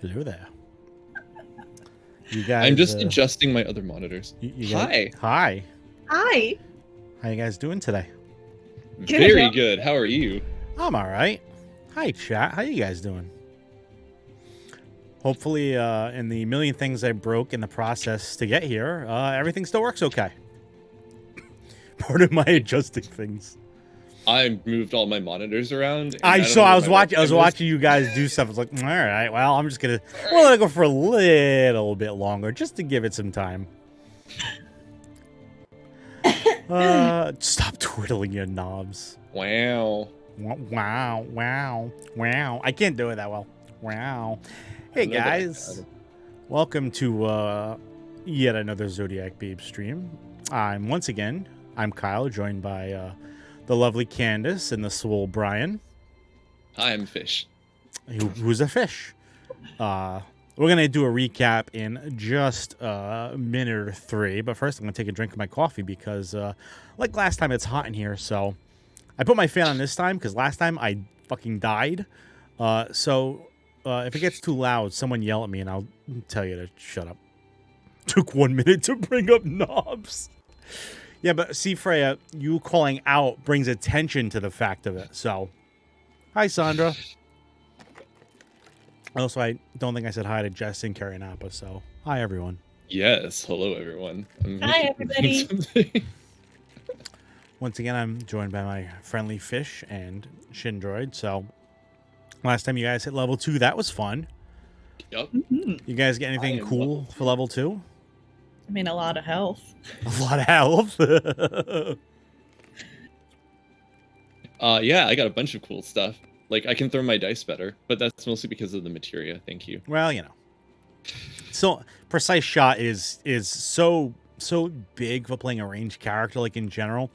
Hello there. You guys. I'm just adjusting my other monitors. Hi. Hi. Hi. How you guys doing today? Very good. How are you? I'm all right. Hi, chat. How you guys doing? Hopefully, in the million things I broke in the process to get here, everything still works okay. Part of my adjusting things. I moved all my monitors around. I was watching you guys do stuff. I was like, all right, well, I'm just gonna go for a little bit longer just to give it some time. Stop twiddling your knobs. Wow. Wow. I can't do it that well. Wow. Hey guys, welcome to yet another Zodiac Babe stream. I'm Kyle, joined by the lovely Candace and the swole Brian. Hi, I'm Fish. Who's a fish? We're gonna do a recap in just a minute or three, but first I'm gonna take a drink of my coffee because, like last time, it's hot in here. So I put my fan on this time because last time I fucking died. So if it gets too loud, someone yell at me and I'll tell you to shut up. Took 1 minute to bring up knobs. Yeah, but see, Freya, you calling out brings attention to the fact of it. So, hi, Sandra. Also, I don't think I said hi to Jess and Carrie Napa, so hi, everyone. Yes, hello, everyone. Hi, everybody. Once again, I'm joined by my friendly Fish and Shindroid. So, last time you guys hit level 2, that was fun. Yep. You guys get anything cool for level 2? I mean, a lot of health. A lot of health. Yeah, I got a bunch of cool stuff. Like, I can throw my dice better, but that's mostly because of the materia. Thank you. Well, you know. So, precise shot is so big for playing a ranged character, like in general.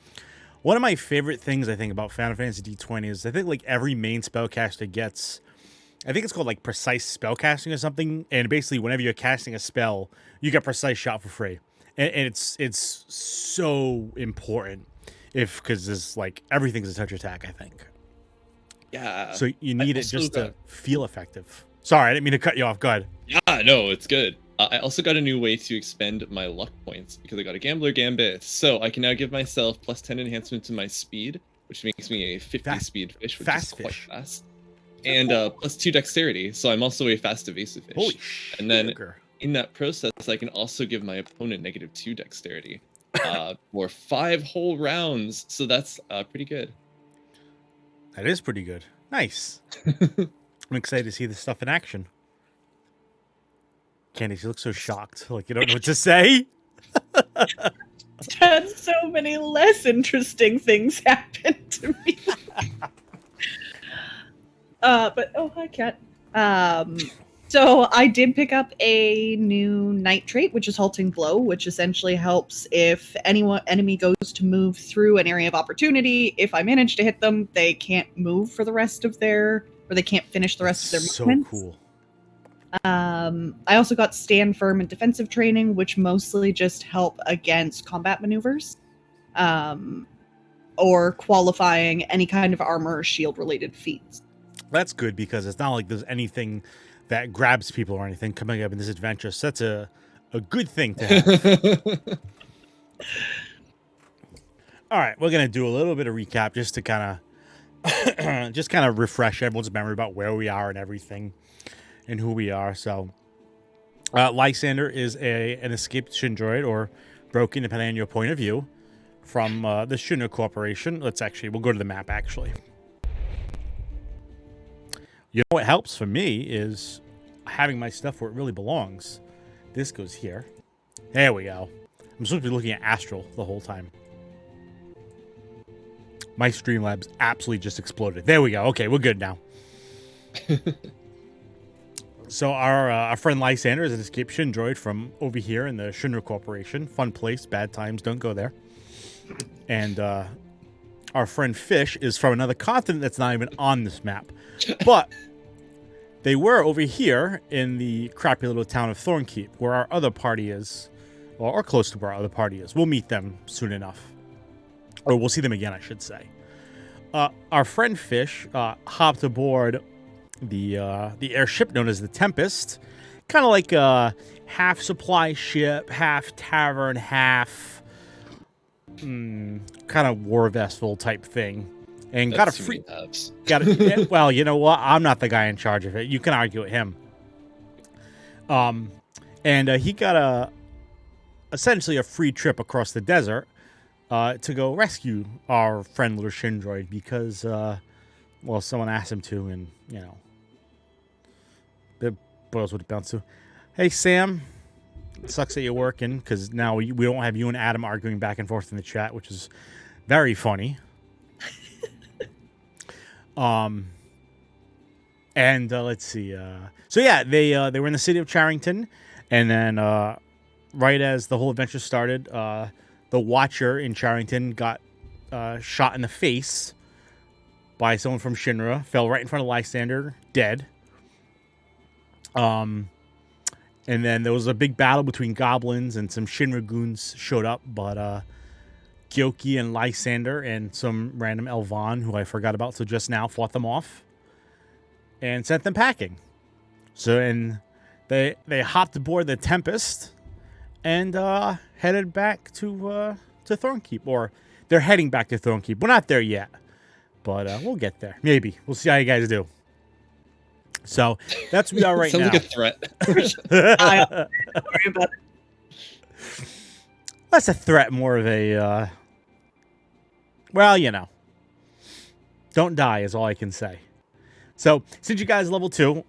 One of my favorite things I think about Final Fantasy D20 is I think like every main spellcaster gets, I think it's called like precise spellcasting or something, and basically whenever you're casting a spell, you get precise shot for free, and it's so important because there's like everything's a touch attack, I think. Yeah. So you need it just to feel effective. Sorry, I didn't mean to cut you off. Go ahead. Yeah, no, it's good. I also got a new way to expend my luck points because I got a Gambler Gambit. So I can now give myself plus 10 enhancement to my speed, which makes me a 50 speed fish, which is quite fast. And plus 2 dexterity, so I'm also a fast evasive fish. Holy shit. And then in that process, I can also give my opponent -2 dexterity for 5 whole rounds. So that's pretty good. That is pretty good. Nice. I'm excited to see this stuff in action. Candice, you look so shocked, like you don't know what to say. Had so many less interesting things happen to me. But hi, cat. So I did pick up a new night trait, which is Halting Blow, which essentially helps if enemy goes to move through an area of opportunity. If I manage to hit them, they can't move for the rest of or they can't finish the rest of their movements. So cool. I also got Stand Firm and Defensive Training, which mostly just help against combat maneuvers, or qualifying any kind of armor or shield related feats. That's good because it's not like there's anything that grabs people or anything coming up in this adventure. So that's a good thing to have. All right, we're gonna do a little bit of recap just to kind of refresh everyone's memory about where we are and everything and who we are. So, Lysander is an escaped Shindroid or broken, depending on your point of view, from the Shinra Corporation. We'll go to the map actually. You know what helps for me is having my stuff where it really belongs. This goes here. There we go. I'm supposed to be looking at Astral the whole time. My Streamlabs absolutely just exploded. There we go. Okay, we're good now. So our friend Lysander is an escaped Shindroid from over here in the Shinra Corporation. Fun place, bad times, don't go there. And our friend Fish is from another continent that's not even on this map. But they were over here in the crappy little town of Thornkeep, where our other party is, or close to where our other party is. We'll meet them soon enough. Or we'll see them again, I should say. Our friend Fish hopped aboard the airship known as the Tempest, kind of like a half supply ship, half tavern, half kind of war vessel type thing, and got a free. Well, you know what? I'm not the guy in charge of it. You can argue with him. And he got essentially a free trip across the desert to go rescue our friend little Shindroid because, well, someone asked him to, and, you know, the boils would bounce to. Hey, Sam, it sucks that you're working because now we don't have you and Adam arguing back and forth in the chat, which is very funny. And let's see. So yeah, they were in the city of Charrington, and then right as the whole adventure started, the Watcher in Charrington got shot in the face by someone from Shinra, fell right in front of Lysander, dead. And then there was a big battle between goblins, and some Shinra goons showed up, but Gyoki and Lysander and some random Elvan, who I forgot about till just now, fought them off and sent them packing. So, and they hopped aboard the Tempest and headed back to Thornkeep, or they're heading back to Thornkeep. We're not there yet, but we'll get there. Maybe. We'll see how you guys do. So that's what we are right now. Sounds like a threat. Don't worry about it. That's a threat, more of a, well, you know, don't die is all I can say. So since you guys level 2,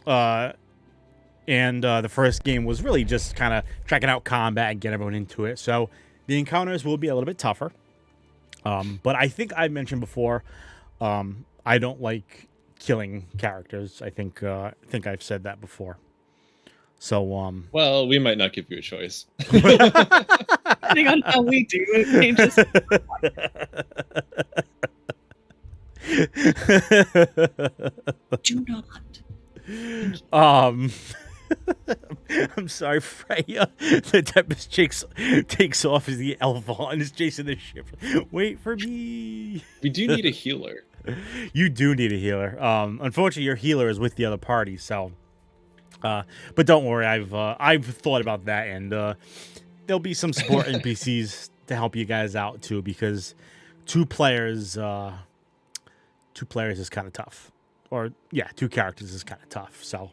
and the first game was really just kind of checking out combat and get everyone into it, so the encounters will be a little bit tougher. But I think I mentioned before, I don't like killing characters. I think I've said that before. So well, we might not give you a choice. Depending on how we do it, changes. Do not. I'm sorry, Freya. The Tempest takes off as the Elvan is chasing the ship. Wait for me. We do need a healer. You do need a healer. Unfortunately, your healer is with the other party, so. But don't worry, I've thought about that, and there'll be some support NPCs to help you guys out too, because two players is kind of tough, or yeah, 2 characters is kind of tough. So,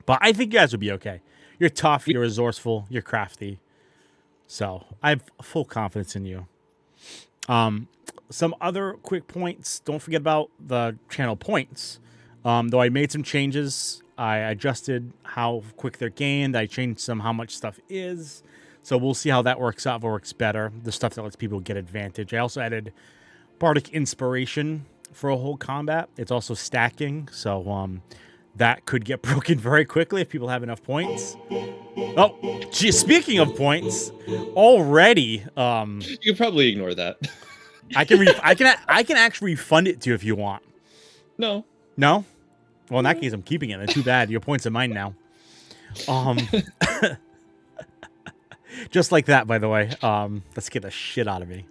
but I think you guys will be okay. You're tough, you're resourceful, you're crafty, so I have full confidence in you. Some other quick points. Don't forget about the channel points. Though I made some changes. I adjusted how quick they're gained. I changed some how much stuff is. So we'll see how that works out, if it works better. The stuff that lets people get advantage. I also added Bardic Inspiration for a whole combat. It's also stacking. So that could get broken very quickly if people have enough points. Oh, gee, speaking of points, already. You can probably ignore that. I can actually refund it to you if you want. No. No? Well, in that case, I'm keeping it. Too bad. Your points are mine now. Just like that, by the way. Let's get the shit out of me.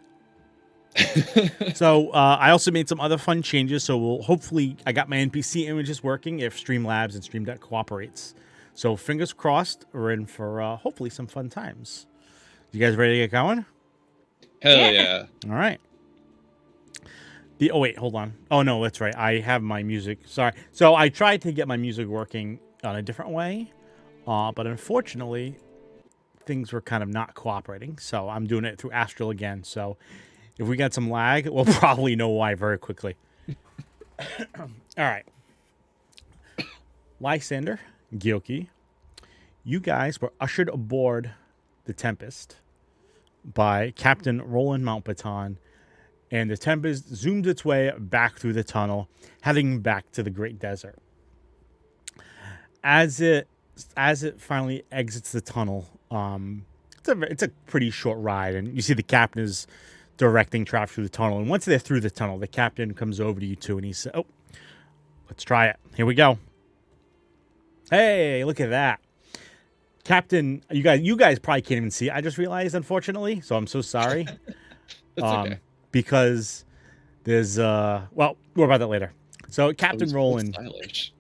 So I also made some other fun changes. So we'll hopefully, I got my NPC images working if Streamlabs and Stream Deck cooperates. So fingers crossed, we're in for hopefully some fun times. You guys ready to get going? Hell yeah. All right. Oh, wait, hold on. Oh, no, that's right. I have my music. Sorry. So I tried to get my music working on a different way, but unfortunately, things were kind of not cooperating. So I'm doing it through Astral again. So if we get some lag, we'll probably know why very quickly. All right. Lysander, Gyoki, you guys were ushered aboard the Tempest by Captain Roland Mountbatten, and the Tempest zoomed its way back through the tunnel, heading back to the Great Desert. As it finally exits the tunnel, it's a pretty short ride, and you see the captain is directing traffic through the tunnel. And once they're through the tunnel, the captain comes over to you two, and he says, "Oh, let's try it. Here we go. Hey, look at that." Captain, you guys probably can't even see. I just realized, unfortunately, so I'm so sorry. That's okay. Because there's well, more about that later. So Captain Roland. Stylish.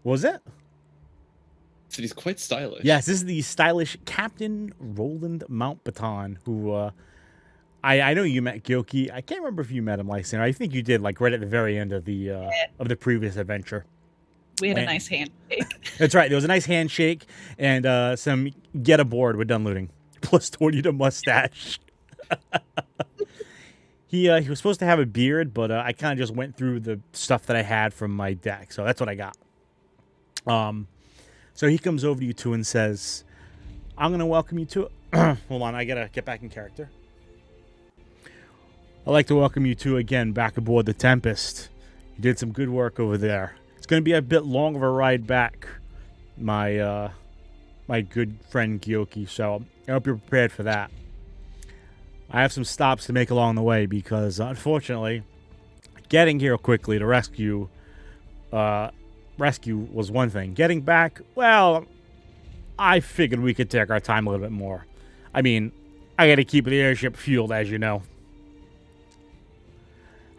What was it? So he's quite stylish. Yes, this is the stylish Captain Roland Mountbatten, who I know you met Gyoki. I can't remember if you met him, Lysander. I think you did, like right at the very end of the previous adventure. We had a nice handshake. That's right. There was a nice handshake and some get aboard. We're done looting. Plus 20 to mustache. He was supposed to have a beard, but I kind of just went through the stuff that I had from my deck, so that's what I got. So he comes over to you two and says, "I'm gonna welcome you to." Hold on, I gotta get back in character. I'd like to welcome you two again back aboard the Tempest. You did some good work over there. It's gonna be a bit long of a ride back, my good friend Gyoki. So I hope you're prepared for that. I have some stops to make along the way because, unfortunately, getting here quickly to rescue was one thing. Getting back, well, I figured we could take our time a little bit more. I mean, I got to keep the airship fueled, as you know.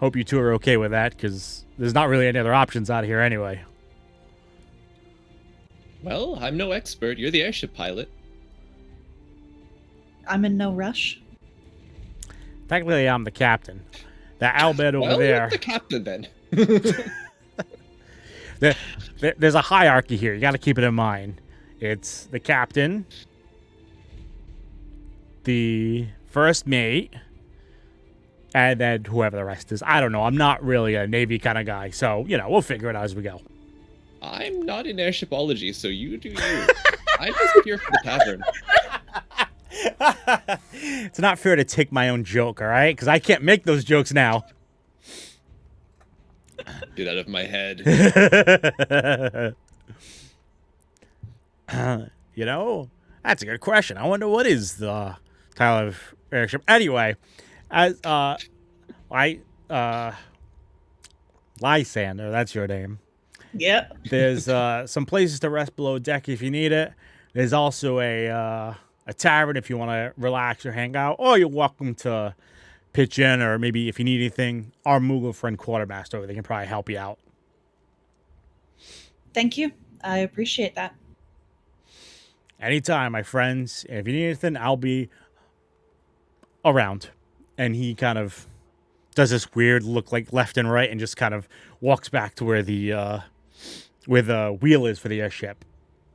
Hope you two are okay with that, because there's not really any other options out here anyway. Well, I'm no expert. You're the airship pilot. I'm in no rush. Technically, I'm the captain. That Albert over there. You're the captain then. There's a hierarchy here. You got to keep it in mind. It's the captain, the first mate, and then whoever the rest is. I don't know. I'm not really a Navy kind of guy, so we'll figure it out as we go. I'm not in airshipology, so you do you. I'm just here for the tavern. It's not fair to take my own joke, all right? Because I can't make those jokes now. Get out of my head. That's a good question. I wonder what is the title of airship. Anyway, as Lysander, that's your name. Yep. There's some places to rest below deck if you need it. There's also a tavern if you want to relax or hang out, or you're welcome to pitch in, or maybe if you need anything, our Moogle friend Quartermaster over there can probably help you out. Thank you. I appreciate that. Anytime, my friends. If you need anything, I'll be around. And he kind of does this weird look like left and right and just kind of walks back to where the wheel is for the airship.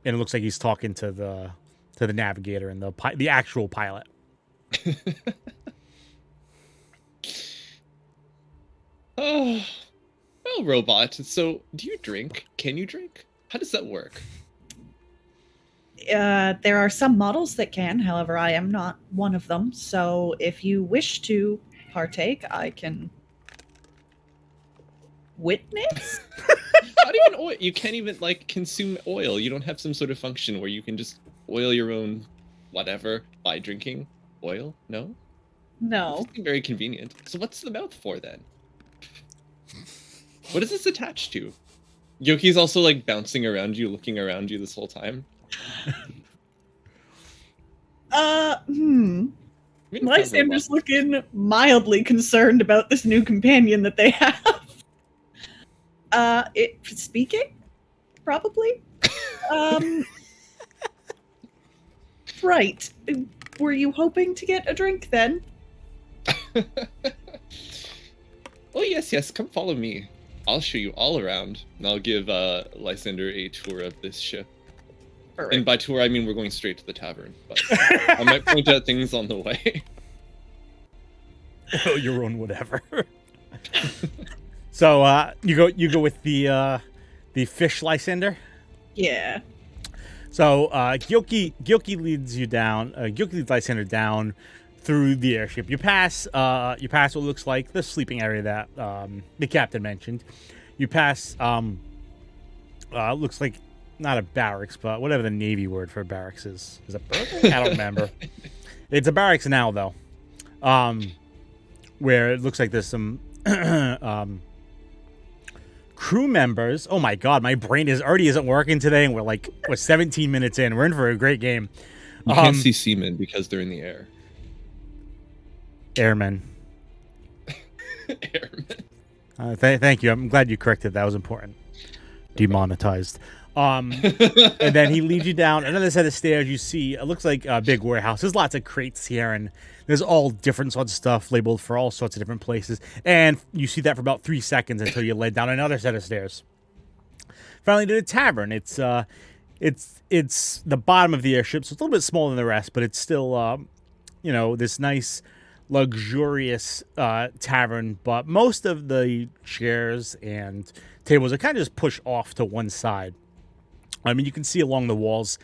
And it looks like he's talking to the navigator and the actual pilot. Oh, well, robot. So, do you drink? Can you drink? How does that work? There are some models that can, however, I am not one of them. So, if you wish to partake, I can witness. Not even oil. You can't even consume oil. You don't have some sort of function where you can just oil your own whatever by drinking oil. No. No. It's very convenient. So what's the mouth for then? What is this attached to? Yoki's also bouncing around you, looking around you this whole time. Lysander's looking mildly concerned about this new companion that they have. Speaking? Probably? Right. Were you hoping to get a drink then? Oh, yes. Come follow me. I'll show you all around. And I'll give Lysander a tour of this ship. Perfect. And by tour, I mean we're going straight to the tavern. But I might point out things on the way. Oh, your own whatever. So you go with the fish Lysander? Yeah. So Gyoki leads you down. Gyoki leads Lysander down through the airship. You pass what looks like the sleeping area that the captain mentioned. You pass looks like not a barracks, but whatever the Navy word for barracks is. Is it berth? I don't remember. It's a barracks now though. Where it looks like there's some crew members. Oh my god, my brain isn't working today, and we're 17 minutes in. We're in for a great game. You can't see seamen because they're in the air. Airmen. Airmen. Thank you. I'm glad you corrected. That was important. Demonetized. And then he leads you down another set of stairs. You see, it looks like a big warehouse. There's lots of crates here, and there's all different sorts of stuff labeled for all sorts of different places. And you see that for about 3 seconds until you led down another set of stairs. Finally, to the tavern. It's the bottom of the airship, so it's a little bit smaller than the rest, but it's still, this nice, luxurious tavern. But most of the chairs and tables are kind of just pushed off to one side. I mean, you can see along the walls,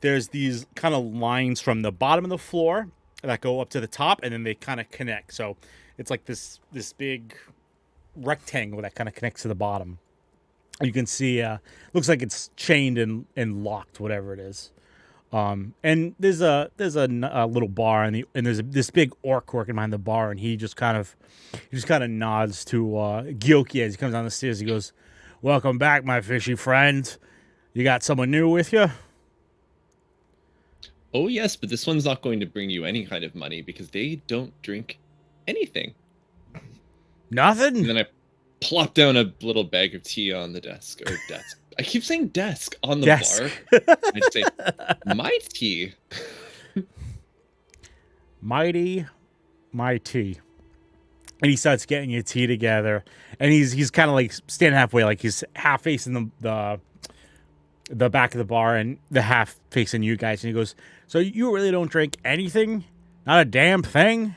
there's these kind of lines from the bottom of the floor that go up to the top, and then they kind of connect. So it's like this big rectangle that kind of connects to the bottom. You can see, looks like it's chained and locked, whatever it is. And there's a little bar, and there's this big orc working behind the bar, and he just kind of nods to Gyoki as he comes down the stairs. He goes, "Welcome back, my fishy friend. You got someone new with you?" Oh yes, but this one's not going to bring you any kind of money because they don't drink anything. Nothing? And then I plop down a little bag of tea on the desk. I keep saying desk on the bar. I just say, my tea. My tea. And he starts getting your tea together. And he's kind of like standing halfway, like he's half facing the back of the bar and the half facing you guys. And he goes, "So you really don't drink anything? Not a damn thing?"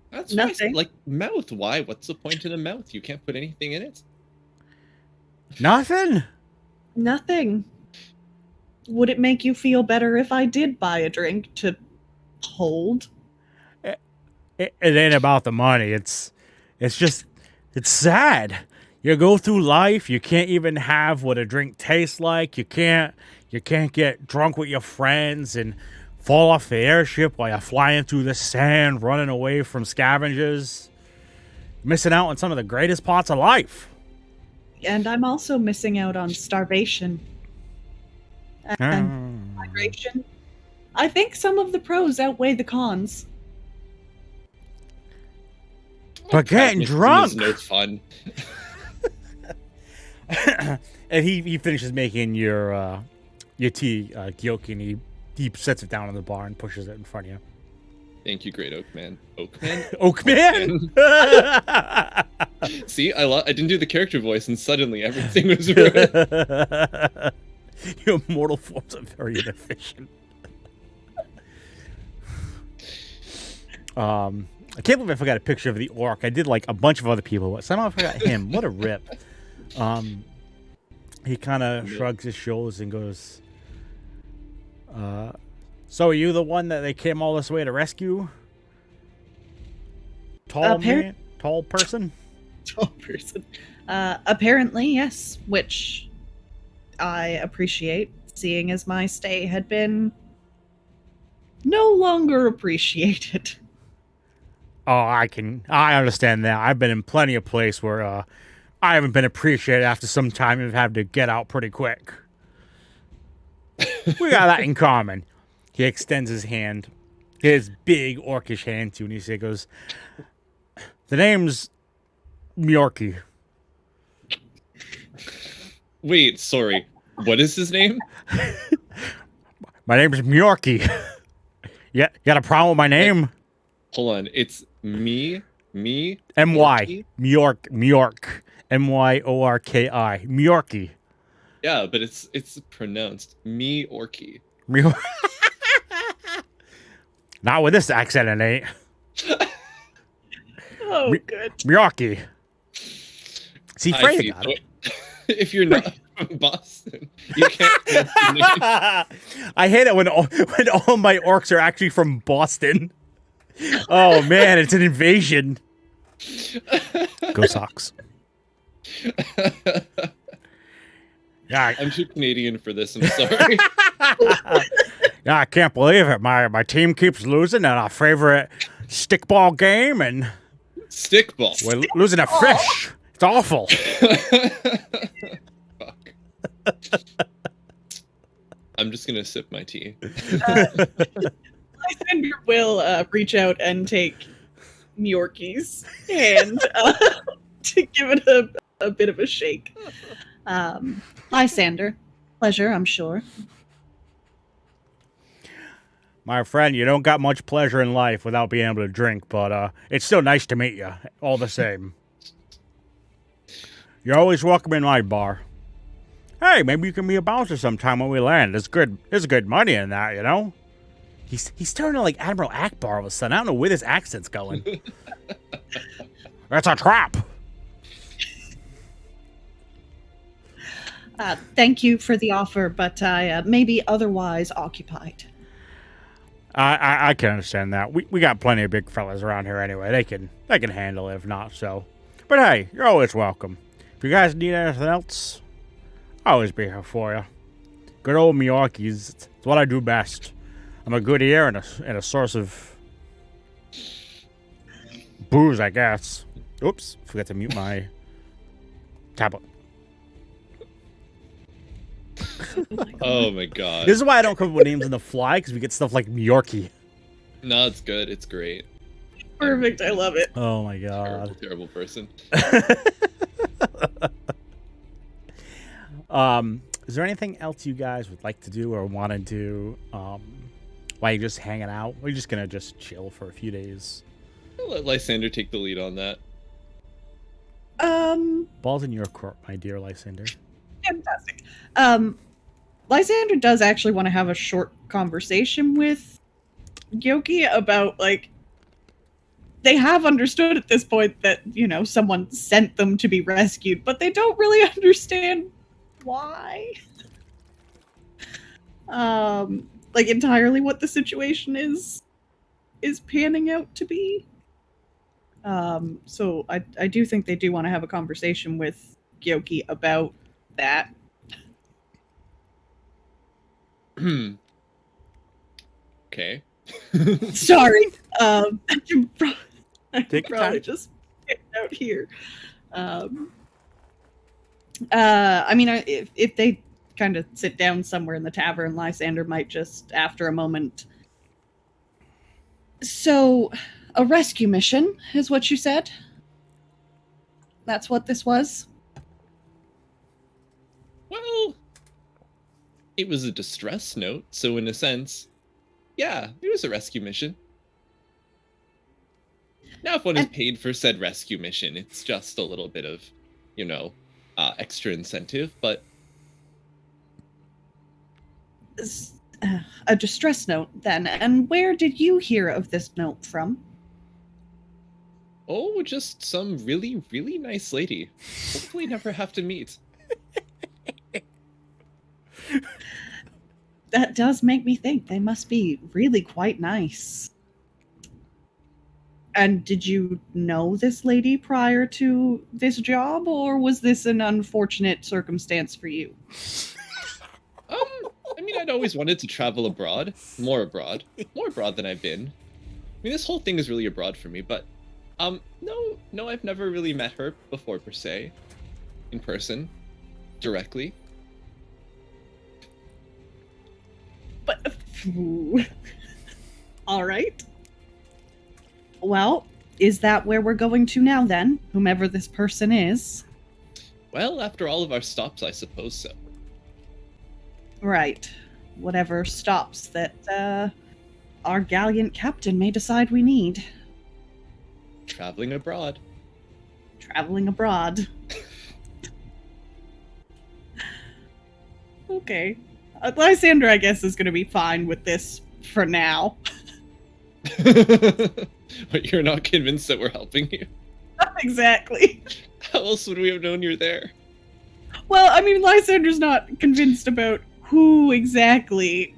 That's nothing. Like mouth. Why? What's the point in a mouth? You can't put anything in it. Nothing? Nothing. Would it make you feel better if I did buy a drink to hold? It ain't about the money. It's sad. You go through life, you can't even have what a drink tastes like. You can't get drunk with your friends and fall off the airship while you're flying through the sand, running away from scavengers. Missing out on some of the greatest parts of life. And I'm also missing out on starvation and migration. I think some of the pros outweigh the cons. But getting drunk is no fun. And he finishes making your tea, Gyoki, and he sets it down on the bar and pushes it in front of you. Thank you, great Oakman. Oakman? Oakman? See, I didn't do the character voice, and suddenly everything was ruined. Your mortal forms are very inefficient. I can't believe I forgot a picture of the orc. I did like a bunch of other people, but somehow I forgot him. What a rip. He kind of shrugs his shoulders and goes, "So are you the one that they came all this way to rescue? Tall man? Tall person?" Tall person. Apparently, yes, which I appreciate, seeing as my stay had been no longer appreciated. Oh, I understand that. I've been in plenty of places where I haven't been appreciated after some time and have had to get out pretty quick. We got that in common. He extends his hand, his big orcish hand to you, and he goes, "The name's Myorky." Wait, sorry. What is his name? My name's Myorky. Yeah, you got a problem with my name? Hold on. It's me, M-Y. Myork. M-Y-O-R-K-I. Myorky. Yeah, but it's pronounced me-orky. Not with this accent, it ain't. Oh, good. Myorky. See, Freya got it. If you're not from Boston, you can't. I hate it when all my orcs are actually from Boston. Oh man, it's an invasion. Go Sox. Yeah, I'm too Canadian for this. I'm sorry. Yeah, I can't believe it. My team keeps losing in our favorite stickball game, and stickball. We're losing a fish. It's awful. Fuck. I'm just gonna sip my tea. Lysander will reach out and take Myorky's hand. to give it a bit of a shake. Lysander, pleasure, I'm sure. My friend, you don't got much pleasure in life without being able to drink, but it's still nice to meet you, all the same. You're always welcome in my bar. Hey, maybe you can be a bouncer sometime when we land. There's good money in that, you know? He's turning to like Admiral Akbar all of a sudden. I don't know where this accent's going. That's a trap. Thank you for the offer, but I may be otherwise occupied. I can understand that. We got plenty of big fellas around here anyway. They can handle it if not so. But hey, you're always welcome. If you guys need anything else, I'll always be here for you. Good old Miyake's. It's what I do best. I'm a good ear and a source of booze, I guess. Oops, forgot to mute my tablet. Oh my god. This is why I don't come up with names on the fly, because we get stuff like Yorkie. No, it's good. It's great. Perfect, I love it. Oh my god. Terrible person. Is there anything else you guys would like to do or want to do while you're just hanging out? Or are you just gonna just chill for a few days? I'll let Lysander take the lead on that. Ball's in your court, my dear Lysander. Fantastic. Lysander does actually want to have a short conversation with Gyoki about, like, they have understood at this point that, you know, someone sent them to be rescued, but they don't really understand why. Like, entirely what the situation is panning out to be. So I do think they do want to have a conversation with Gyoki about that. Okay. Sorry. I can Take your probably time. just get out here. I mean, if they kind of sit down somewhere in the tavern, Lysander might just, after a moment. So, a rescue mission is what you said? That's what this was? Well, it was a distress note, so in a sense, yeah, it was a rescue mission. Now, if one is paid for said rescue mission, it's just a little bit of, you know, extra incentive, but... A distress note, then. And where did you hear of this note from? Oh, just some really, really nice lady. Hopefully never have to meet. That does make me think they must be really quite nice. And did you know this lady prior to this job, or was this an unfortunate circumstance for you? I mean, I'd always wanted to travel abroad. More abroad than I've been. I mean, this whole thing is really abroad for me, but, no, I've never really met her before, per se. In person. Directly. But, all right. Well, is that where we're going to now, then? Whomever this person is? Well, after all of our stops, I suppose so. Right. Whatever stops that, our gallant captain may decide we need. Traveling abroad. Traveling abroad. Okay. Lysander, I guess, is going to be fine with this for now. But you're not convinced that we're helping you? Exactly. How else would we have known you're there? Well, I mean, Lysander's not convinced about who exactly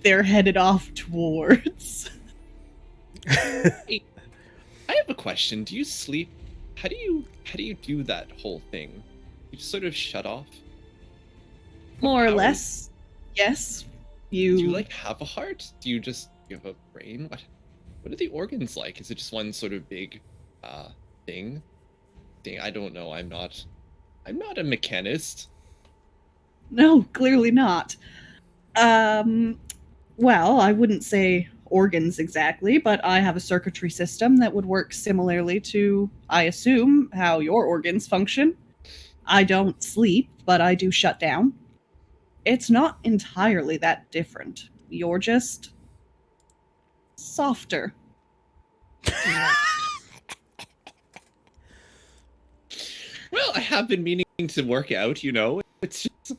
they're headed off towards. Hey, I have a question. Do you sleep? How do you do that whole thing? You just sort of shut off? More or How- less. Yes. Do you like have a heart? Do you have a brain? What are the organs like? Is it just one sort of big thing? I don't know. I'm not a mechanist. No, clearly not. Well, I wouldn't say organs exactly, but I have a circuitry system that would work similarly to, I assume, how your organs function. I don't sleep, but I do shut down. It's not entirely that different. You're just softer. Well, I have been meaning to work out, you know. It's just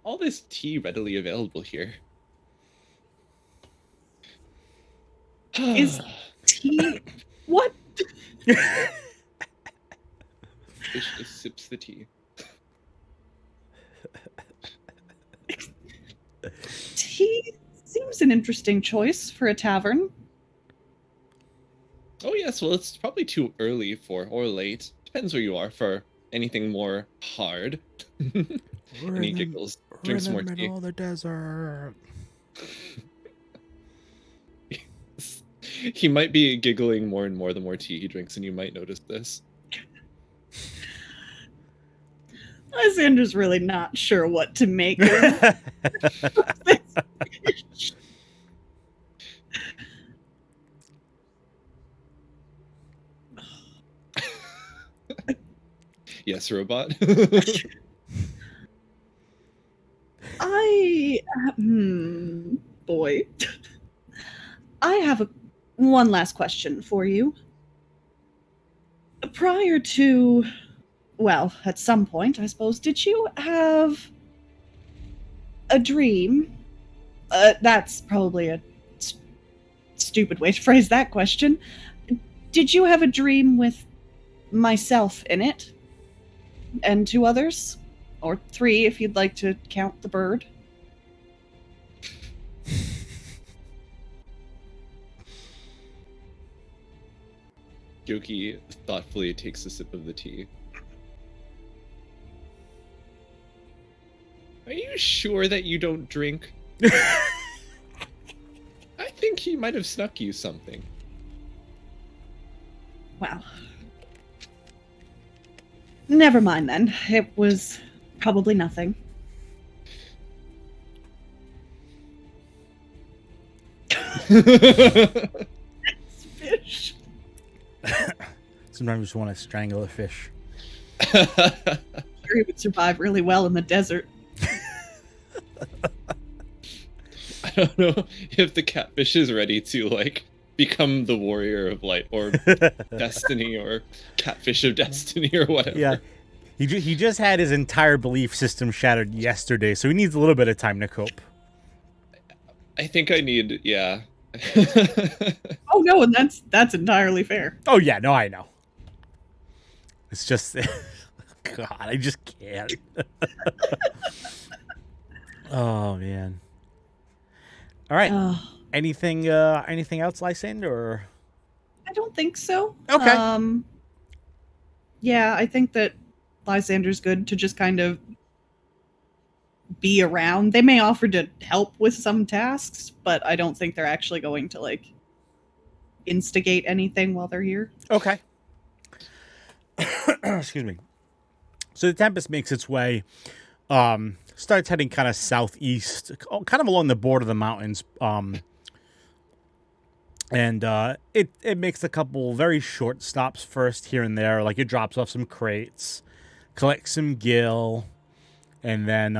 all this tea readily available here. Is tea... What? Fish just sips the tea. Tea seems an interesting choice for a tavern. Oh yes, well it's probably too early for, or late. Depends where you are for anything more hard. And he giggles, drinks more tea. We're in the middle of the desert. He might be giggling more and more the more tea he drinks, and you might notice this. Lysander's really not sure what to make of this. Yes, robot. Boy. I have one last question for you. Prior to, well, at some point, I suppose, did you have a dream? That's probably a stupid way to phrase that question. Did you have a dream with myself in it? And 2 others? Or 3 if you'd like to count the bird. Yoki thoughtfully takes a sip of the tea. Are you sure that you don't drink? I think he might have snuck you something. Wow. Never mind then. It was probably nothing. Fish. Sometimes you just want to strangle a fish. Sure, he would survive really well in the desert. I don't know if the catfish is ready to, like, become the warrior of light, or destiny, or catfish of destiny, or whatever. Yeah. He just had his entire belief system shattered yesterday, so he needs a little bit of time to cope. I think I need, yeah. Oh no, and that's entirely fair. Oh yeah, no, I know. It's just, God, I just can't. Oh man. All right. Anything else, Lysander? Or I don't think so. Okay. Yeah, I think that Lysander's good to just kind of be around. They may offer to help with some tasks, but I don't think they're actually going to, like, instigate anything while they're here. Okay. Excuse me. So the Tempest makes its way, starts heading kind of southeast, kind of along the border of the mountains, and it makes a couple very short stops first here and there. Like, it drops off some crates, collects some gill, and then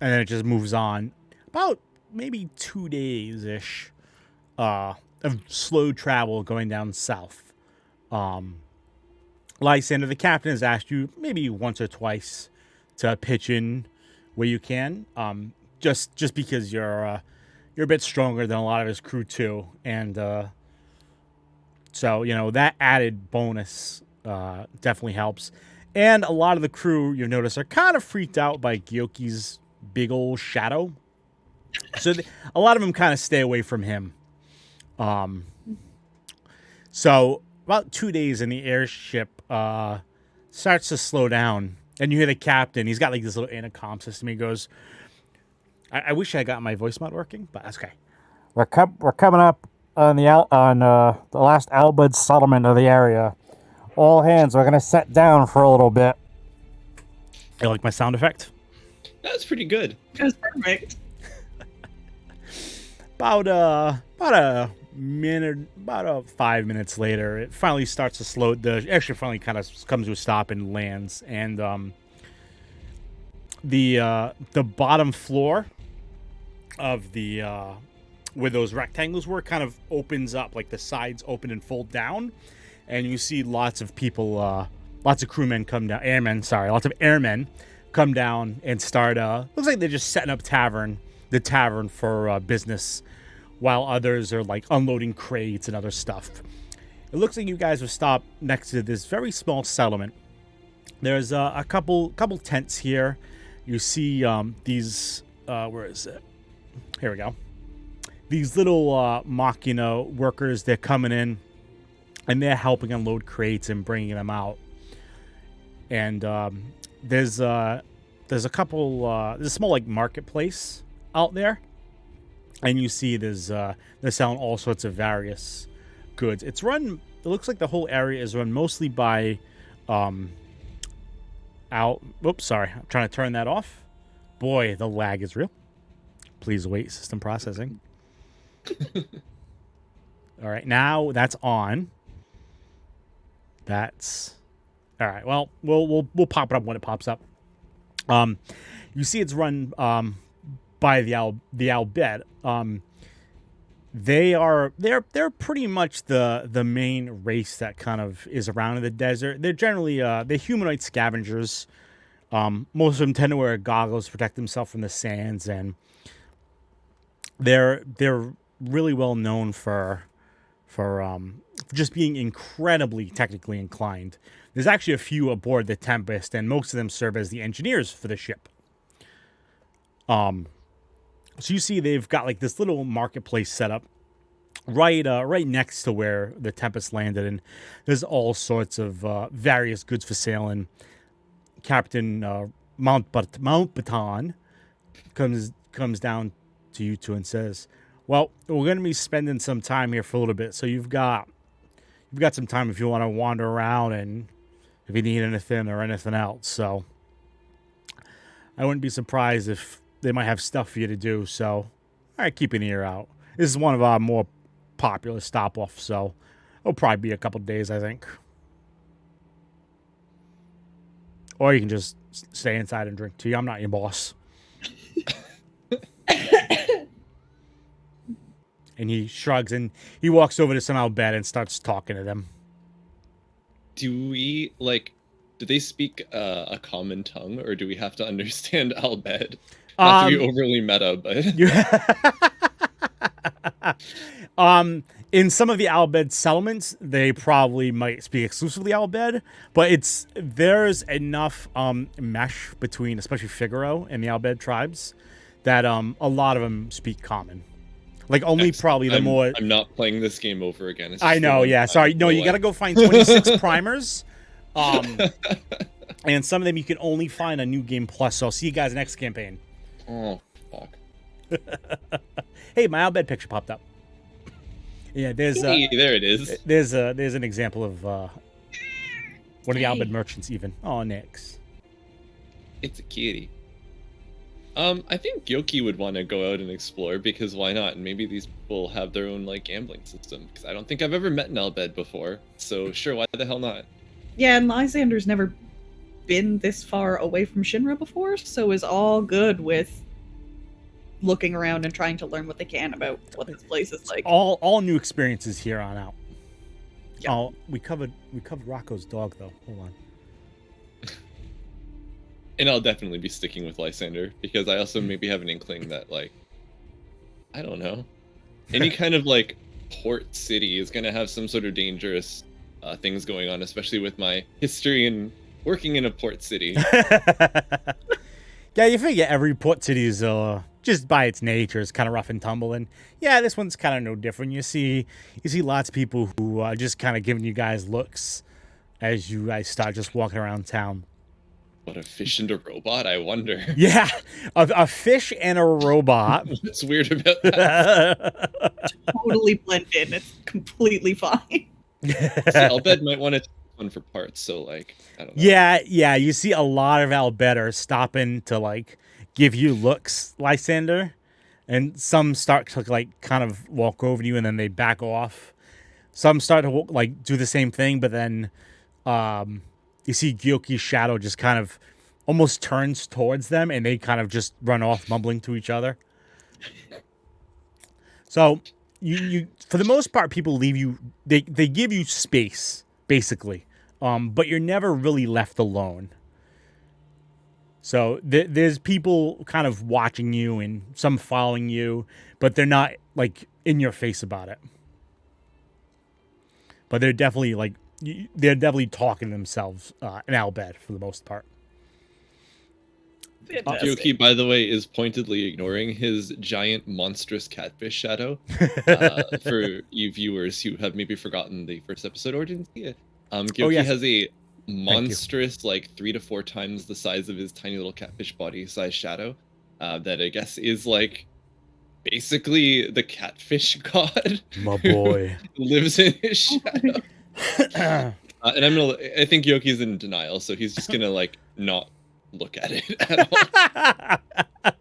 it just moves on. About maybe 2 days ish of slow travel going down south. Lysander, the captain, has asked you maybe once or twice to pitch in where you can, just because you're a bit stronger than a lot of his crew too, and so that added bonus definitely helps. And a lot of the crew, you'll notice, are kind of freaked out by Gyoki's big old shadow, so a lot of them kind of stay away from him. So about 2 days in, the airship starts to slow down, and you hear the captain. He's got like this little intercom system. He goes, I wish I got my voice mod working, but that's okay. We're coming up on the last Albud settlement of the area. All hands, we're gonna set down for a little bit. You like my sound effect? That's pretty good. That was perfect. about a minute, about 5 minutes later, it finally starts to slow. Actually finally kind of comes to a stop and lands, and the bottom floor of the where those rectangles were kind of opens up, like the sides open and fold down, and you see lots of people, lots of crewmen come down, lots of airmen come down and start. Looks like they're just setting up the tavern for business, while others are like unloading crates and other stuff. It looks like you guys have stopped next to this very small settlement. There's a couple tents here. You see these. Where is it? Here we go. These little machina workers, they're coming in and they're helping unload crates and bringing them out. And there's a couple, there's a small like marketplace out there. And you see they're selling all sorts of various goods. It looks like the whole area is run mostly by, oops, sorry. I'm trying to turn that off. Boy, the lag is real. Please wait, system processing. All right, now that's on. That's all right. Well, we'll pop it up when it pops up. You see, it's run by the Al Bhed. They're pretty much the main race that kind of is around in the desert. They're generally they're humanoid scavengers. Most of them tend to wear goggles to protect themselves from the sands, and they're really well known for just being incredibly technically inclined. There's actually a few aboard the Tempest, and most of them serve as the engineers for the ship. So you see they've got like this little marketplace set up right next to where the Tempest landed, and there's all sorts of various goods for sale. And Captain Mountbatten comes down to you two and says, "Well, we're going to be spending some time here for a little bit, so you've got some time if you want to wander around and if you need anything or anything else. So I wouldn't be surprised if they might have stuff for you to do. So, all right, keep an ear out. This is one of our more popular stop-offs, so it'll probably be a couple days, I think. Or you can just stay inside and drink tea. I'm not your boss." And he shrugs and he walks over to some Al Bhed and starts talking to them. Do they speak a common tongue, or do we have to understand Al Bhed? Not to be overly meta, but in some of the Al Bhed settlements, they probably might speak exclusively Al Bhed, but there's enough mesh between, especially Figaro and the Al Bhed tribes, that a lot of them speak common. Like only probably the more. I'm not playing this game over again. I know, yeah. Sorry, no, you gotta go find 26 primers. And some of them you can only find on New Game Plus. So I'll see you guys next campaign. Oh, fuck. Hey, my Al Bhed picture popped up. Yeah, there it is. There's an example of one of the Al Bhed merchants even. Oh, Nix. It's a kitty. I think Yoki would want to go out and explore, because why not? And maybe these people have their own like gambling system, because I don't think I've ever met an Al Bhed before. So sure, why the hell not? Yeah, and Lysander's never been this far away from Shinra before, so is all good with looking around and trying to learn what they can about what this place is like. All new experiences here on out. Yeah. Oh, we covered Rocco's dog though. Hold on. And I'll definitely be sticking with Lysander, because I also maybe have an inkling that, like, I don't know, any kind of like port city is gonna have some sort of dangerous things going on, especially with my history in working in a port city. Yeah, you figure every port city is just by its nature is kind of rough and tumble, and yeah, this one's kind of no different. You see lots of people who are just kind of giving you guys looks as you guys start just walking around town. What, a fish and a robot? I wonder. Yeah, a fish and a robot. What's weird about that? Totally blend in. It's completely fine. Al Bhed might want to take one for parts, so like, I don't know. Yeah, you see a lot of Al Bhed are stopping to like give you looks, Lysander. and some start to like kind of walk over to you and then they back off. Some start to like do the same thing, but then you see Gyoki's shadow just kind of almost turns towards them, and they kind of just run off, mumbling to each other. So you for the most part, people leave you. They give you space, basically, but you're never really left alone. So there's people kind of watching you and some following you, but they're not like in your face about it. But they're definitely talking to themselves in Albed for the most part. Gyoki, by the way, is pointedly ignoring his giant monstrous catfish shadow. For you viewers who have maybe forgotten the first episode or didn't see it, Gyoki has a monstrous, like 3 to 4 times the size of his tiny little catfish body size shadow that I guess is like basically the catfish god. My boy lives in his shadow. And I think Yoki's in denial, so he's just gonna like not look at it at all.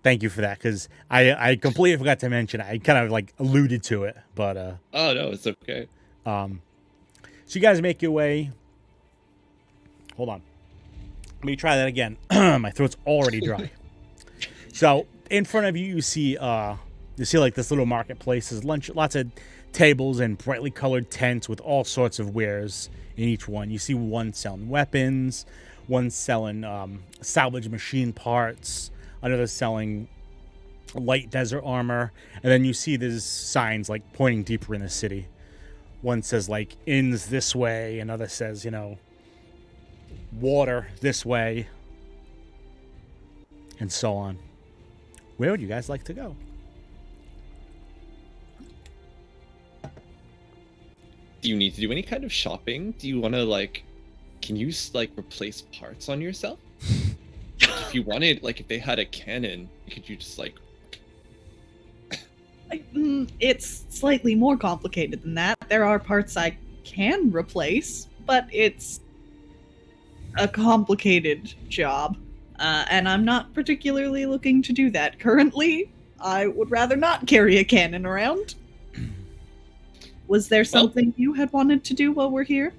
Thank you for that, because I completely forgot to mention it. I kind of like alluded to it, but oh no, it's okay. So you guys make your way. Hold on. Let me try that again. My throat's already dry. So in front of you, you see like this little marketplace. There's lots of tables and brightly colored tents with all sorts of wares in each one. You see one selling weapons, one selling salvage machine parts, another selling light desert armor, and then you see there's signs like pointing deeper in the city. One says like inns this way, another says, water this way, and so on. Where would you guys like to go? Do you need to do any kind of shopping? Do you want to can you replace parts on yourself? If you wanted, if they had a cannon, could you just It's slightly more complicated than that. There are parts I can replace, but it's a complicated job. And I'm not particularly looking to do that currently. I would rather not carry a cannon around. Was there something you had wanted to do while we're here?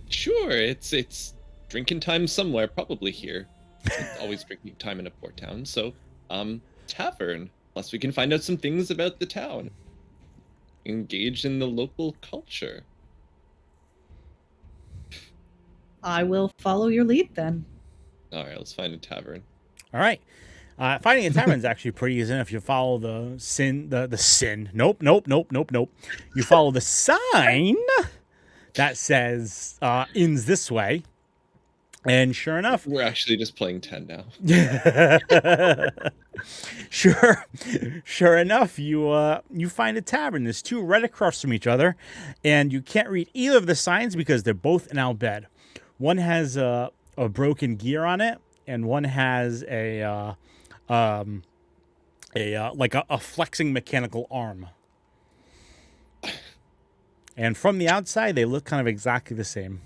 Sure, it's drinking time somewhere, probably here. It's always drinking time in a port town, so, tavern. Plus we can find out some things about the town. Engage in the local culture. I will follow your lead then. Alright, let's find a tavern. All right. Finding a tavern is actually pretty easy if you follow the sin. Nope. You follow the sign that says inns this way. And sure enough, we're actually just playing 10 now. Sure enough, you find a tavern. There's two right across from each other, and you can't read either of the signs because they're both in Albed. One has a broken gear on it, and one has a flexing mechanical arm. And from the outside, they look kind of exactly the same.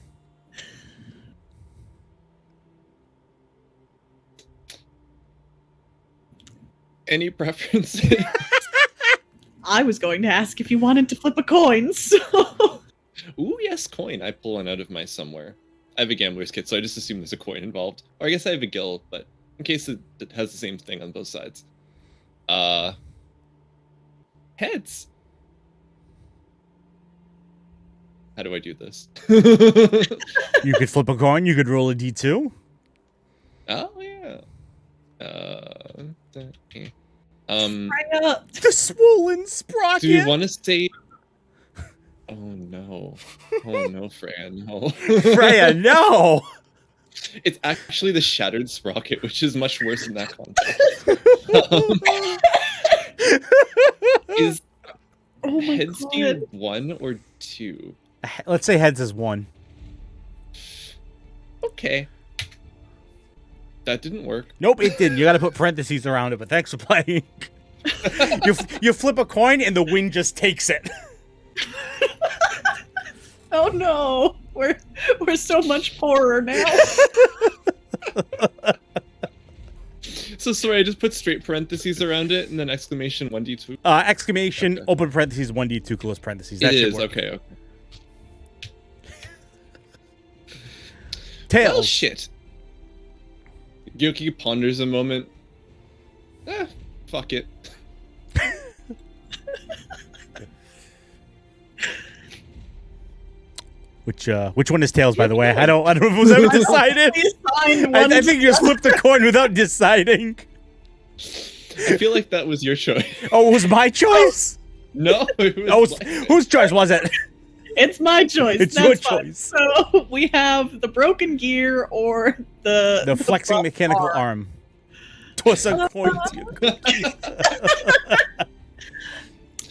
Any preferences? I was going to ask if you wanted to flip a coin, so... Ooh, yes, coin. I pull one out of my somewhere. I have a gambler's kit, so I just assume there's a coin involved. Or I guess I have a guild, but in case it has the same thing on both sides. Heads. How do I do this? You could flip a coin. You could roll a D2. Oh, yeah. The swollen sprocket. Do you want to say... Oh, no. Oh, no, Freya, no. Freya, no! It's actually the shattered sprocket, which is much worse in that context. Is heads do 1 or 2? Let's say heads is 1. Okay. That didn't work. Nope, it didn't. You got to put parentheses around it, but thanks for playing. You flip a coin and the wind just takes it. Oh no, we're so much poorer now. So sorry, I just put straight parentheses around it and then exclamation 1d2. Exclamation, Okay. open parentheses, 1d2, close parentheses. That It should is, work. okay. Tails. Well, shit. Gyoki ponders a moment. Fuck it. Which one is Tails, by the way? I don't know if it was ever decided. We assigned I one think you just flipped the coin without deciding. I feel like that was your choice. Oh, it was my choice? No, it was Whose choice was it? It's my choice. It's That's your fine. choice. So we have the broken gear or the Flexing buff mechanical arm. Toss a coin to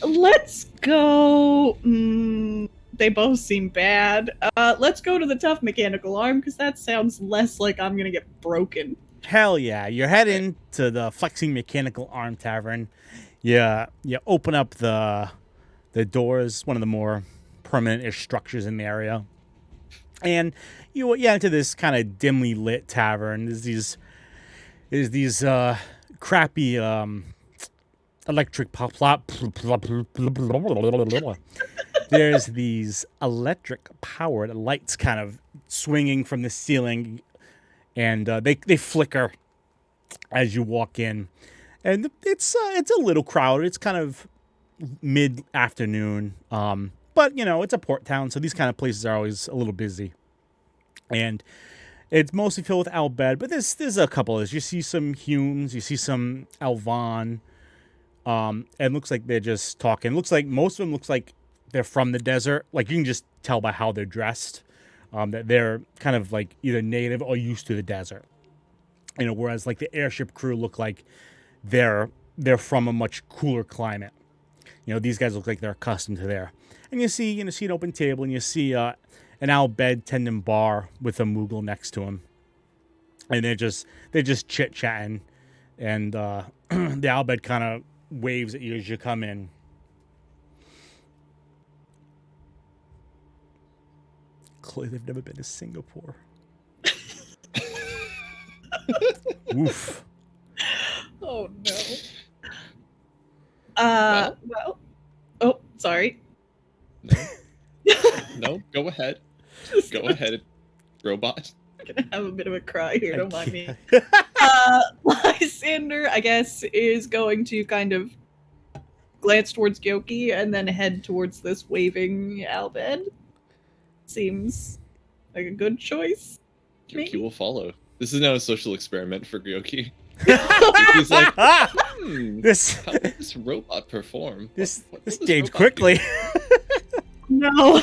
you. Let's go. They both seem bad. Let's go to the tough mechanical arm because that sounds less like I'm gonna get broken. Hell yeah. You're heading to the Flexing Mechanical Arm Tavern. You open up the doors, one of the more permanent-ish structures in the area. And you enter this kind of dimly lit tavern. There's these crappy electric There's these electric powered lights kind of swinging from the ceiling, and they flicker as you walk in. And it's a little crowded. It's kind of mid-afternoon. But, it's a port town, so these kind of places are always a little busy. And it's mostly filled with Albed, but there's a couple of these. You see some Humes, you see some Alvan. It looks like they're just talking. Looks like most of them looks like they're from the desert. Like, you can just tell by how they're dressed. That they're kind of like either native or used to the desert. Whereas like the airship crew look like they're from a much cooler climate. These guys look like they're accustomed to there. And you see an open table, and you see an Albed tending bar with a Moogle next to him. And they're just chit-chatting. And the Albed kind of waves at you as you come in. Clearly they've never been to Singapore. Oof. Oh no. Well. Oh, sorry. No, go ahead. Go ahead, robot. I'm gonna have a bit of a cry here, don't mind me. Lysander, I guess, is going to kind of glance towards Gyoki and then head towards this waving Albed. Seems like a good choice. Gyoki will follow. This is now a social experiment for Gyoki. He's like, how did this robot perform? This changed quickly. No.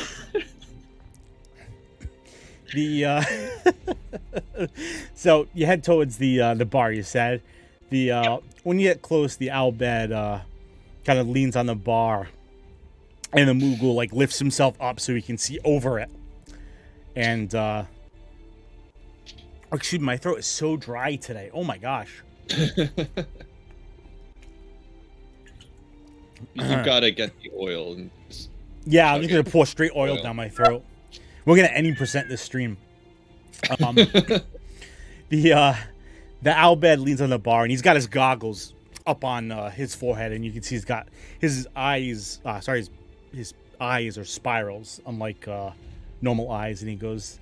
So you head towards the bar. You said when you get close, the Albed kind of leans on the bar, and the Moogle like lifts himself up so he can see over it. And excuse me, my throat is so dry today. Oh my gosh. You've got to get the oil. And yeah, I'm just gonna pour straight oil down my throat. We're gonna any percent this stream. The Albed leans on the bar, and he's got his goggles up on his forehead, and you can see he's got his eyes. His eyes are spirals, unlike normal eyes. And he goes,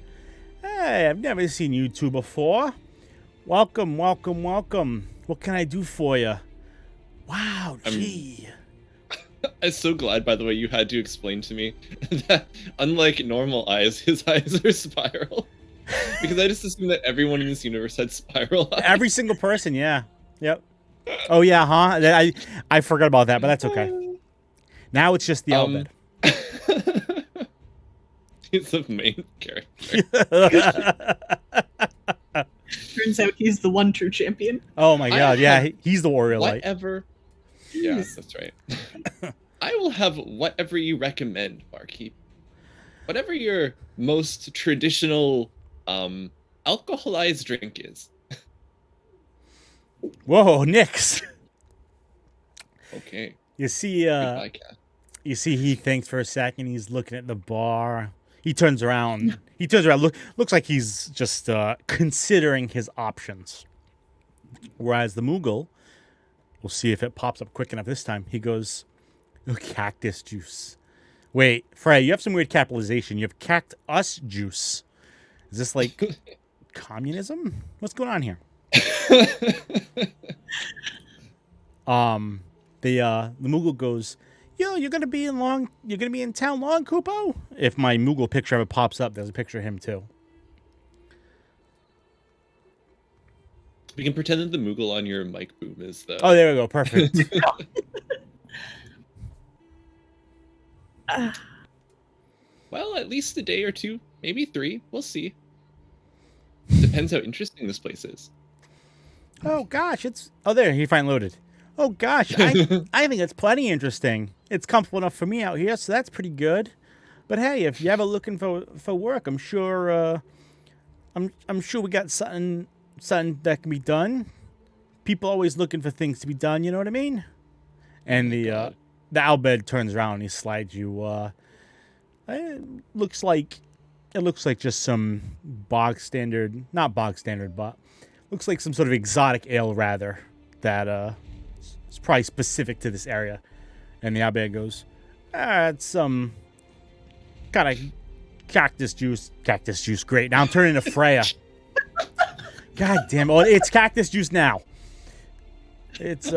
"Hey, I've never seen you two before. Welcome, welcome, welcome. What can I do for you? Wow, gee." I'm so glad, by the way, you had to explain to me that unlike normal eyes, his eyes are spiral. Because I just assumed that everyone in this universe had spiral eyes. Every single person, yeah. Yep. Oh, yeah, huh? I forgot about that, but that's okay. Now it's just the Albed. He's the main character. Turns out he's the one true champion. Oh my god, yeah, he's the warrior light. Whatever. Yeah, that's right. I will have whatever you recommend, barkeep. Whatever your most traditional alcoholized drink is. Whoa, Nix. Okay. You see, Goodbye, cat. you see, he thinks for a second. He's looking at the bar. He turns around. Looks like he's just considering his options. Whereas the Moogle, we'll see if it pops up quick enough this time. He goes, "Oh, cactus juice." Wait, Frey, you have some weird capitalization. You have cactus juice. Is this like communism? What's going on here? The Moogle goes, "Yo, you're gonna be in town long, Kupo?" If my Moogle picture ever pops up, there's a picture of him too. We can pretend that the Moogle on your mic boom is the. Oh, there we go. Perfect. Well, at least a day or two, maybe 3. We'll see. Depends how interesting this place is. Oh gosh, there he finally loaded. Oh gosh, I think it's plenty interesting. It's comfortable enough for me out here, so that's pretty good. But hey, if you're ever looking for work, I'm sure I'm sure we got something that can be done. People always looking for things to be done, you know what I mean? And the Albed turns around and he slides you it looks like just some not bog standard, but looks like some sort of exotic ale rather that it's probably specific to this area. And the Albed goes, it's some kind of cactus juice. Great. Now I'm turning into Freya. God damn it. Oh, it's cactus juice now. It's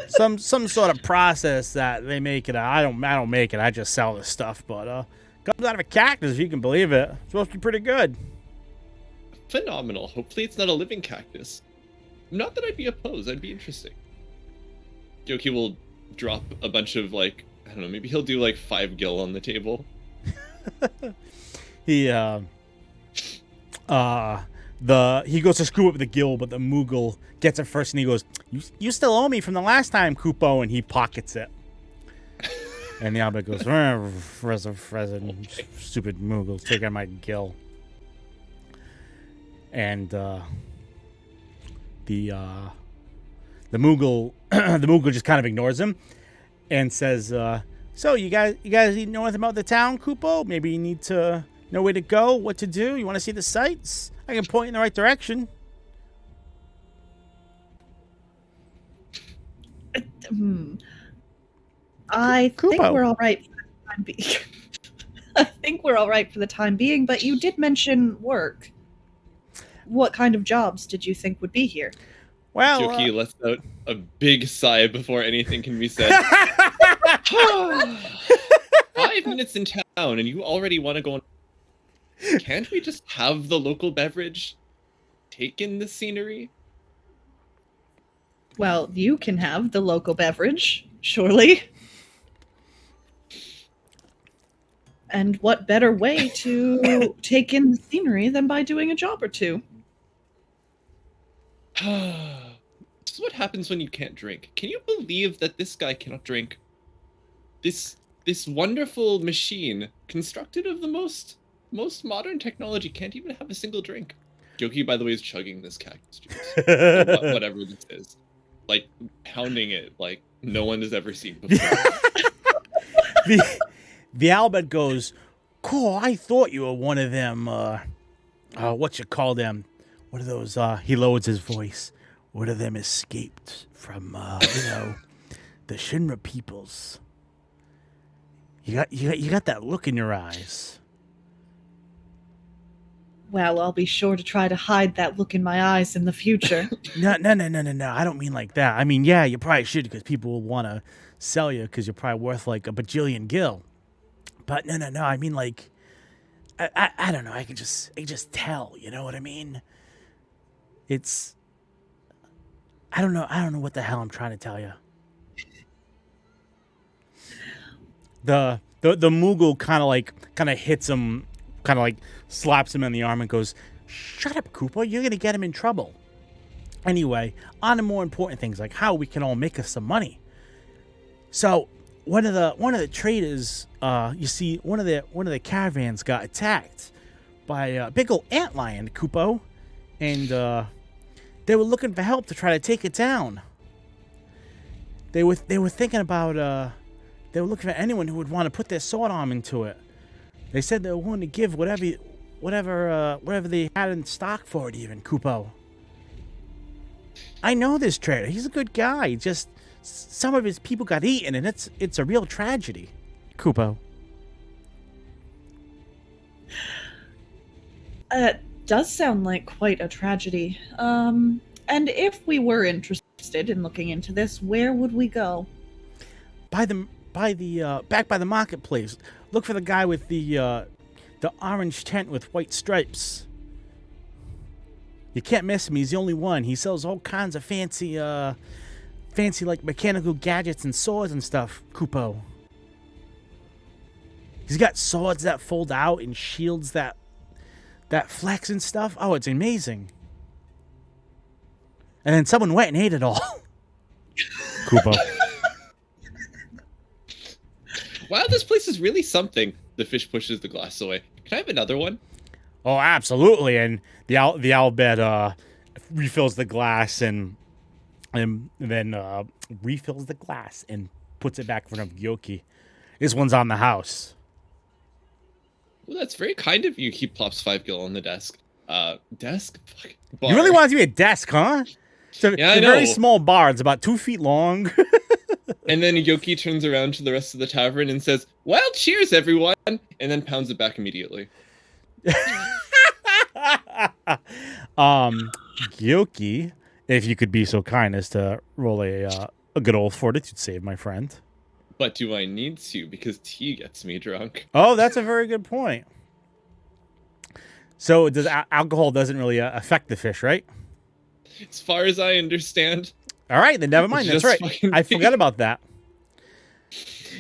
some sort of process that they make it. I don't make it. I just sell this stuff, but comes out of a cactus, if you can believe it. It's supposed to be pretty good. Phenomenal. Hopefully it's not a living cactus. Not that I'd be opposed. That'd be interesting. Yoki will drop a bunch of, like, I don't know, maybe he'll do like 5 gil on the table. He goes to screw up the gill, but the Moogle gets it first, and he goes, "You still owe me from the last time, Kupo," and he pockets it. And the Albert goes, "Stupid Moogle, take out my gill." And the Moogle the Moogle just kind of ignores him and says, "So you guys need to know anything about the town, Kupo? Maybe you need to know where to go, what to do. You want to see the sights? I can point you in the right direction." I think Kupo. we're all right for the time being. I think we're all right for the time being, but you did mention work. What kind of jobs did you think would be here? Well, Yoki lets out a big sigh before anything can be said. 5 minutes in town, and you already want to go on. Can't we just have the local beverage? Take in the scenery? Well, you can have the local beverage, surely. And what better way to take in the scenery than by doing a job or two? This is what happens when you can't drink. Can you believe that this guy cannot drink? This wonderful machine, constructed of the most modern technology, can't even have a single drink. Yoki, by the way, is chugging this cactus juice. Whatever this is. Like, pounding it like no one has ever seen before. The Albert goes, "Cool, I thought you were one of them, what you call them? What are those, he lowers his voice. What are them escaped from, the Shinra peoples? You got that look in your eyes." Well, I'll be sure to try to hide that look in my eyes in the future. No. I don't mean like that. I mean, yeah, you probably should, because people will want to sell you because you're probably worth like a bajillion gil. But no. I mean, like, I don't know. I can just tell. You know what I mean? It's. I don't know what the hell I'm trying to tell you. The Moogle kind of hits him, kind of like slaps him in the arm and goes, "Shut up, Cooper. You're gonna get him in trouble." Anyway, on to more important things, like how we can all make us some money. So one of the traders, you see, one of the caravans got attacked by a big old antlion, Kupo, and they were looking for help to try to take it down. They were thinking about they were looking for anyone who would want to put their sword arm into it. They said they were willing to give whatever they had in stock for it, even, Kupo. I know this trader. He's a good guy. Just some of his people got eaten, and it's a real tragedy. Kupo. Does sound like quite a tragedy. And if we were interested in looking into this, where would we go? Back by the marketplace. Look for the guy with the orange tent with white stripes. You can't miss him. He's the only one. He sells all kinds of fancy like mechanical gadgets and swords and stuff. Kupo. He's got swords that fold out and shields that flex and stuff. Oh, it's amazing. And then someone went and ate it all. Kupo. Wow, this place is really something. The fish pushes the glass away. Can I have another one? Oh, absolutely. And the owlbear refills the glass and then refills the glass and puts it back in front of Gyoki. This one's on the house. Well, that's very kind of you. He plops 5 gil on the desk. Desk? Fuck. Bar. You really want it to be a desk, huh? It's a very small bar. It's about 2 feet long. And then Yoki turns around to the rest of the tavern and says, "Well, cheers, everyone!" And then pounds it back immediately. Gyoki, if you could be so kind as to roll a good old fortitude save, my friend. But do I need to? Because tea gets me drunk. Oh, that's a very good point. So alcohol doesn't really affect the fish, right? As far as I understand. All right, then never mind. That's right. I forgot about that.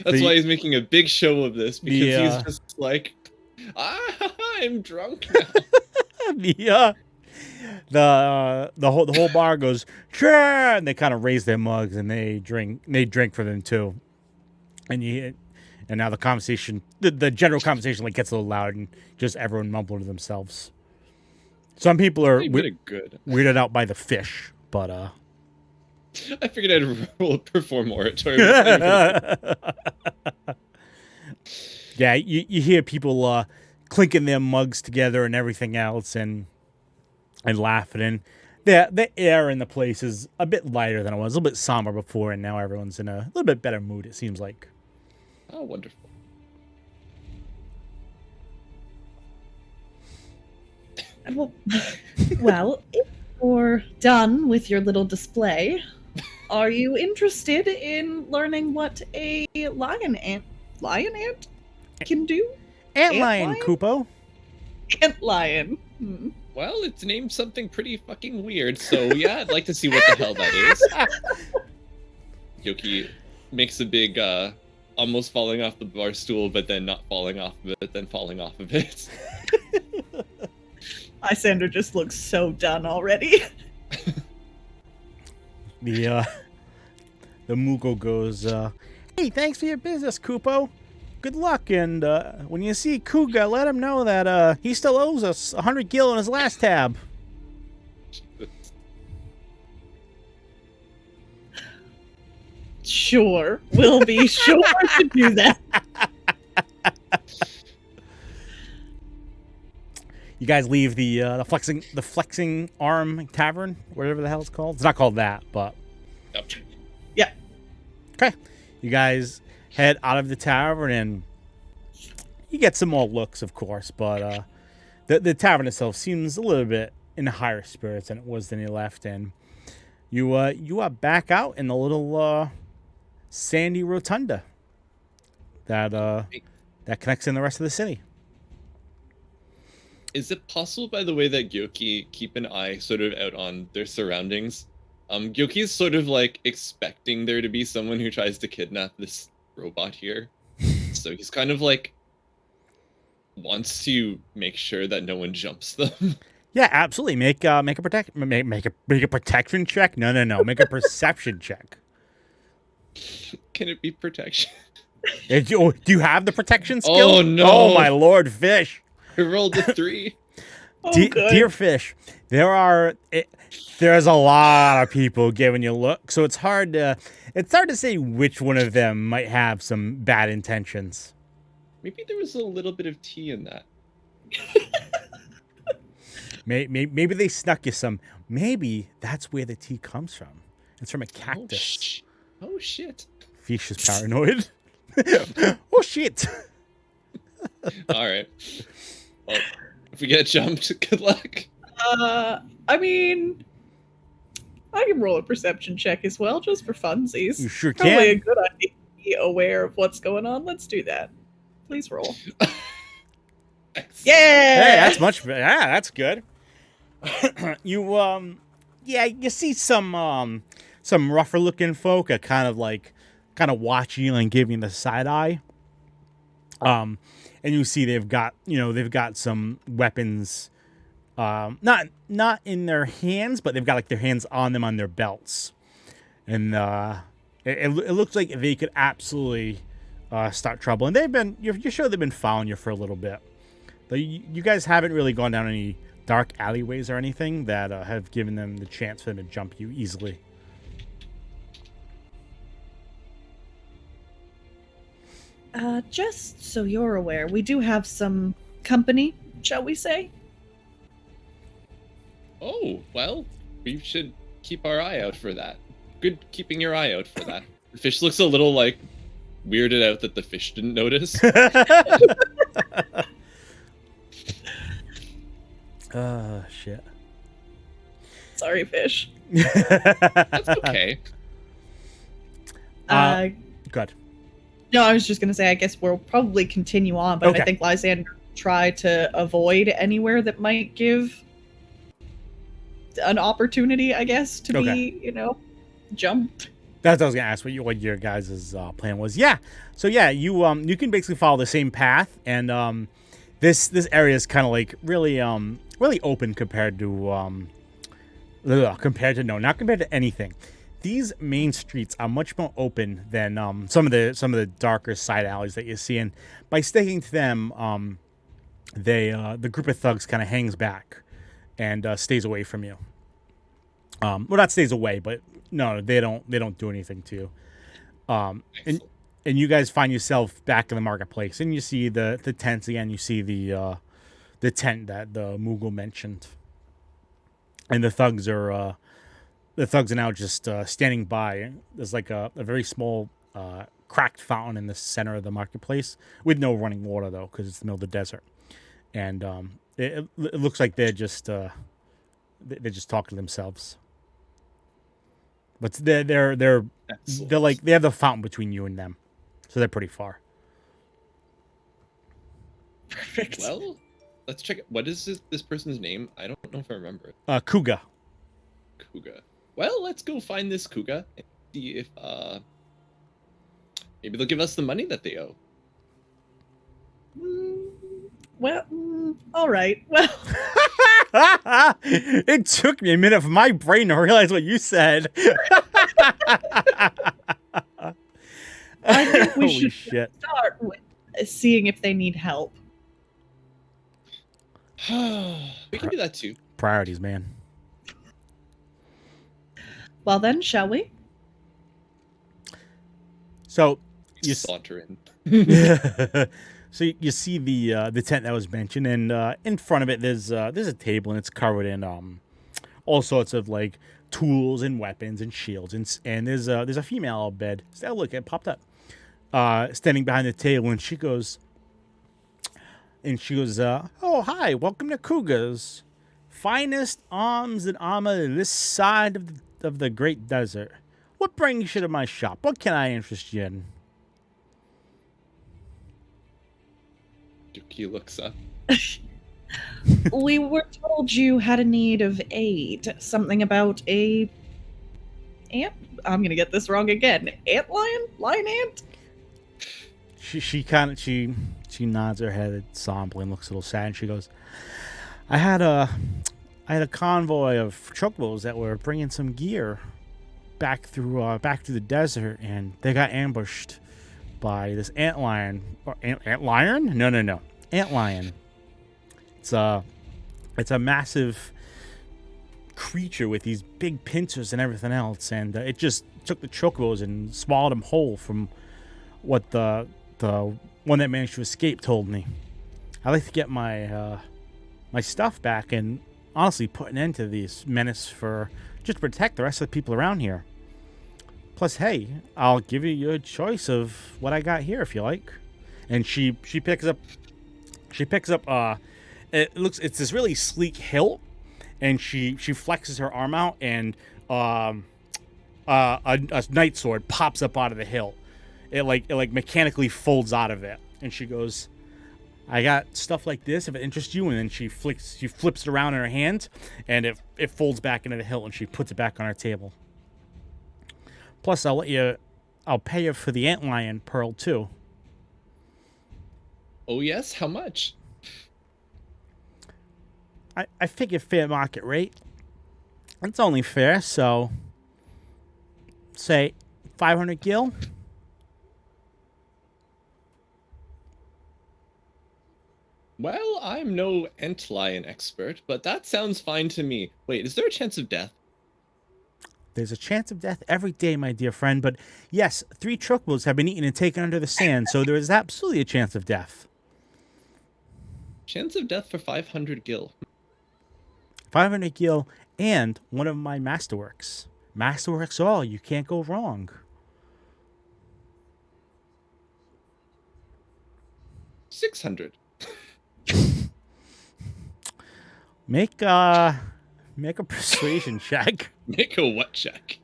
That's why he's making a big show of this, because he's just like, I'm drunk now. The whole bar goes, sure, and they kind of raise their mugs and they drink for them too. And now the conversation, the general conversation, like gets a little loud and just everyone mumbling to themselves. Some people are weirded out by the fish, but I figured I'd perform moratorium. Yeah, you hear people clinking their mugs together and everything else, and laughing. And the air in the place is a bit lighter than it was, a little bit somber before, and now everyone's in a little bit better mood. It seems like. Oh, wonderful. Well, if you're done with your little display, are you interested in learning what a lion ant can do? Antlion, Kupo. Antlion. Well, it's named something pretty fucking weird, so yeah, I'd like to see what the hell that is. Yoki makes a big, almost falling off the bar stool, but then not falling off of it, then falling off of it. Lysander just looks so done already. The Mugo goes, hey, thanks for your business, Kupo. Good luck, and when you see Kuga, let him know that he still owes us 100 gil in his last tab. Sure, we'll be sure to do that. You guys leave the flexing arm tavern, whatever the hell it's called. It's not called that, but yeah. Okay, you guys head out of the tavern, and you get some more looks, of course. But the tavern itself seems a little bit in higher spirits than it was when you left, and you are back out in the little sandy rotunda that connects in the rest of the city. Is it possible, by the way, that Gyoki keep an eye sort of out on their surroundings? Gyoki's sort of like expecting there to be someone who tries to kidnap this robot here. So he's kind of like wants to make sure that no one jumps them. Yeah, absolutely. Make a protection check. No. Make a perception check. Can it be protection? Do you have the protection skill? Oh no! Oh my lord, fish! I rolled a 3. Dear fish, there's a lot of people giving you a look, so it's hard to say which one of them might have some bad intentions. Maybe there was a little bit of tea in that. Maybe they snuck you some. Maybe that's where the tea comes from. It's from a cactus. Oh shit. Fish is paranoid. Oh shit. All right. Well, if we get jumped, good luck. I mean, I can roll a perception check as well, just for funsies. You sure Probably a can. good idea to be aware of what's going on. Let's do that. Please roll. Excellent. Yeah. Hey, that's much better. Yeah, that's good. You see some rougher looking folk kind of watching you and giving you the side eye. And you see they've got some weapons, not in their hands, but they've got like their hands on them on their belts, and it looks like they could absolutely start trouble. And you're sure they've been following you for a little bit. But you guys haven't really gone down any dark alleyways or anything that have given them the chance for them to jump you easily. Just so you're aware, we do have some company, shall we say? Oh, well, we should keep our eye out for that. Good keeping your eye out for that. The fish looks a little, weirded out that the fish didn't notice. Shit. Sorry, fish. That's okay. Good. No, I was just going to say, I guess we'll probably continue on, but Okay. I think Lysander try to avoid anywhere that might give an opportunity, I guess, to be, jumped. That's what I was gonna ask. What your guys' plan was? Yeah. So yeah, you can basically follow the same path, and this area is kind of like really open compared to not compared to anything. These main streets are much more open than some of the darker side alleys that you see, and by sticking to them, the group of thugs kind of hangs back and stays away from you. Well, not stays away, but no, they don't do anything to you. And you guys find yourself back in the marketplace, and you see the tents again. You see the tent that the Moogle mentioned, and the thugs are now just standing by. There's like a very small cracked fountain in the center of the marketplace with no running water though, because it's the middle of the desert, and it looks like they're just talking to themselves. But they're like they have the fountain between you and them, so they're pretty far. Perfect. Well, let's check it. What is this person's name? I don't know if I remember it. Kuga. Kuga. Well, let's go find this Kuga and see if maybe they'll give us the money that they owe. All right. Well, It took me a minute for my brain to realize what you said. I think we Holy should shit. start with seeing if they need help. We can do that too. Priorities, man. Well then, shall we? So You you saunter in. so you see the tent that was mentioned, and in front of it there's a table, and it's covered in all sorts of like tools and weapons and shields, and there's a female bed. So look, it popped up, standing behind the table, and she goes, oh hi, welcome to Kuga's finest arms and armor this side of the great desert. What brings you to my shop? What can I interest you in? Dookie looks up. We were told you had a need of aid. Something about a ant. I'm gonna get this wrong again. Ant lion? Lion ant? She nods her head somberly and looks a little sad, and she goes, I had a convoy of chocobos that were bringing some gear back through the desert, and they got ambushed by this ant lion. Or ant lion? No. Ant lion. It's a massive creature with these big pincers and everything else, and it just took the chocobos and swallowed them whole, from what the one that managed to escape told me. I'd like to get my my stuff back, and honestly put an end to these menace for just protect the rest of the people around here. Plus, hey, I'll give you your choice of what I got here if you like. And she picks up it's this really sleek hilt, and she flexes her arm out, and a night sword pops up out of the hilt. It mechanically folds out of it, and she goes, I got stuff like this if it interests you. And then she flips it around in her hand, and it folds back into the hilt, and she puts it back on her table. Plus, I'll pay you for the antlion pearl too. Oh yes, how much? I figure fair market rate. It's only fair, so say 500 gil. Well, I'm no antlion expert, but that sounds fine to me. Wait, is there a chance of death? There's a chance of death every day, my dear friend, but yes, 3 chocobos have been eaten and taken under the sand, so there is absolutely a chance of death. Chance of death for 500 gil. 500 gil and one of my masterworks. Masterworks all, you can't go wrong. 600. Make a persuasion check. Make a what check?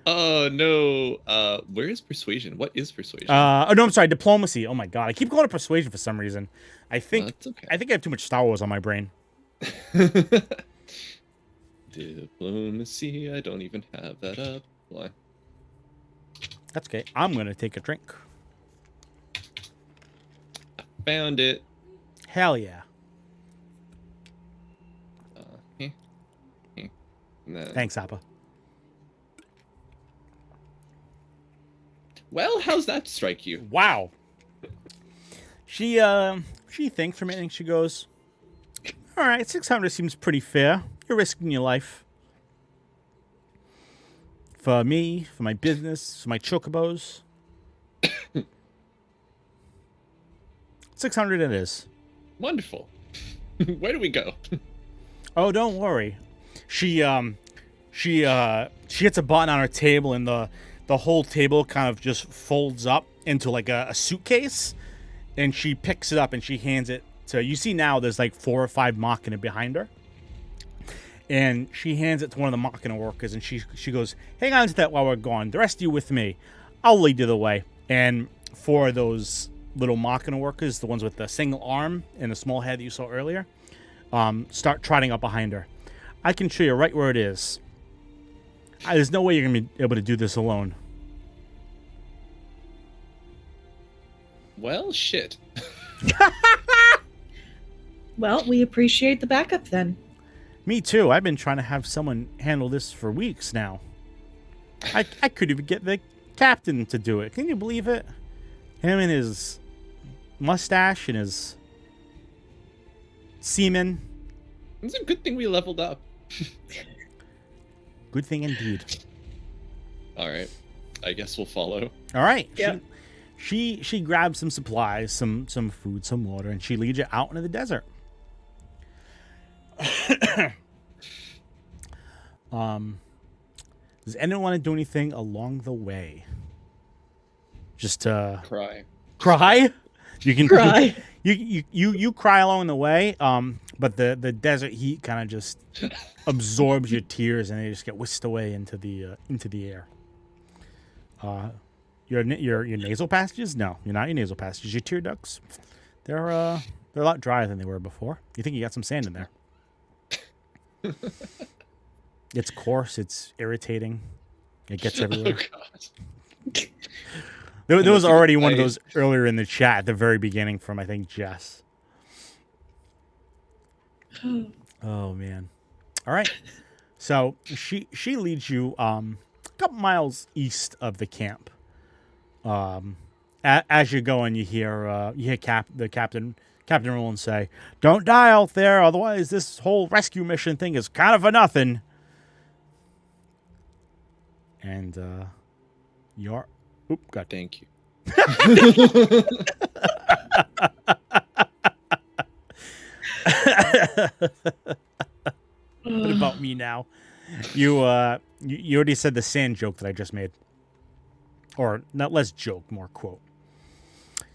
Oh no. Where is persuasion? What is persuasion? Oh no, I'm sorry, diplomacy. Oh my god, I keep going to persuasion for some reason. I think That's okay. I have too much Star Wars on my brain. Diplomacy. I don't even have that up. Why? That's okay. I'm gonna take a drink. Found it. Hell yeah. No. Thanks, Appa. Well, how's that strike you? Wow. She thinks for a minute and she goes, all right, 600 seems pretty fair. You're risking your life. For me, for my business, for my chocobos. 600 it is. Wonderful. Where do we go? Oh, don't worry. She hits a button on her table, and the whole table kind of just folds up into like a suitcase, and she picks it up and she hands it to, you see now there's like 4 or 5 Machina behind her, and she hands it to one of the Machina workers, and she goes, hang on to that while we're gone. The rest of you with me. I'll lead you the way. And for those little Machina workers, the ones with the single arm and the small head that you saw earlier, start trotting up behind her. I can show you right where it is. There's no way you're going to be able to do this alone. Well, shit. Well, we appreciate the backup then. Me too. I've been trying to have someone handle this for weeks now. I could even get the captain to do it. Can you believe it? Him and his mustache and his semen. It's a good thing we leveled up. Good thing indeed. All right. I guess we'll follow. All right. Yep. She grabs some supplies, some food, some water, and she leads you out into the desert. Does anyone want to do anything along the way? Just Cry. cry? You can Cry. You cry along the way. But the desert heat kind of just absorbs your tears, and they just get whisked away into the air. Your nasal passages? No, you're not your nasal passages. Your tear ducts, they're a lot drier than they were before. You think you got some sand in there? It's coarse. It's irritating. It gets everywhere. Oh god. There was already one of those earlier in the chat at the very beginning from, I think, Jess. Oh man. All right. So she leads you a couple miles east of the camp. As you're going, you hear the Captain Roland say, "Don't die out there, otherwise this whole rescue mission thing is kind of for nothing." And you're God. Thank you. What about me now? You already said the sand joke that I just made, or not less joke, more quote.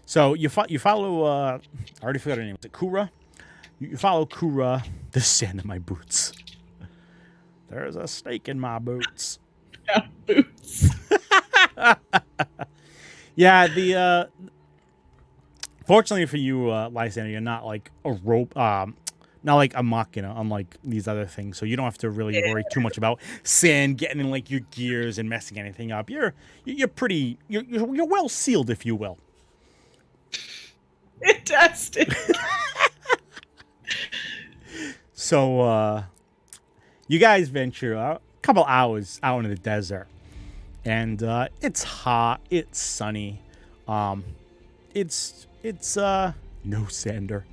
So you follow. I already forgot her name. Is it Kura? You follow Kura. There's sand in my boots. There's a snake in my boots. Yeah, boots. Yeah, the fortunately for you, Lysander, you're not like a rope, not like a machina, unlike these other things. So you don't have to really worry too much about sand getting in like your gears and messing anything up. You're pretty, you're well sealed, if you will. Fantastic. So you guys venture a couple hours out into the desert, and it's hot, it's sunny, it's no sander.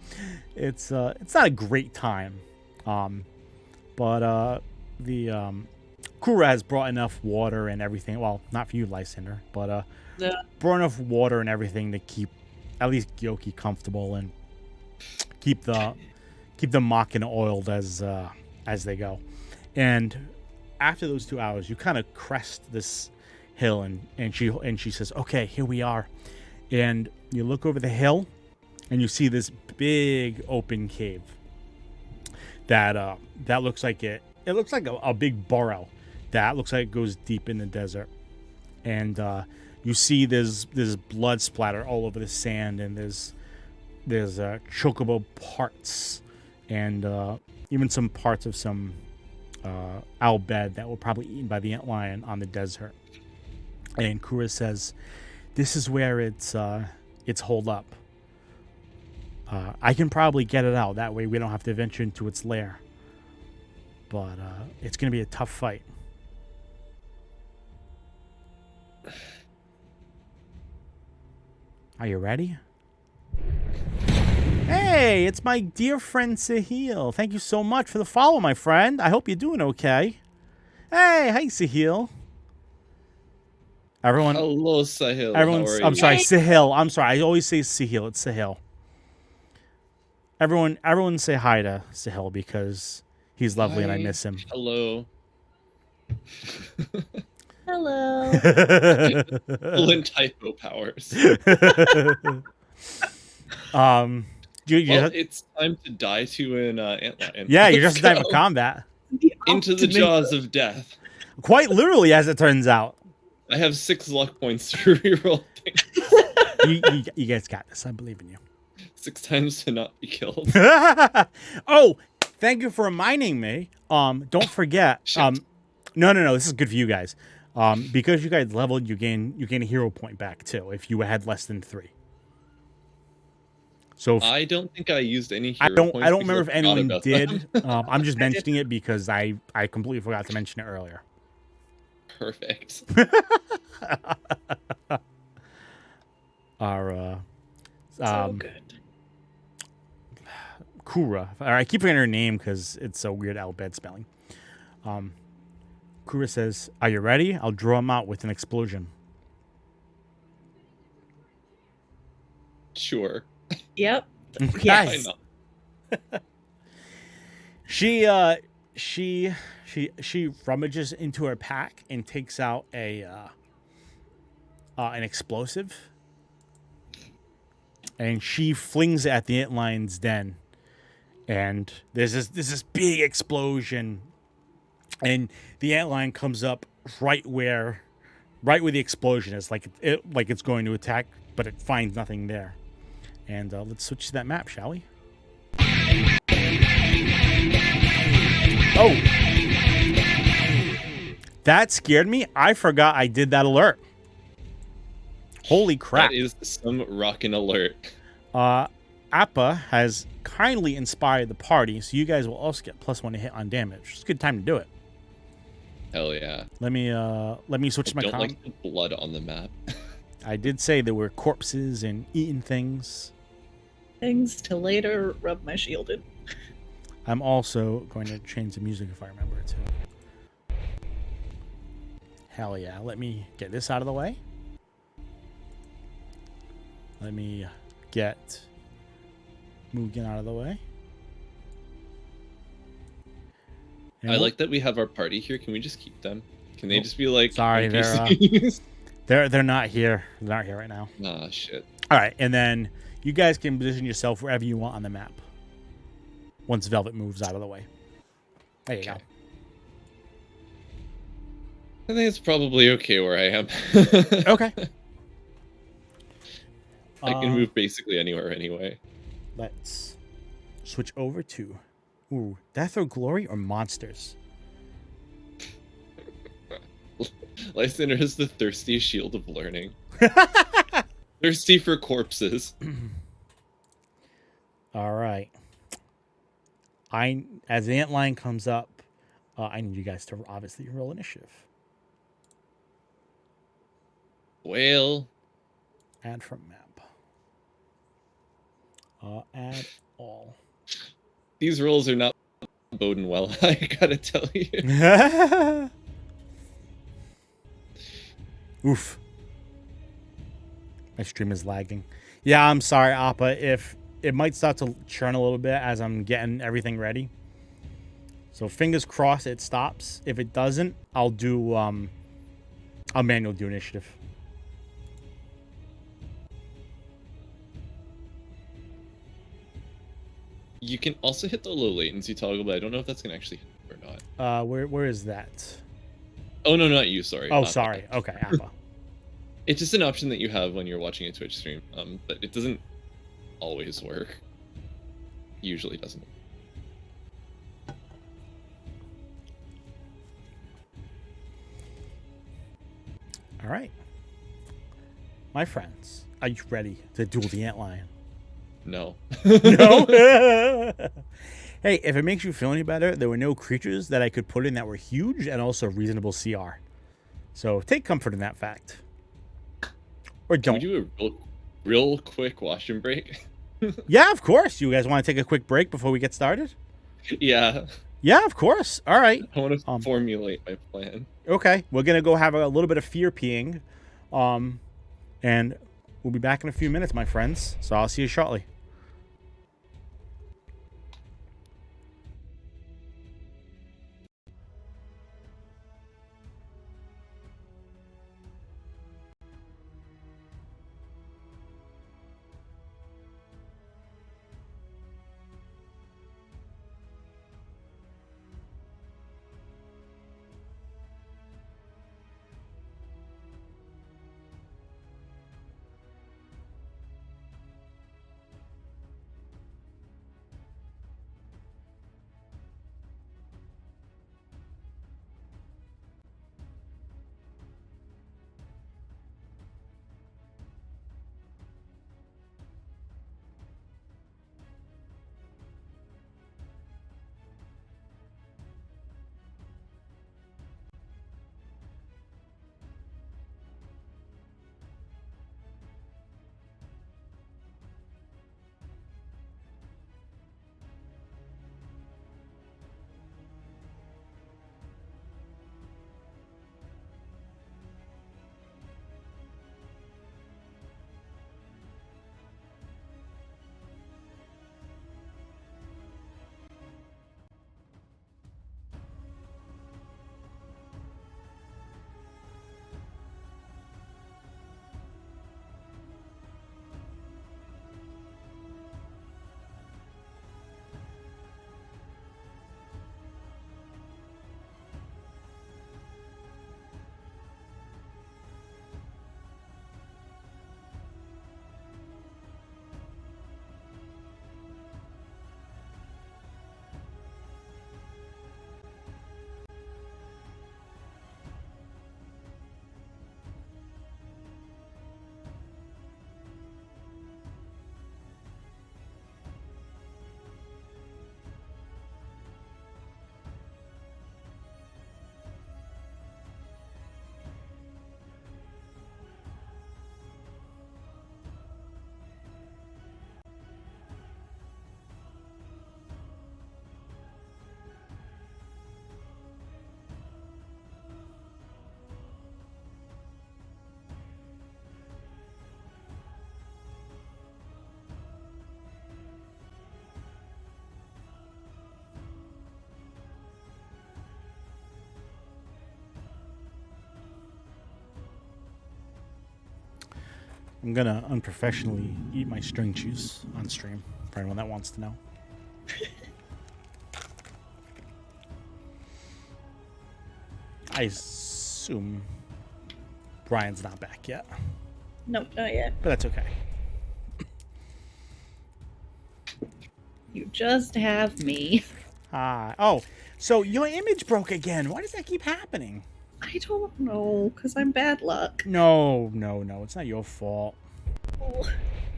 It's not a great time, but the Kura has brought enough water and everything. Well, not for you, Lysander, but Yeah. brought enough water and everything to keep at least Gyoki comfortable and keep the machina oiled as they go. And after those 2 hours, you kind of crest this hill, and she says, "Okay, here we are." And you look over the hill, and you see this big open cave that looks like it looks like a big burrow that looks like it goes deep in the desert. And you see there's blood splatter all over the sand, and there's chocobo parts, and even some parts of some owl bed that were probably eaten by the antlion on the desert. And Kura says, "This is where it's holed up. I can probably get it out. That way we don't have to venture into its lair. But it's going to be a tough fight." Are you ready? Hey, it's my dear friend Sahil. Thank you so much for the follow, my friend. I hope you're doing okay. Hey, Sahil. Everyone. Hello, Sahil. Everyone's. I'm sorry, Sahil. I'm sorry. I always say Sahil. It's Sahil. Everyone say hi to Sahil because he's lovely and I miss him. Hello. Hello. Full in typo powers. It's time to die to an antlion. Yeah, you're just in time for combat. Into the jaws of death. Quite literally, as it turns out. I have 6 luck points to reroll things. You guys got this. I believe in you. 6 times to not be killed. Oh, thank you for reminding me. Don't forget. No. This is good for you guys. Because you guys leveled, you gain a hero point back too if you had less than 3. So I don't think I used any hero points. I don't remember if anyone did. I'm just mentioning it because I completely forgot to mention it earlier. Perfect. Our So good. Kura. I keep forgetting her name because it's so weird alphabet spelling. Kura says, "Are you ready? I'll draw him out with an explosion." Sure. Yep. Yes. She rummages into her pack and takes out an explosive, and she flings it at the antlion's den. And there's this big explosion, and the antlion comes up right where the explosion is, like it's going to attack, but it finds nothing there. And let's switch to that map, shall we? Oh, that scared me. I forgot I did that alert. Holy crap! That is some rockin' alert. Appa has kindly inspired the party, so you guys will also get +1 to hit on damage. It's a good time to do it. Hell yeah. Let me switch to my don't like the blood on the map. I did say there were corpses and eaten things. Things to later rub my shield in. I'm also going to change the music if I remember to. Hell yeah. Let me get this out of the way. Let me get Mugen out of the way. And I we'll- like that we have our party here. Can we just keep them? Can they just be like sorry, NPCs? they're not here. They're not here right now. Nah, shit. All right, and then you guys can position yourself wherever you want on the map. Once Velvet moves out of the way. There you I think it's probably okay where I am. go. Okay. I can move basically anywhere anyway. Let's switch over to Death or Glory or Monsters. Lysander is the thirsty shield of learning. Thirsty for corpses. All right. As the antline comes up, I need you guys to obviously roll initiative. Whale. Add from map. Add all. These rolls are not boding well, I gotta tell you. Oof. My stream is lagging. Yeah, I'm sorry, Appa. If it might start to churn a little bit as I'm getting everything ready. So fingers crossed it stops. If it doesn't, I'll manual do initiative. You can also hit the low latency toggle, but I don't know if that's gonna actually hit or not. Where is that? Oh no, not you. Sorry. Oh, not sorry. that. Okay, Appa. It's just an option that you have when you're watching a Twitch stream, but it doesn't always work. Usually doesn't. All right. My friends, are you ready to duel the antlion? No. No? Hey, if it makes you feel any better, there were no creatures that I could put in that were huge and also reasonable CR. So take comfort in that fact. Or Can don't. we do a real quick washroom break? Yeah, of course. You guys want to take a quick break before we get started? Yeah. Yeah, of course. All right. I want to formulate my plan. Okay. We're going to go have a little bit of fear peeing. And we'll be back in a few minutes, my friends. So I'll see you shortly. I'm gonna unprofessionally eat my string cheese on stream for anyone that wants to know. I assume Brian's not back yet, Nope, not yet. but that's okay. You just have me. Oh, so your image broke again. Why does that keep happening? I don't know, because I'm bad luck. No, it's not your fault.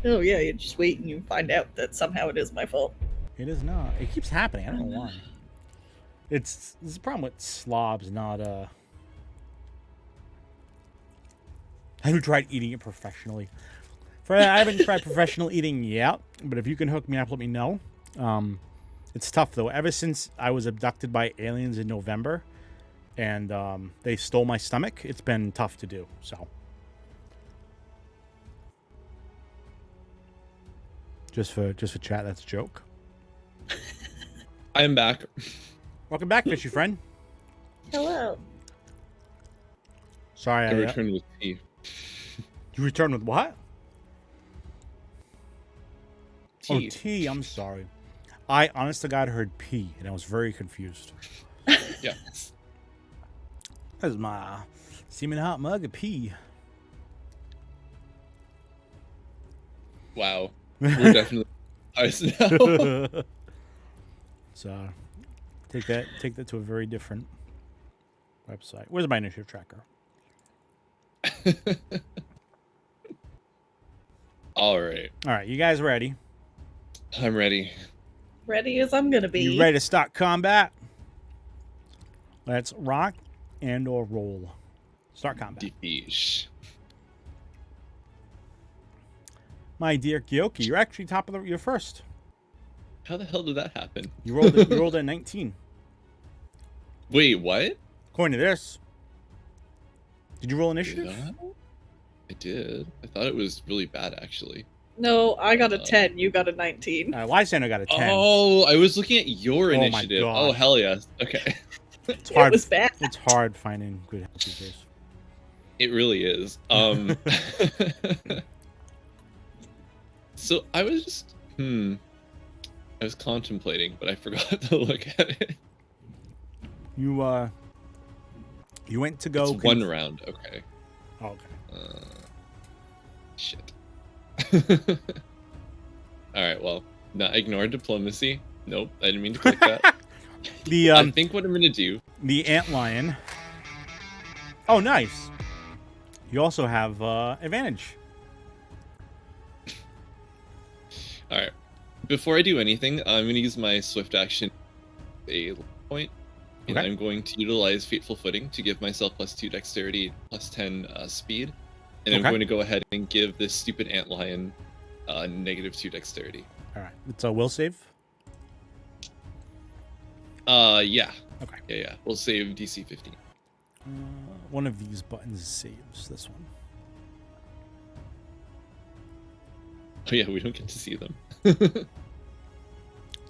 Oh, yeah, you just wait and you find out that somehow it is my fault. It is not. It keeps happening. I don't know why. It's a problem with slobs, not I haven't tried eating it professionally. I haven't tried professional eating yet, but if you can hook me up, let me know. It's tough though. Ever since I was abducted by aliens in November, and they stole my stomach, it's been tough to do. So, just for chat, that's a joke. I am back. Welcome back, fishy friend. Hello. Sorry, I returned with tea. You returned with what? Tea. Oh, tea. I'm sorry. I, honest to God, heard pee, and I was very confused. Yes. That's my steaming hot mug of pee. Wow. We're definitely ice now. So, take that to a very different website. Where's my initiative tracker? All right, you guys ready? I'm ready. Ready as I'm gonna be. You ready to start combat? Let's rock and or roll. Start combat. Deesh. My dear Gyoki, you're actually you're first. How the hell did that happen? You rolled a 19. Wait, what? According to this. Did you roll Did initiative? I did. I thought it was really bad, actually. No, I got a 10. You got a 19. Lysander got a 10. Oh, I was looking at your Oh my initiative. God. Oh, hell yes. Okay. It's hard. It was bad. It's hard finding good help these days. It really is. So I was just I was contemplating, but I forgot to look at it. You went to go. It's one round. Okay. Oh, okay. Shit. All right. Well, ignore diplomacy. Nope, I didn't mean to click that. I think what I'm gonna do. The antlion. Oh, nice. You also have advantage. All right. Before I do anything, I'm going to use my swift action a point, and Okay. I'm going to utilize Fateful Footing to give myself +2 dexterity, +10 speed, and I'm Okay. going to go ahead and give this stupid antlion -2 dexterity. All right. It's a will save. Yeah. Okay. Yeah. We'll save DC 15. One of these buttons saves this one. Oh yeah, we don't get to see them.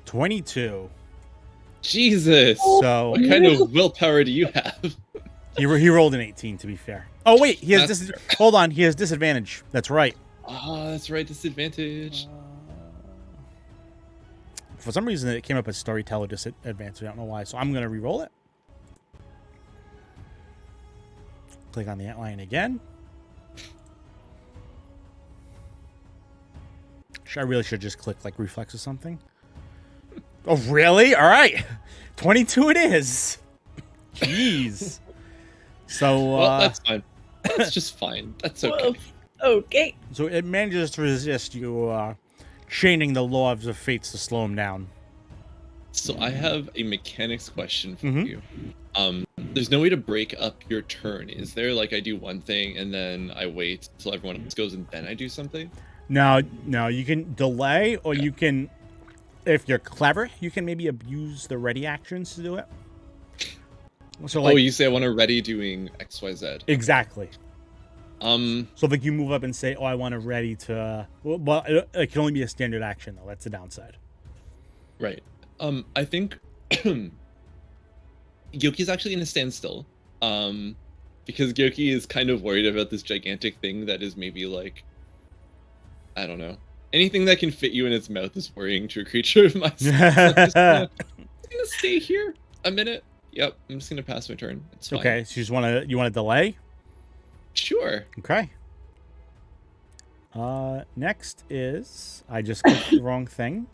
22. Jesus. So What kind of willpower do you have? he rolled an 18. To be fair. Oh wait, he has That's hold on. He has disadvantage. That's right. That's right. Disadvantage. For some reason, it came up as storyteller disadvantage. I don't know why. So I'm gonna re-roll it. Click on the outline again. I really should just click like reflex or something. Oh, really? All right. 22 it is. Jeez. So, Well, that's fine. That's just fine. That's okay. Whoa. Okay. So it manages to resist you chaining the law of the fates to slow him down. So I have a mechanics question for Mhm. you. There's no way to break up your turn, is there? Like I do one thing and then I wait until everyone else goes and then I do something? No, you can delay, or you can, if you're clever, you can maybe abuse the ready actions to do it. So like, Oh, you say I want to ready doing XYZ. exactly. Um, So like you move up and say, "Oh, I want to ready to." Well, it can only be a standard action though. That's the downside. right. I think Gyoki's actually gonna stand still. Because Gyoki is kind of worried about this gigantic thing that is maybe like I don't know. Anything that can fit you in its mouth is worrying to a creature of my size. I'm just gonna stay here a minute. Yep, I'm just gonna pass my turn. It's fine. Okay, so you want to delay? Sure. Okay. Next is I just clicked the wrong thing.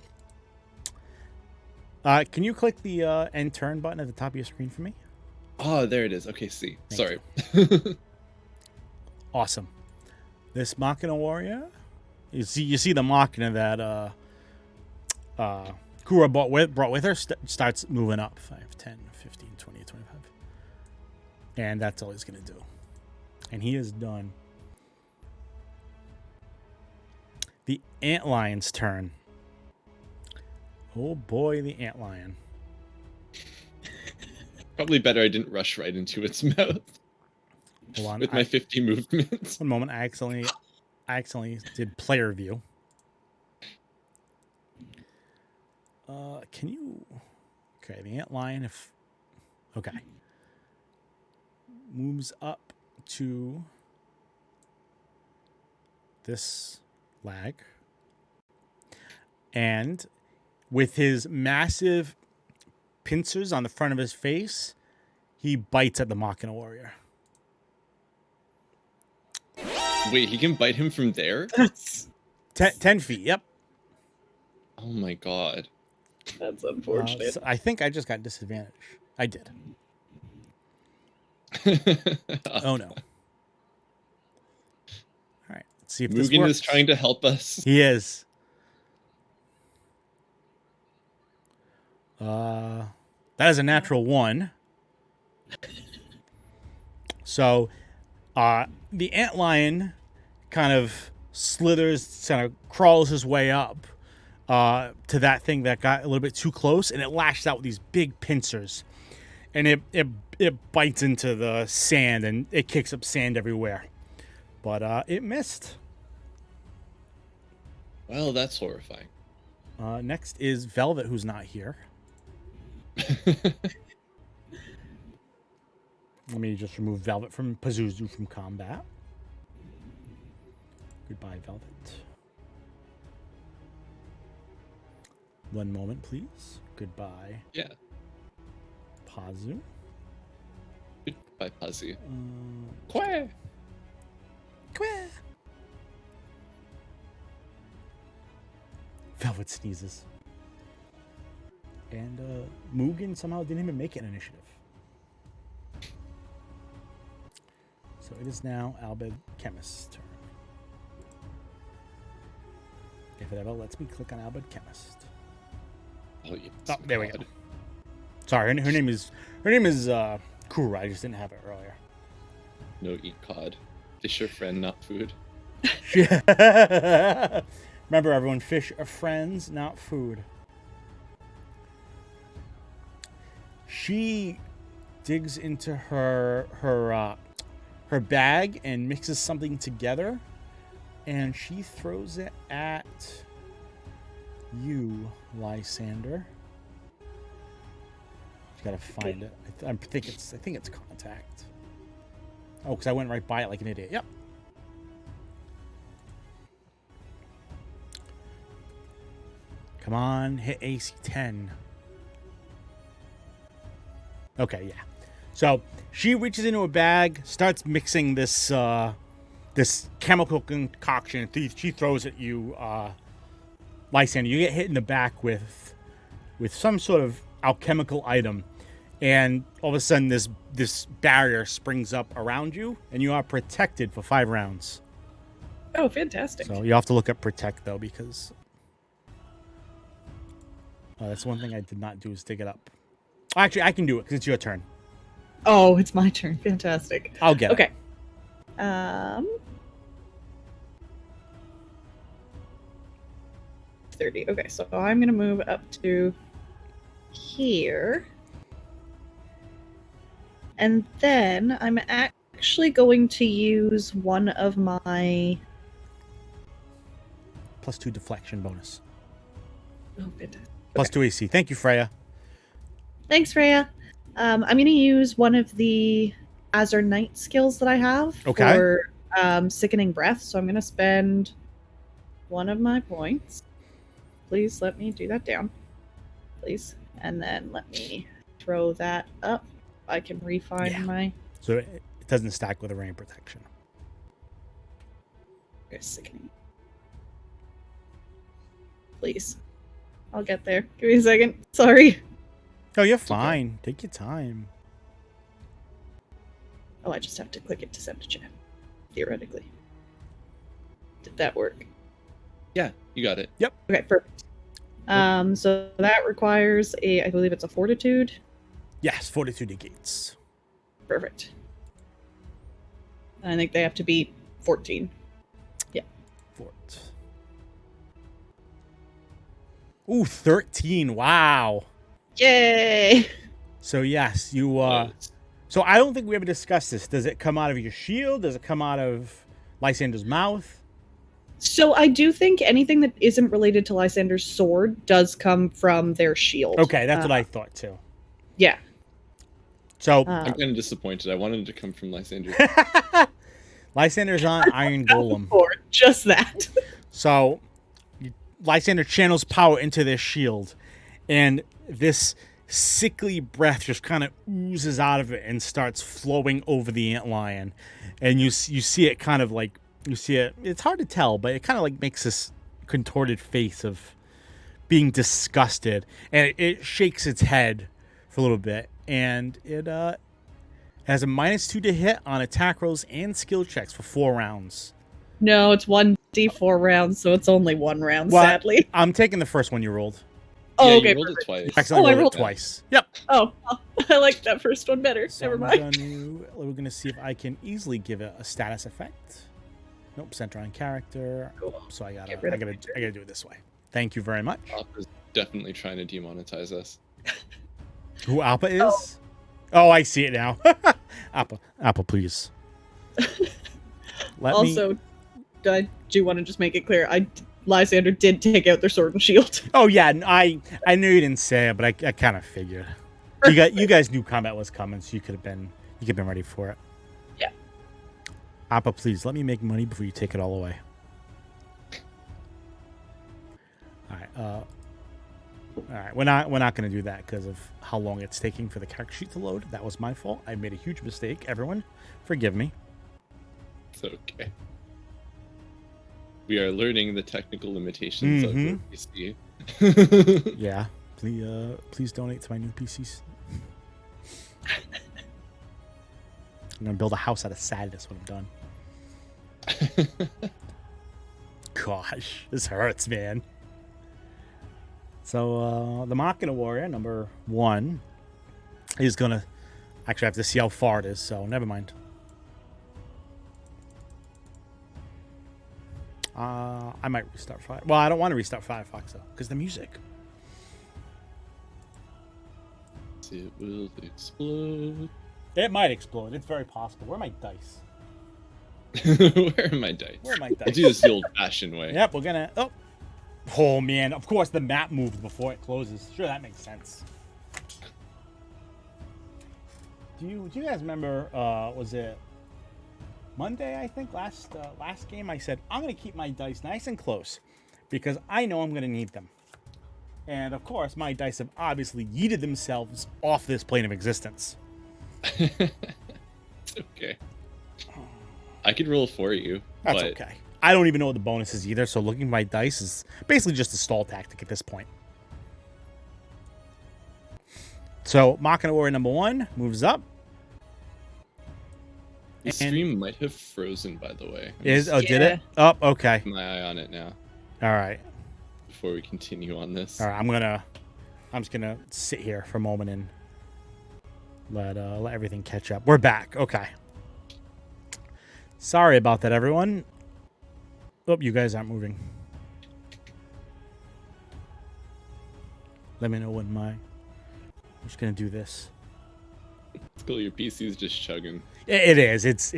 Can you click the end turn button at the top of your screen for me? Oh, there it is. Okay, see. Thank Sorry. Awesome. This Machina warrior, you see the Machina that Kura brought with her starts moving up 5, 10, 15, 20, 25. And that's all he's going to do. And he is done. The Antlion's turn. Oh boy, the Antlion. Probably better I didn't rush right into its mouth. Hold on. With my 50 movements. One moment, I accidentally did player view. Can you? Okay, the Antlion. Okay, moves up to this lag, and with his massive pincers on the front of his face, he bites at the Machina warrior. Wait, he can bite him from there? That's 10 feet. Yep. Oh my god. that's unfortunate. So I think I just got disadvantage. I did. Oh no. All right. Let's see if this Mugen works. is trying to help us. He is. That is a natural 1. So, the Antlion kind of slithers, kind of crawls his way up to that thing that got a little bit too close, and it lashes out with these big pincers, and it bites into the sand, and it kicks up sand everywhere, but it missed. Well, that's horrifying. Next is Velvet, who's not here. Let me just remove Velvet from Pazuzu from combat. Goodbye, Velvet. One moment, please. Goodbye, Yeah. Pazu. Goodbye, Pazu. Quack. Velvet sneezes. And Mugen somehow didn't even make an initiative. So it is now Albed Chemist's turn. If it ever lets me click on Albed Chemist. Oh, yes. Oh, there we go. Sorry, her name is Kura. I just didn't have it earlier. No, eat cod. Fish are friend, not food. Remember, everyone, fish are friends, not food. She digs into her bag and mixes something together, and she throws it at you, Lysander. You gotta find it. I think it's contact. Oh, because I went right by it like an idiot. Yep. Come on, hit AC 10. Okay, yeah. So she reaches into a bag, starts mixing this this chemical concoction. She throws at you, Lysander. You get hit in the back with some sort of alchemical item, and all of a sudden this barrier springs up around you, and you are protected for 5 rounds. Oh, fantastic. So you have to look up protect though, because that's one thing I did not do is dig it up. Actually, I can do it because it's your turn. Oh, it's my turn. Fantastic. I'll get it. Okay. 30. Okay, so I'm gonna move up to here. And then I'm actually going to use one of my +2 deflection bonus. Oh, fantastic. +2 AC. Thank you, Freya. Thanks, Freya. I'm going to use one of the Azure Knight skills that I have Okay. for Sickening Breath. So I'm going to spend one of my points. Please let me do that down. Please. And then let me throw that up. I can refine my... So it doesn't stack with a rain protection. You're sickening. Please. I'll get there. Give me a second. Sorry. Oh, you're fine. Take your time. Oh, I just have to click it to send a chat. Theoretically. Did that work? Yeah, you got it. Yep. Okay, perfect. So that requires I believe it's a fortitude. Yes, fortitude negates. Perfect. I think they have to beat 14. Yeah. Fort. Ooh, 13. Wow. Yay! So yes, you Nice. so I don't think we ever discussed this. Does it come out of your shield? Does it come out of Lysander's mouth? So I do think anything that isn't related to Lysander's sword does come from their shield. Okay, that's what I thought too. Yeah. So I'm kind of disappointed. I wanted it to come from Lysander. Lysander's on Iron Golem. Or just that. So Lysander channels power into this shield, and this sickly breath just kind of oozes out of it and starts flowing over the antlion. And you see it kind of like, you see it, it's hard to tell, but it kind of like makes this contorted face of being disgusted, and it shakes its head for a little bit, and it has a -2 to hit on attack rolls and skill checks for 4 rounds. No, it's 1d4 rounds, so it's only 1 round, Well, sadly. I'm taking the first one you rolled. Oh, Yeah, okay. you rolled it perfect. twice. You accidentally I rolled rolled it twice. Yep. Oh, I like that first one better. So Never mind. we're gonna see if I can easily give it a status effect. Nope, center on character. Cool. So I gotta Get rid of do it this way. Thank you very much. Alpha's definitely trying to demonetize us. Who Alpha is? Oh, I see it now. Alpha, please. Also, I do want to just make it clear, Lysander did take out their sword and shield. Oh yeah, I knew you didn't say it, but I kind of figured. You guys knew combat was coming, so you could have been ready for it. Yeah. Appa, please let me make money before you take it all away. All right. We're not gonna do that because of how long it's taking for the character sheet to load. That was my fault. I made a huge mistake. Everyone, forgive me. It's okay. We are learning the technical limitations of your PC. Yeah. Please donate to my new PCs. I'm gonna build a house out of sadness when I'm done. Gosh, this hurts, man. So the Machina Warrior number 1 is gonna actually have to see how far it is. So never mind. I might restart Fire. Well, I don't want to restart Firefox though, because the music. It will explode. It might explode. It's very possible. Where are my dice? Where are my dice? Where are my I'll dice? do this the old-fashioned way. Yep, we're gonna. Oh man! Of course, the map moved before it closes. Sure, that makes sense. Do you guys remember? Was it Monday? I think last game. I said I'm gonna keep my dice nice and close because I know I'm gonna need them. And of course, my dice have obviously yeeted themselves off this plane of existence. It's okay. I could roll for you. That's but okay. I don't even know what the bonus is either, so looking at my dice is basically just a stall tactic at this point. So, Machina Warrior number 1 moves up. The stream might have frozen, by the way. Did it? Oh, okay. My eye on it now. All right. Before we continue on this. All right, I'm just gonna sit here for a moment and let everything catch up. We're back. Okay. Sorry about that, everyone. Oh, you guys aren't moving. Let me know when I'm just gonna do this. It's cool. Your PC's just chugging. It is. It's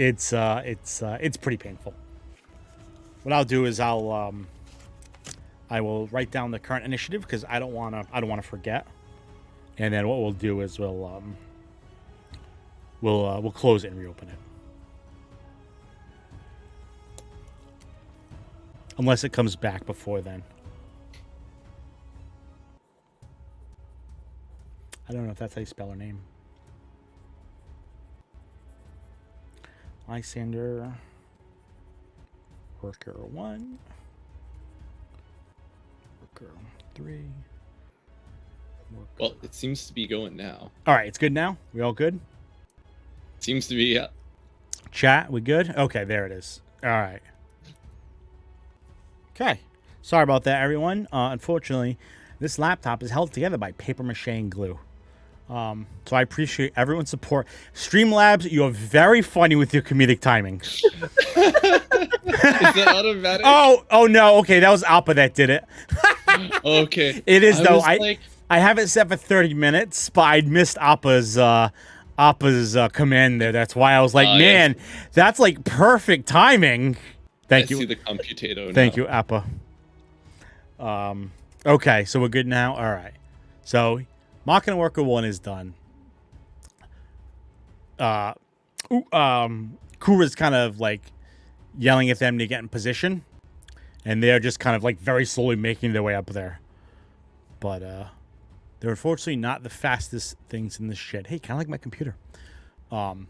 pretty painful. What I'll do is I will write down the current initiative because I don't wanna forget. And then what we'll do is we'll close it and reopen it. Unless it comes back before then. I don't know if that's how you spell her name. Lysander. Worker 1. Worker 3. Well, it seems to be going now. All right, it's good now? We all good? Seems to be, yeah. Chat, we good? Okay, there it is. All right. Okay. Sorry about that, everyone. Unfortunately, this laptop is held together by paper mache and glue. So I appreciate everyone's support. Streamlabs, you are very funny with your comedic timing. Is that automatic? Oh no. Okay, that was Alpa that did it. Okay. It is though. Like... I have it set for 30 minutes, but I missed Appa's command there. That's why I was like, man, yes. That's like perfect timing. Thank you. I see the computato Thank now. you, Appa. Okay, so we're good now. All right. So, Machina Worker 1 is done. Kura's kind of like yelling at them to get in position, and they're just kind of like very slowly making their way up there. But they're unfortunately not the fastest things in this shed. Hey, kind of like my computer. And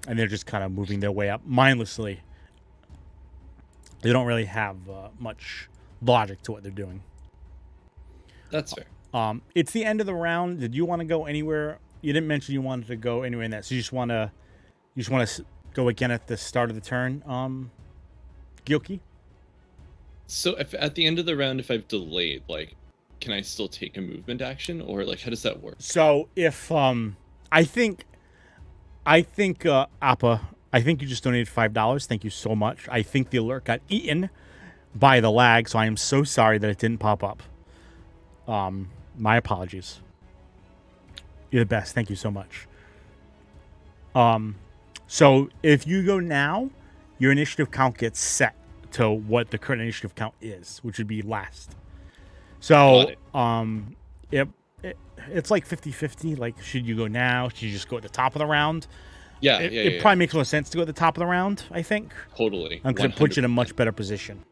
they're just kind of moving their way up mindlessly. They don't really have much logic to what they're doing. That's fair. It's the end of the round. Did you want to go anywhere? You didn't mention you wanted to go anywhere in that. So you just want to go again at the start of the turn, Gyoki? So if at the end of the round, if I've delayed, like, can I still take a movement action, or like how does that work? So if I think Appa, I think you just donated $5. Thank you so much. I think the alert got eaten by the lag, so I am so sorry that it didn't pop up. My apologies. You're the best. Thank you so much. So if you go now, your initiative count gets set to what the current initiative count is, which would be last. So it's like 50-50. Like, should you go now? Should you just go at the top of the round? Yeah, it probably makes more sense to go at the top of the round, I think. Totally. Because it puts you in a much better position.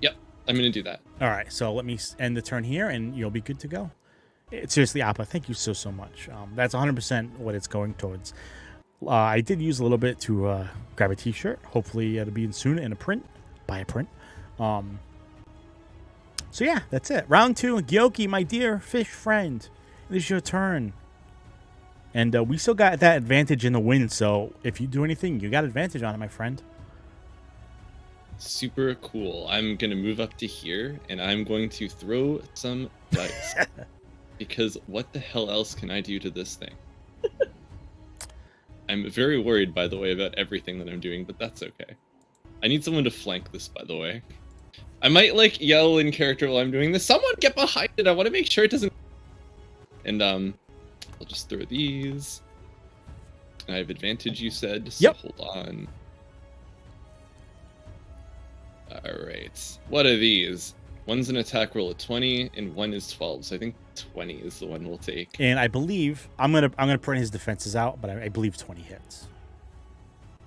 Yep, I'm going to do that. All right, so let me end the turn here, and you'll be good to go. Seriously, Appa, thank you so much. That's 100% what it's going towards. I did use a little bit to grab a t-shirt. Hopefully it'll be soon in a print. Buy a print. So yeah, that's it. Round 2, Gyoki, my dear fish friend. It is your turn. And we still got that advantage in the win, so if you do anything, you got advantage on it, my friend. Super cool. I'm going to move up to here, and I'm going to throw some dice. Because what the hell else can I do to this thing? I'm very worried, by the way, about everything that I'm doing, but that's okay. I need someone to flank this, by the way. I might, like, yell in character while I'm doing this. Someone get behind it! I want to make sure it doesn't... And, I'll just throw these. I have advantage, you said, so yep. Hold on. Alright. What are these? One's an attack roll of 20, and one is 12, so I think 20 is the one we'll take. And I believe... I'm gonna print his defenses out, but I believe 20 hits.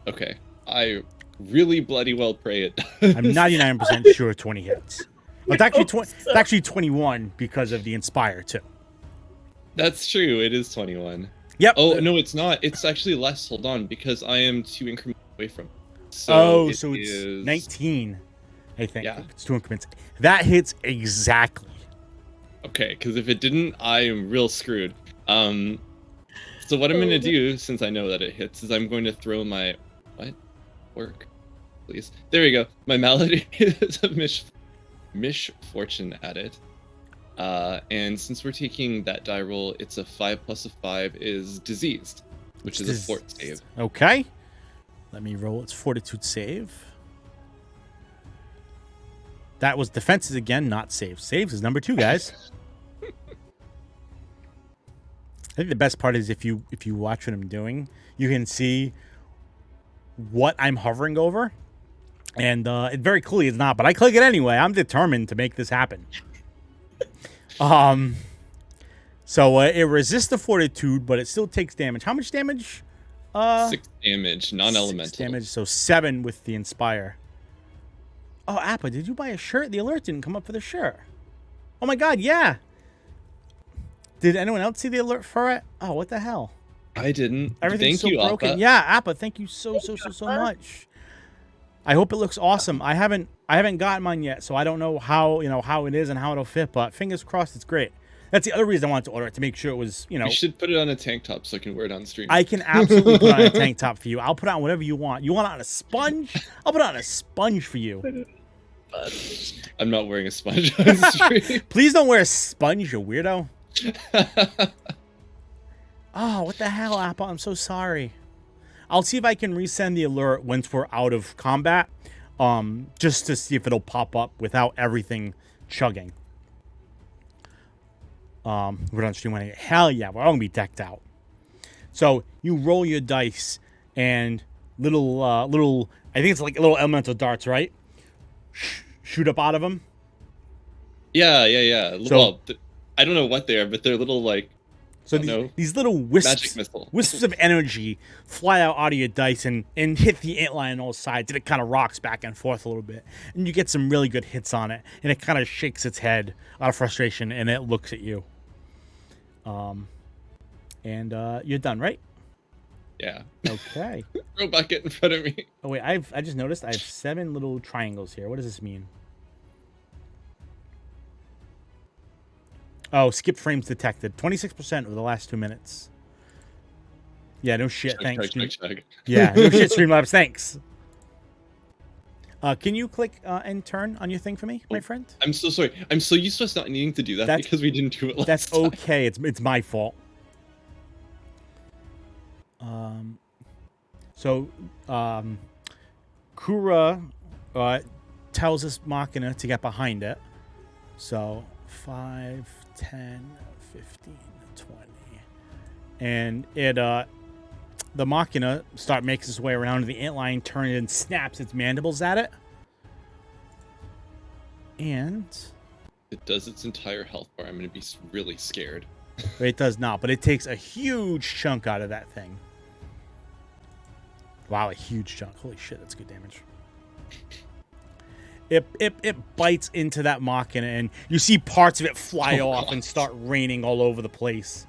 Okay. I really bloody well pray it does. I'm 99% sure 20 hits. It's actually it's actually 21 because of the Inspire, too. That's true. It is 21. Yep. Oh, no, it's not. It's actually less. Hold on, because I am 2 increments away from it. So so it's is... 19, I think. Yeah. It's 2 increments. That hits exactly. Okay, because if it didn't, I am real screwed. So what I'm going to do, since I know that it hits, is I'm going to throw my... What? Work. Please. There we go. My malady is a misfortune at it. And since we're taking that die roll, it's a 5 plus a 5 is diseased, which is a fort save. Okay. Let me roll its fortitude save. That was defenses again, not saves. Saves is number 2, guys. I think the best part is if you watch what I'm doing, you can see what I'm hovering over. And it very clearly is not, but I click it anyway. I'm determined to make this happen. So it resists the fortitude, but it still takes damage. How much damage? 6 damage, non-elemental. 6 damage, so 7 with the Inspire. Oh, Appa, did you buy a shirt? The alert didn't come up for the shirt. Oh my God, yeah. Did anyone else see the alert for it? Oh, what the hell? I didn't. Everything's Thank so you, broken. Appa. Yeah, Appa, thank you so much. I hope it looks awesome. I haven't gotten mine yet, so I don't know how it is and how it'll fit, but fingers crossed it's great. That's the other reason I wanted to order it, to make sure it was, You should put it on a tank top so I can wear it on stream. I can absolutely put on a tank top for you. I'll put on whatever you want. You want it on a sponge? I'll put it on a sponge for you. I'm not wearing a sponge on stream. Please don't wear a sponge, you weirdo. Oh, what the hell, Apple? I'm so sorry. I'll see if I can resend the alert once we're out of combat, just to see if it'll pop up without everything chugging. We're on stream when hell yeah, we're all gonna be decked out. So you roll your dice and little I think it's like little elemental darts, right? Shoot up out of them. Yeah. So, well, I don't know what they are, but they're little like. So these little wisps of energy fly out of your dice and hit the antlion on all sides, and it kind of rocks back and forth a little bit, and you get some really good hits on it, and it kind of shakes its head out of frustration, and it looks at you. And you're done, right? Yeah. Okay. Robot, get in front of me. Oh wait, I just noticed I have 7 little triangles here. What does this mean? Oh, skip frames detected. 26% over the last 2 minutes. Yeah, no shit. Thanks. Check. Yeah, no shit, Streamlabs. Thanks. Can you click end turn on your thing for me, my friend? I'm so sorry. I'm so used to us not needing to do that because we didn't do it last That's time. okay. It's my fault. Kura tells us Machina to get behind it. So 5, 10, 15, 20. And it the Machina makes its way around to the antlion, turns and snaps its mandibles at it. And it does its entire health bar. I'm going to be really scared. It does not, but it takes a huge chunk out of that thing. Wow, a huge chunk. Holy shit, that's good damage. It bites into that Machina, and you see parts of it fly off and start raining all over the place.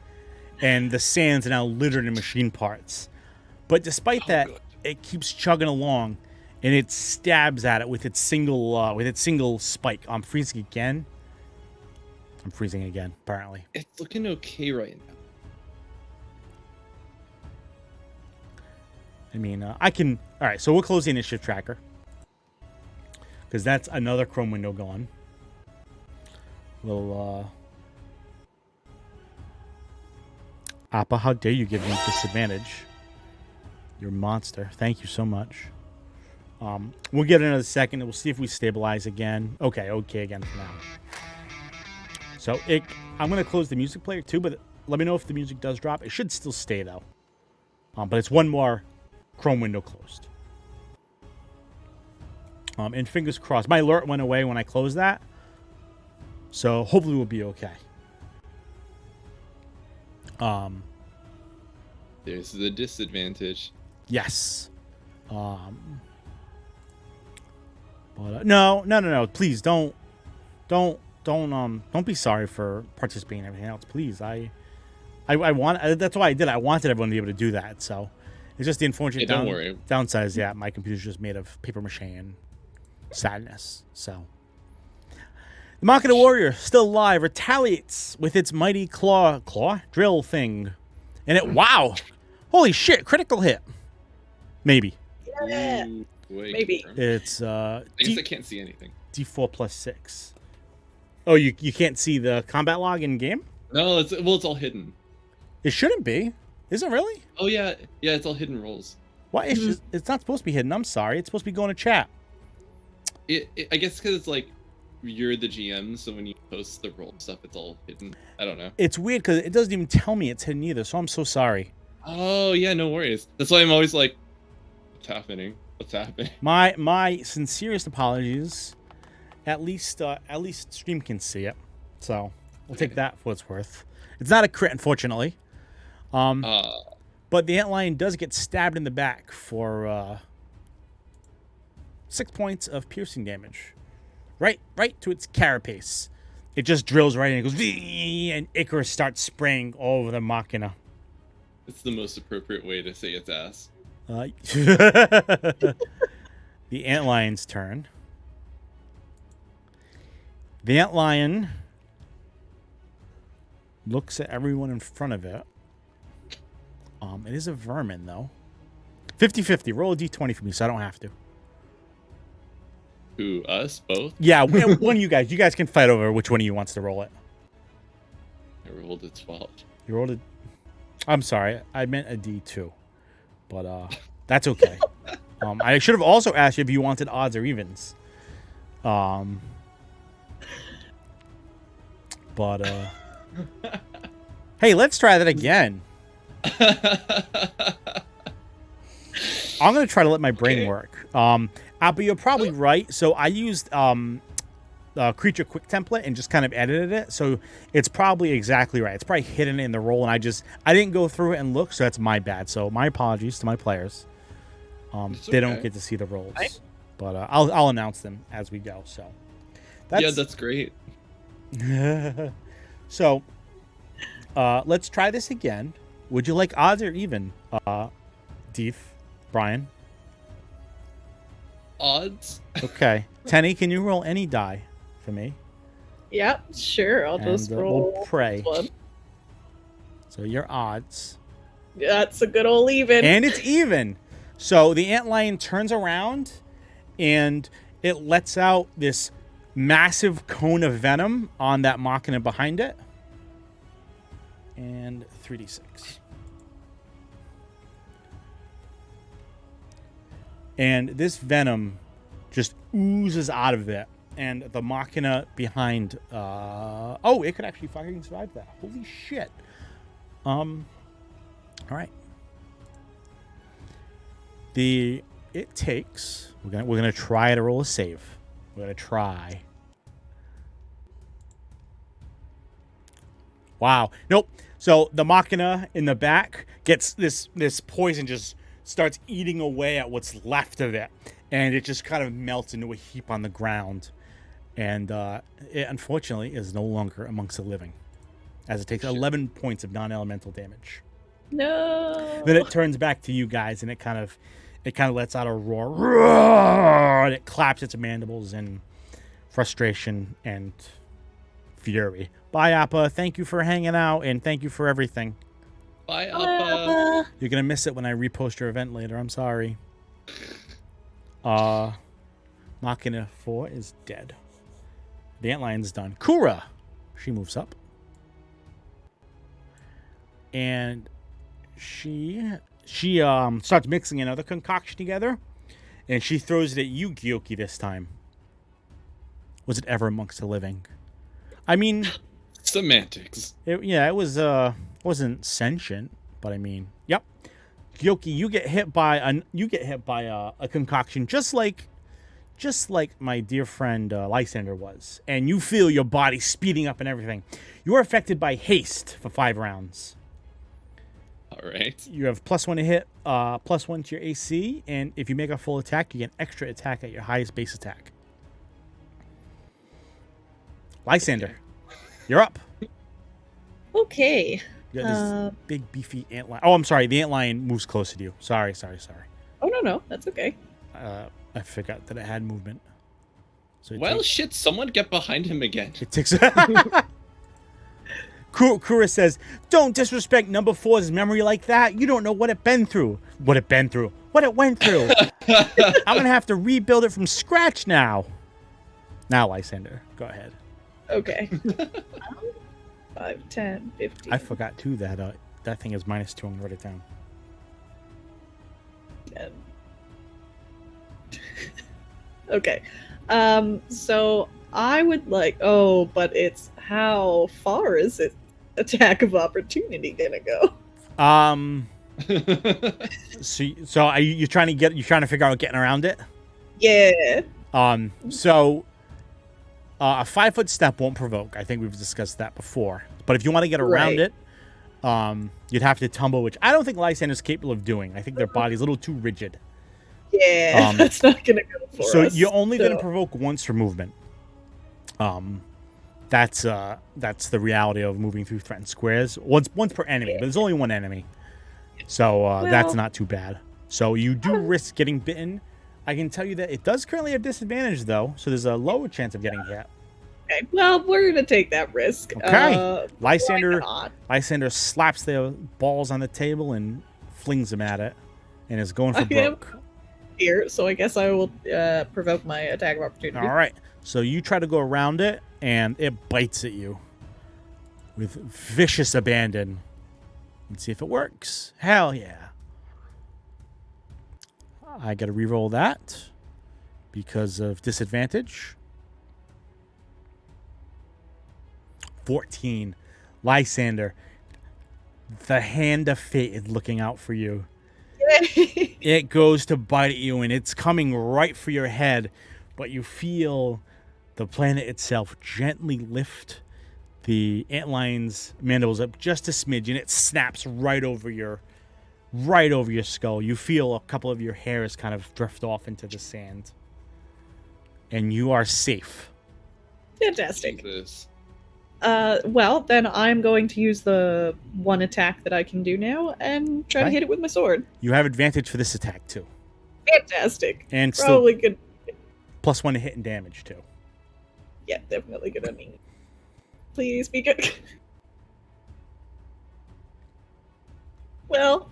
And the sands are now littered in machine parts. But despite that, it keeps chugging along, and it stabs at it with its single spike. I'm freezing again. I'm freezing again, apparently. It's looking okay right now. I mean, I can... All right, so we'll close the initiative tracker. Because that's another Chrome window gone. We'll, Appa, how dare you give me disadvantage? You're a monster. Thank you so much. We'll get another second, and we'll see if we stabilize again. Okay again for now. So, I'm going to close the music player, too, but let me know if the music does drop. It should still stay, though. But it's one more Chrome window closed. And fingers crossed. My alert went away when I closed that. So hopefully we'll be okay. There's the disadvantage. Yes. But, no. Please don't be sorry for participating in everything else. Please. I want, that's why I did. I wanted everyone to be able to do that. So it's just the unfortunate downside is, my computer's just made of paper mache and sadness. So the Machina Warrior, still alive, retaliates with its mighty claw drill thing. And wow. Holy shit, critical hit. Maybe. Yeah. Maybe. It's I guess I can't see anything. D4 plus 6. Oh, you can't see the combat log in game? No, it's all hidden. It shouldn't be. Is it really? Oh yeah, it's all hidden rolls. Why? It's not supposed to be hidden. I'm sorry. It's supposed to be going to chat. I guess because it's like you're the GM, so when you post the roll stuff, it's all hidden. I don't know. It's weird because it doesn't even tell me it's hidden either. So I'm so sorry. Oh yeah, no worries. That's why I'm always like, what's happening? What's happening? My sincerest apologies. At least stream can see it. So we'll take that for what it's worth. It's not a crit, unfortunately. But the antlion does get stabbed in the back for 6 points of piercing damage. Right to its carapace. It just drills right in. It goes, "Vee!" And Icarus starts spraying all over the Machina. It's the most appropriate way to say its ass. The Antlion's turn. The Antlion looks at everyone in front of it. It is a vermin, though. 50-50. Roll a d20 for me, so I don't have to. Who, us? Both? Yeah, one of you guys. You guys can fight over which one of you wants to roll it. I rolled a 12. You rolled a... I'm sorry. I meant a d2. But that's okay. I should have also asked you if you wanted odds or evens. But hey, let's try that again. I'm gonna try to let my brain work. But you're probably right. So I used creature quick template and just kind of edited it. So it's probably exactly right. It's probably hidden in the roll, and I didn't go through it and look. So that's my bad. So my apologies to my players. They don't get to see the rolls, but I'll announce them as we go. So that's great. So let's try this again. Would you like odds or even, Deef, Brian? Odds. Okay. Tenny, can you roll any die for me? Yep, sure. I'll just roll. We'll pray. One. So your odds. That's a good old even. And it's even. So the Antlion turns around and it lets out this massive cone of venom on that Machina behind it. And 3d6. And this venom just oozes out of it. And the Machina behind... oh, it could actually fucking survive that. Holy shit. All right. It takes... We're gonna try to roll a save. We're gonna try. Wow. Nope. So the Machina in the back gets this poison, just starts eating away at what's left of it, and it just kind of melts into a heap on the ground, and it unfortunately is no longer amongst the living, as it takes 11 points of non-elemental damage. No. Then it turns back to you guys, and it kind of lets out a roar, and it claps its mandibles in frustration and fury. Bye, Appa. Thank you for hanging out, and thank you for everything. Bye, Appa. You're gonna miss it when I repost your event later. I'm sorry. Machina 4 is dead. The Antlion's done. Kura, she moves up, and she starts mixing another concoction together, and she throws it at you, Gyoki, this time. Was it ever amongst the living? I mean, semantics. It was wasn't sentient, but I mean, yep. Gyoki, you get hit by a concoction just like my dear friend Lysander was, and you feel your body speeding up and everything. You are affected by haste for 5 rounds. All right. You have +1 to hit, +1 to your AC, and if you make a full attack, you get an extra attack at your highest base attack. Lysander, you're up. Okay. You got this big beefy antlion. Oh, I'm sorry. The antlion moves closer to you. Sorry. Oh no, that's okay. I forgot that it had movement. So shit! Someone get behind him again. It takes. Kura says, "Don't disrespect number 4's memory like that. You don't know what it been through. What it went through. I'm gonna have to rebuild it from scratch now." Now, Lysander, go ahead. Okay. 5, 10, 15. I forgot too that that thing is -2. I'm gonna write it down. 10. Okay. So I would like. Oh, but it's how far is it? Attack of opportunity gonna go? So are you trying to figure out getting around it? Yeah. So a 5-foot step won't provoke. I think we've discussed that before. But if you want to get around it, you'd have to tumble, which I don't think Lysander's capable of doing. I think their body's a little too rigid. Yeah, that's not gonna go for so us. you're only gonna provoke once for movement. That's the reality of moving through threatened squares. Once per enemy, but there's only one enemy, so that's not too bad. So you do risk getting bitten. I can tell you that it does currently have disadvantage though, so there's a lower chance of getting hit. Okay, well, we're gonna take that risk. Okay. Lysander slaps the balls on the table and flings them at it, and is going for broke. Here, so I guess I will provoke my attack of opportunity. All right. So you try to go around it, and it bites at you with vicious abandon. Let's see if it works. Hell yeah. I got to re-roll that because of disadvantage. 14. Lysander, the hand of fate is looking out for you. It goes to bite at you, and it's coming right for your head, but you feel the planet itself gently lift the antlion's mandibles up just a smidge, and it snaps right over your skull. You feel a couple of your hairs kind of drift off into the sand, and you are safe. Fantastic. Jesus. Well, then I'm going to use the one attack that I can do now and try to hit it with my sword. You have advantage for this attack too. Fantastic. And probably good. +1 to hit and damage too. Yeah, definitely gonna need. Please be good. Well,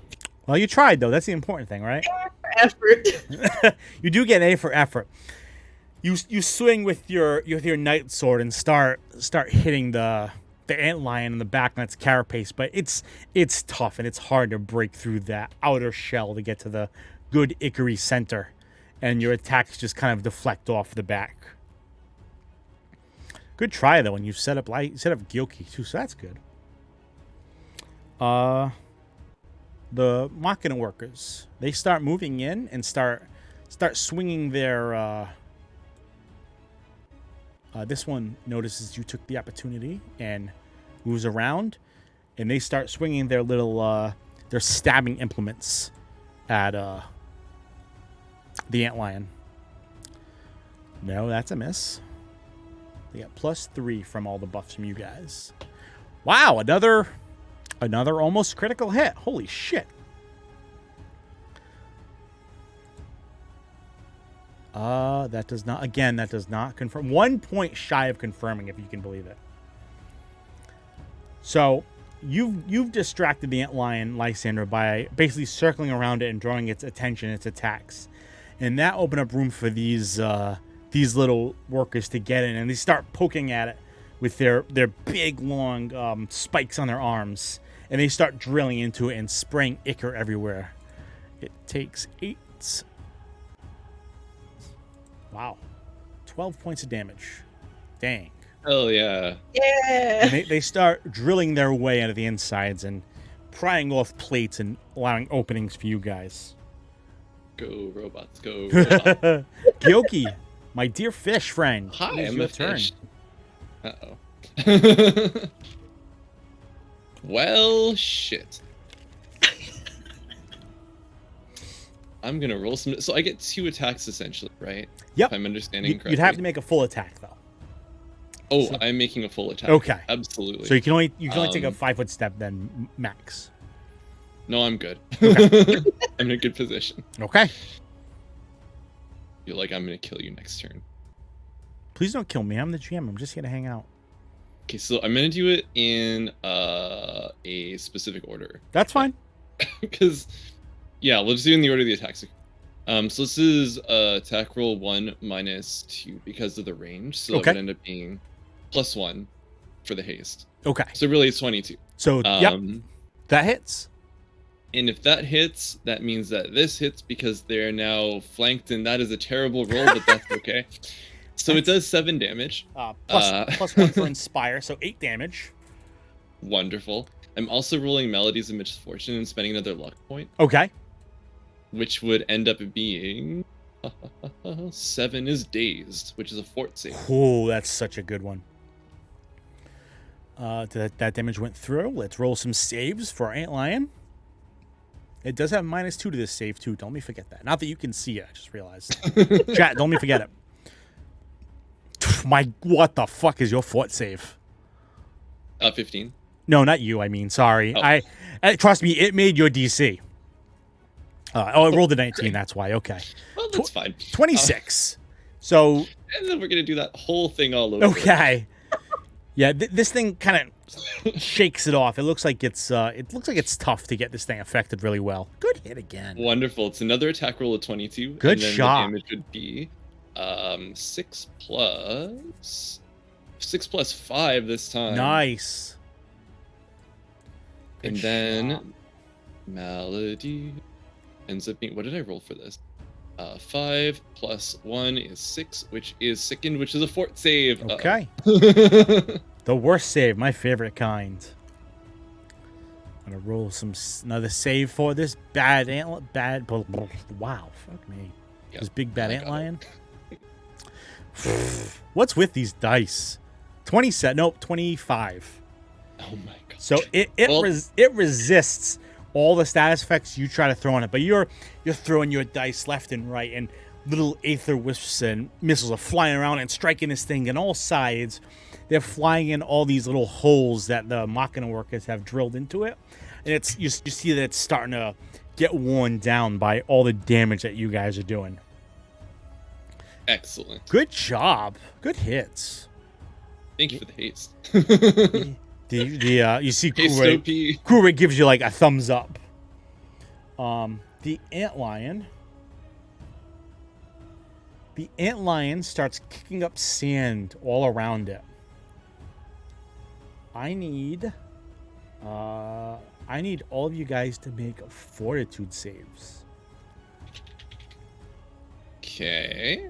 you tried though. That's the important thing, right? Effort. You do get A for effort. You swing with your knight sword and start hitting the antlion in the back on its carapace, but it's tough and it's hard to break through that outer shell to get to the good Ikari center, and your attacks just kind of deflect off the back. Good try though, and you set up Gyoki too, so that's good. The Machina workers, they start moving in and start swinging their. This one notices you took the opportunity and moves around, and they start swinging their little their stabbing implements at the antlion. No, that's a miss. They got +3 from all the buffs from you guys. Wow, another almost critical hit. Holy shit. That does not confirm. 1 point shy of confirming, if you can believe it. So you've distracted the antlion, Lysander, by basically circling around it and drawing its attention, its attacks, and that opened up room for these little workers to get in, and they start poking at it with their big long spikes on their arms, and they start drilling into it and spraying ichor everywhere. It takes 8. Wow. 12 points of damage. Dang. Oh, yeah. Yeah. And they start drilling their way into the insides and prying off plates and allowing openings for you guys. Go, robots, go, robots. Gyoki, my dear fish friend. Hi, I'm your a turn. fish. Uh-oh. Well, shit. I'm gonna roll some. So I get 2 attacks essentially, right? Yep. If I'm understanding correctly. You'd have to make a full attack though. Oh, so, I'm making a full attack. Okay. Absolutely. So you can only take a 5-foot step then max. No, I'm good. Okay. I'm in a good position. Okay. You're like, I'm gonna kill you next turn. Please don't kill me. I'm the GM. I'm just here to hang out. Okay, so I'm gonna do it in a specific order. That's fine. Because, yeah, we'll just do it in the order of the attacks. So this is attack roll 1 minus 2 because of the range. So that would end up being +1 for the haste. Okay. So really it's 22. So, yep. That hits. And if that hits, that means that this hits because they're now flanked, and that is a terrible roll, but that's okay. So it does 7 damage. +1 for Inspire, so 8 damage. Wonderful. I'm also rolling Melodies of Misfortune and spending another luck point. Okay. Which would end up being 7 is Dazed, which is a fort save. Oh, that's such a good one. That damage went through. Let's roll some saves for our antlion. It does have -2 to this save, too. Don't let me forget that. Not that you can see it. I just realized. Chat, don't let me forget it. What the fuck is your fort save? 15. No, not you. I mean, sorry. Oh. I trust me. It made your DC. I rolled a 19. That's why. Okay. Well, that's fine. 26. So. And then we're gonna do that whole thing all over. Okay. Yeah, this thing kind of shakes it off. It looks like it's tough to get this thing affected really well. Good hit again. Wonderful. It's another attack roll of 22. Good and then shot. The damage would be 6 plus 5 this time. Nice. And Good then shot. Malady ends up being, what did I roll for this? 5 plus 1 is 6, which is sickened, which is a fort save. Okay. Uh-oh. The worst save, my favorite kind. I'm gonna roll another save for this bad ant. Wow, fuck me. Yeah, This big bad I ant got lion. What's with these dice? 27. Nope, 25. Oh my god. So it resists all the status effects you try to throw on it, but you're throwing your dice left and right, and little aether wisps and missiles are flying around and striking this thing on all sides. They're flying in all these little holes that the Machina workers have drilled into it, and it's you see that it's starting to get worn down by all the damage that you guys are doing. Excellent. Good job. Good hits. Thank you for the haste. You see Haste Kure, OP. Kure gives you like a thumbs up. The antlion starts kicking up sand all around it. I need all of you guys to make fortitude saves. Okay.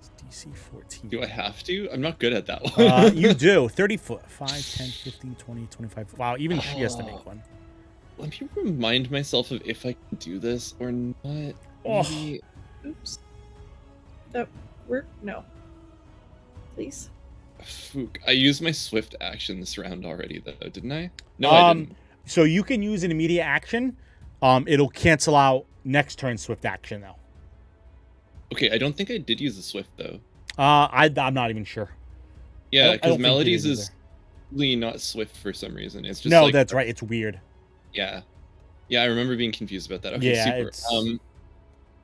It's DC 14. Do I have to? I'm not good at that one. You do. 30 foot. 5, 10, 15, 20, 25. Wow, even she has to make one. Let me remind myself of if I can do this or not. Oh. Maybe- Oops. That work? No. Please. Fook. I used my swift action this round already, though, didn't I? No, I didn't. So you can use an immediate action. It'll cancel out next turn swift action, though. Okay, I don't think I did use the swift, though. I'm not even sure. Yeah, I because don't think you Melodies did is really not swift for some reason. It's just No, like, that's right. It's weird. Yeah. Yeah, I remember being confused about that. Okay, Yeah, super. it's-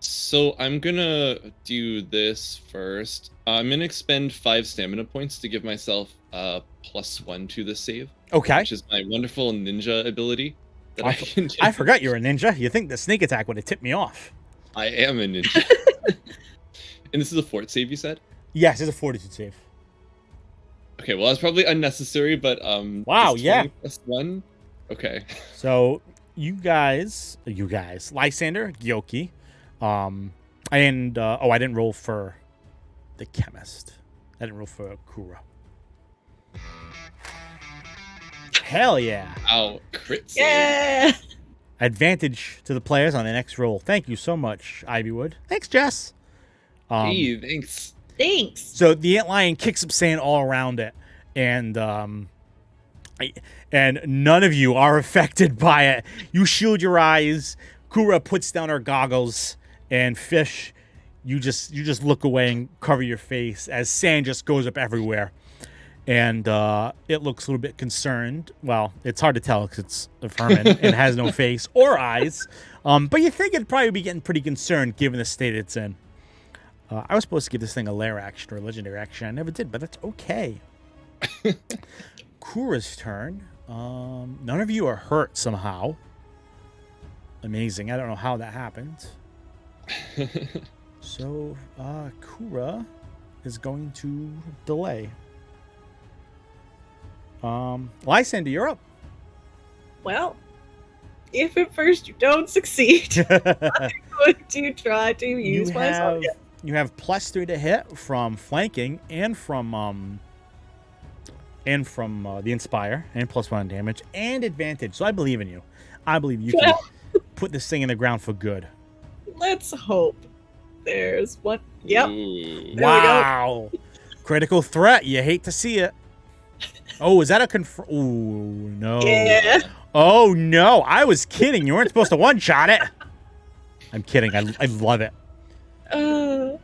So I'm gonna do this first. I'm gonna expend 5 stamina points to give myself +1 to the save, Okay. which is my wonderful ninja ability that I can do. I forgot you're a ninja. You think the sneak attack would have tipped me off? I am a ninja. And this is a fort save, you said? Yes, it's a fortitude save. Okay, well that's probably unnecessary, but Wow, it's yeah. 20 +1. Okay. So you guys, Lysander, Gyoki, and I didn't roll for the chemist. I didn't roll for Kura. Hell yeah! Ow, crit save. Yeah. Advantage to the players on the next roll. Thank you so much, Ivywood. Thanks, Jess. Hey, thanks. Thanks. So the antlion kicks up sand all around it, and none of you are affected by it. You shield your eyes. Kura puts down her goggles, and Fish, you just look away and cover your face as sand just goes up everywhere, and it looks a little bit concerned. Well, it's hard to tell because it's a vermin and has no face or eyes, but you think it'd probably be getting pretty concerned given the state it's in. I was supposed to give this thing a lair action or a legendary action. I never did, but that's okay. Kura's turn. None of you are hurt somehow. Amazing. I don't know how that happened. So, Kura is going to delay. Lysander, you're up. Well, if at first you don't succeed, I'm going to try to use my sword. You have +3 to hit from flanking and from the Inspire, and +1 damage, and advantage. So I believe in you. I believe you can put this thing in the ground for good. Let's hope. There's one. Yep. Ooh. There we go. Wow. Critical threat. You hate to see it. Oh, is that a confirm? Oh, no. Yeah. Oh, no. I was kidding. You weren't supposed to one-shot it. I'm kidding. I love it. Uh,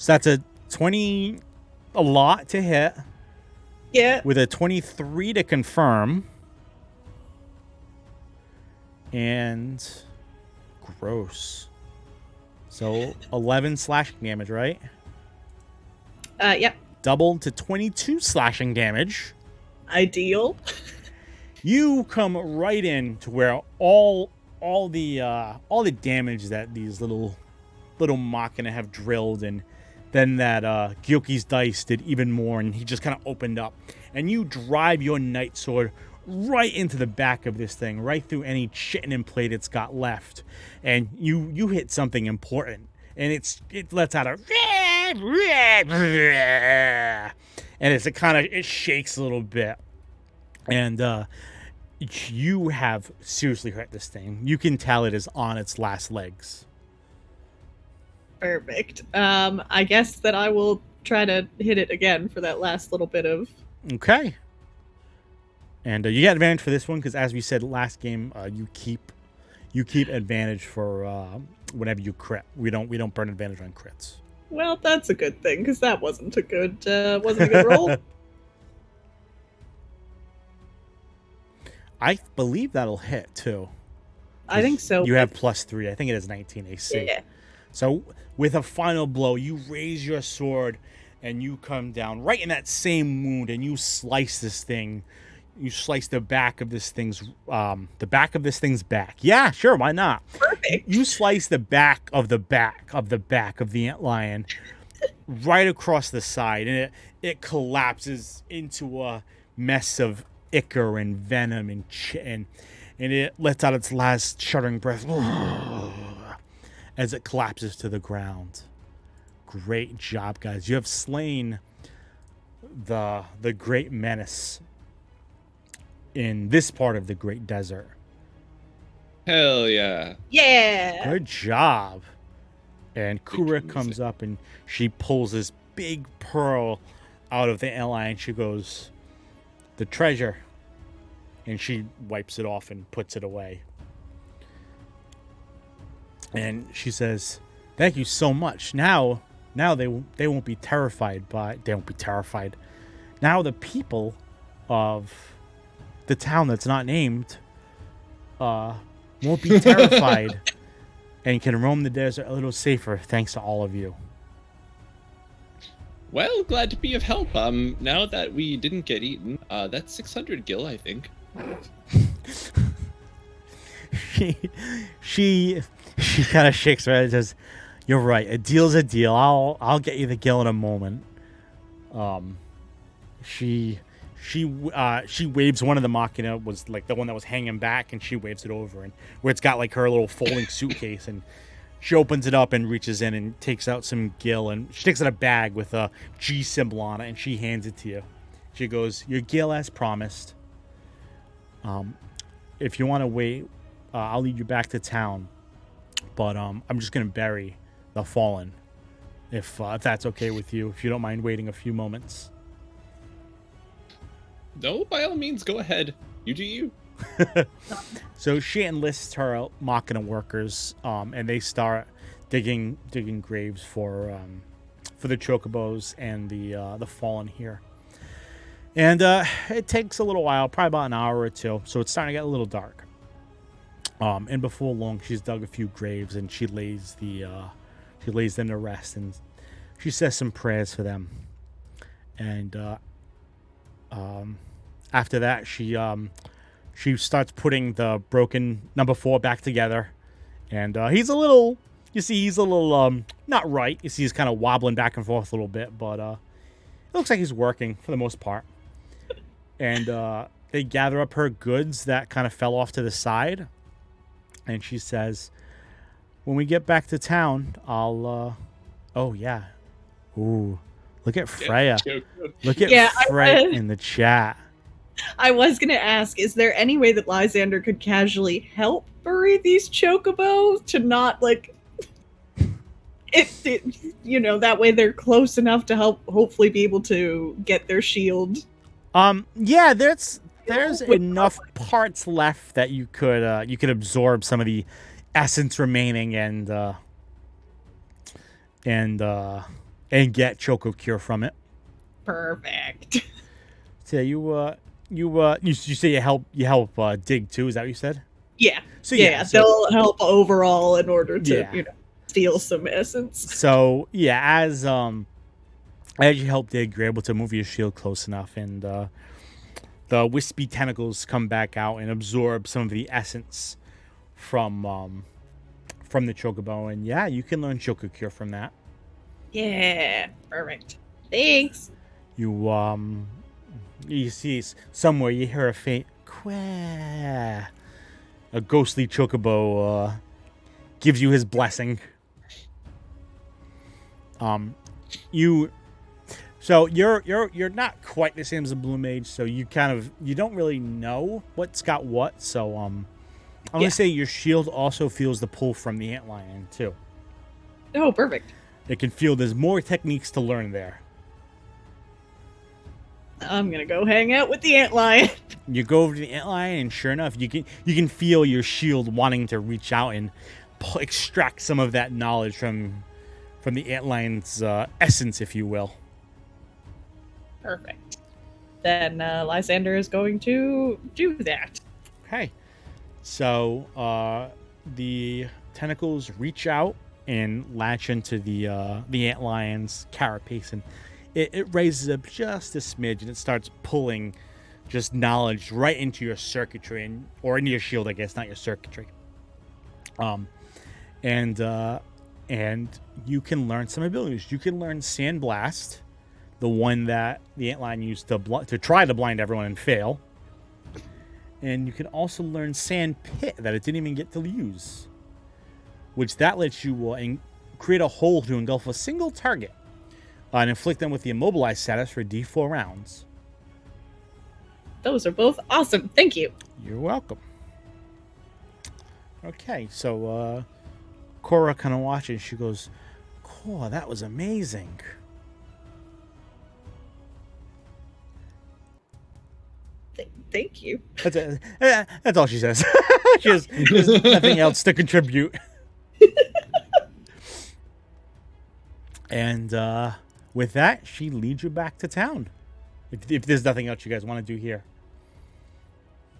So that's a 20, a lot to hit, yeah. with a 23 to confirm. And gross. So 11 slashing damage, right? Yep. Doubled to 22 slashing damage. Ideal. You come right in to where all the damage that these little Machina have drilled, and then that Gyoki's dice did even more, and he just kind of opened up, and you drive your night sword right into the back of this thing, right through any chitin plate it's got left, and you hit something important, and it lets out a and it shakes a little bit, and you have seriously hurt this thing. You can tell it is on its last legs. Perfect. I guess that I will try to hit it again for that last little bit of. Okay. And you get advantage for this one because, as we said last game, you keep advantage for whenever you crit. We don't burn advantage on crits. Well, that's a good thing because that wasn't a good roll. I believe that'll hit too. I think so. You have +3. I think it is 19 AC. Yeah. So with a final blow, you raise your sword and you come down right in that same wound, and you slice this thing. You slice the back of this thing's back. Yeah, sure, why not? Perfect. You slice the back of the antlion right across the side, and it collapses into a mess of ichor and venom and it lets out its last shuddering breath as it collapses to the ground. Great job, guys. You have slain the great menace in this part of the Great Desert. Hell yeah. Yeah. Good job. And Kura Good comes up and she pulls this big pearl out of the antlion. She goes, "The treasure." And she wipes it off and puts it away. And she says, "Thank you so much. Now they won't be terrified Now the people of the town that's not named won't be terrified and can roam the desert a little safer thanks to all of you." Well, glad to be of help. Now that we didn't get eaten, that's 600 gil, I think. She kind of shakes her head and says, "You're right. A deal's a deal. I'll get you the gil in a moment." She waves one of the Machina, was like the one that was hanging back, and she waves it over, and where it's got like her little folding suitcase, and she opens it up and reaches in and takes out some gil, and she takes out a bag with a G symbol on it, and she hands it to you. She goes, "Your gil as promised. If you want to wait, I'll lead you back to town, but I'm just gonna bury the fallen, if that's okay with you. If you don't mind waiting a few moments." No, by all means, go ahead. You do you. So she enlists her Machina workers, and they start digging graves for the chocobos and the fallen here. And it takes a little while, probably about an hour or two, so it's starting to get a little dark. And before long, she's dug a few graves, and she lays them to rest, and she says some prayers for them. And after that, she starts putting the broken number 4 back together, and he's a little not right. You see, he's kind of wobbling back and forth a little bit, but it looks like he's working for the most part. And they gather up her goods that kind of fell off to the side, and she says, "When we get back to town, I'll oh yeah, ooh, look at Freya, look at Freya in the chat." I was going to ask, is there any way that Lysander could casually help bury these chocobos to not, like, that way they're close enough to help hopefully be able to get their shield Yeah, there's enough parts left that you could absorb some of the essence remaining and get Choco Cure from it. Perfect. So you say you help dig too, is that what you said? Yeah. So they'll help overall in order to Yeah. steal some essence. So yeah, as you help dig, you're able to move your shield close enough, and the wispy tentacles come back out and absorb some of the essence from the Chocobo, and yeah, you can learn Choco Cure from that. Yeah, perfect. Thanks. You see somewhere you hear a faint quack. A ghostly Chocobo gives you his blessing. You're not quite the same as a Blue Mage, so you don't really know what's got what. So I'm gonna say your shield also feels the pull from the antlion too. Oh, perfect. It can feel there's more techniques to learn there. I'm gonna go hang out with the antlion. You go over to the antlion, and sure enough, you can feel your shield wanting to reach out and extract some of that knowledge from the antlion's essence, if you will. Perfect. Then Lysander is going to do that. Okay. So the tentacles reach out and latch into the antlion's carapace, and it raises up just a smidge, and it starts pulling just knowledge right into your circuitry or into your shield, I guess, not your circuitry. And you can learn some abilities. You can learn Sandblast, the one that the antlion used to try to blind everyone and fail. And you can also learn Sand Pit that it didn't even get to use, which that lets you create a hole to engulf a single target and inflict them with the immobilized status for D4 rounds. Those are both awesome. Thank you. You're welcome. Okay, so Cora kind of watches. She goes, "Cora, that was amazing." Thank you. That's it. That's all she says. She has nothing else to contribute. And with that, she leads you back to town. If there's nothing else you guys want to do here.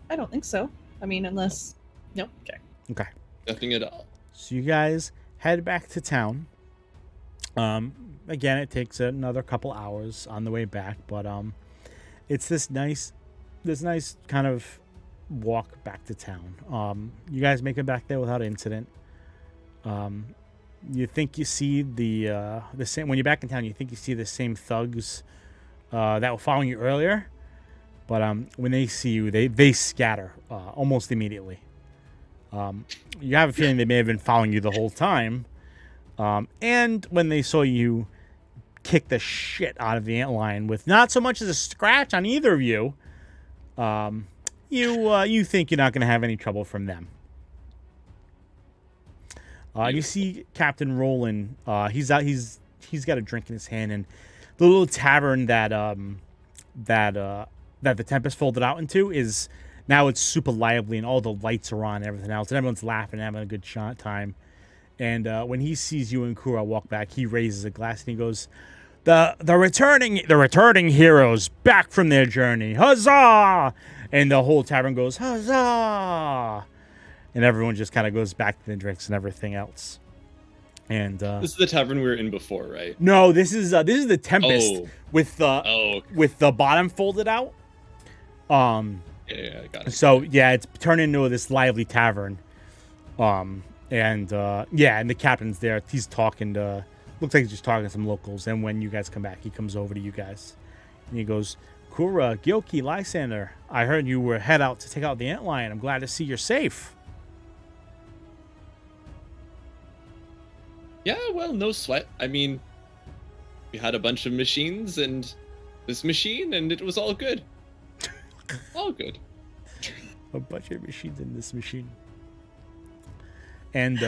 I don't think so. I mean, unless... Nope. Okay. Okay. Nothing at all. So you guys head back to town. Again, it takes another couple hours on the way back, but it's this nice kind of walk back to town. You guys make it back there without incident. You think you see the same when you're back in town. You think you see the same thugs that were following you earlier, but when they see you, they scatter almost immediately. You have a feeling they may have been following you the whole time, and when they saw you kick the shit out of the antlion with not so much as a scratch on either of you, you think you're not going to have any trouble from them. You see Captain Roland. He's out. He's got a drink in his hand, and the little tavern that the Tempest folded out into is now it's super lively, and all the lights are on and everything else, and everyone's laughing and having a good time. And when he sees you and Kura walk back, he raises a glass and he goes, "The returning heroes back from their journey, huzzah!" And the whole tavern goes, "Huzzah!" And everyone just kind of goes back to the drinks and everything else. And this is the tavern we were in before, right? No, this is the Tempest with the bottom folded out. Yeah, got it. So yeah, it's turned into this lively tavern. And the captain's there. He's talking to. Looks like he's just talking to some locals. And when you guys come back, he comes over to you guys, and he goes, "Kura, Gilki, Lysander, I heard you were head out to take out the antlion. I'm glad to see you're safe." Yeah, well, no sweat. I mean, we had a bunch of machines and this machine, and it was all good. All good. A bunch of machines in this machine. And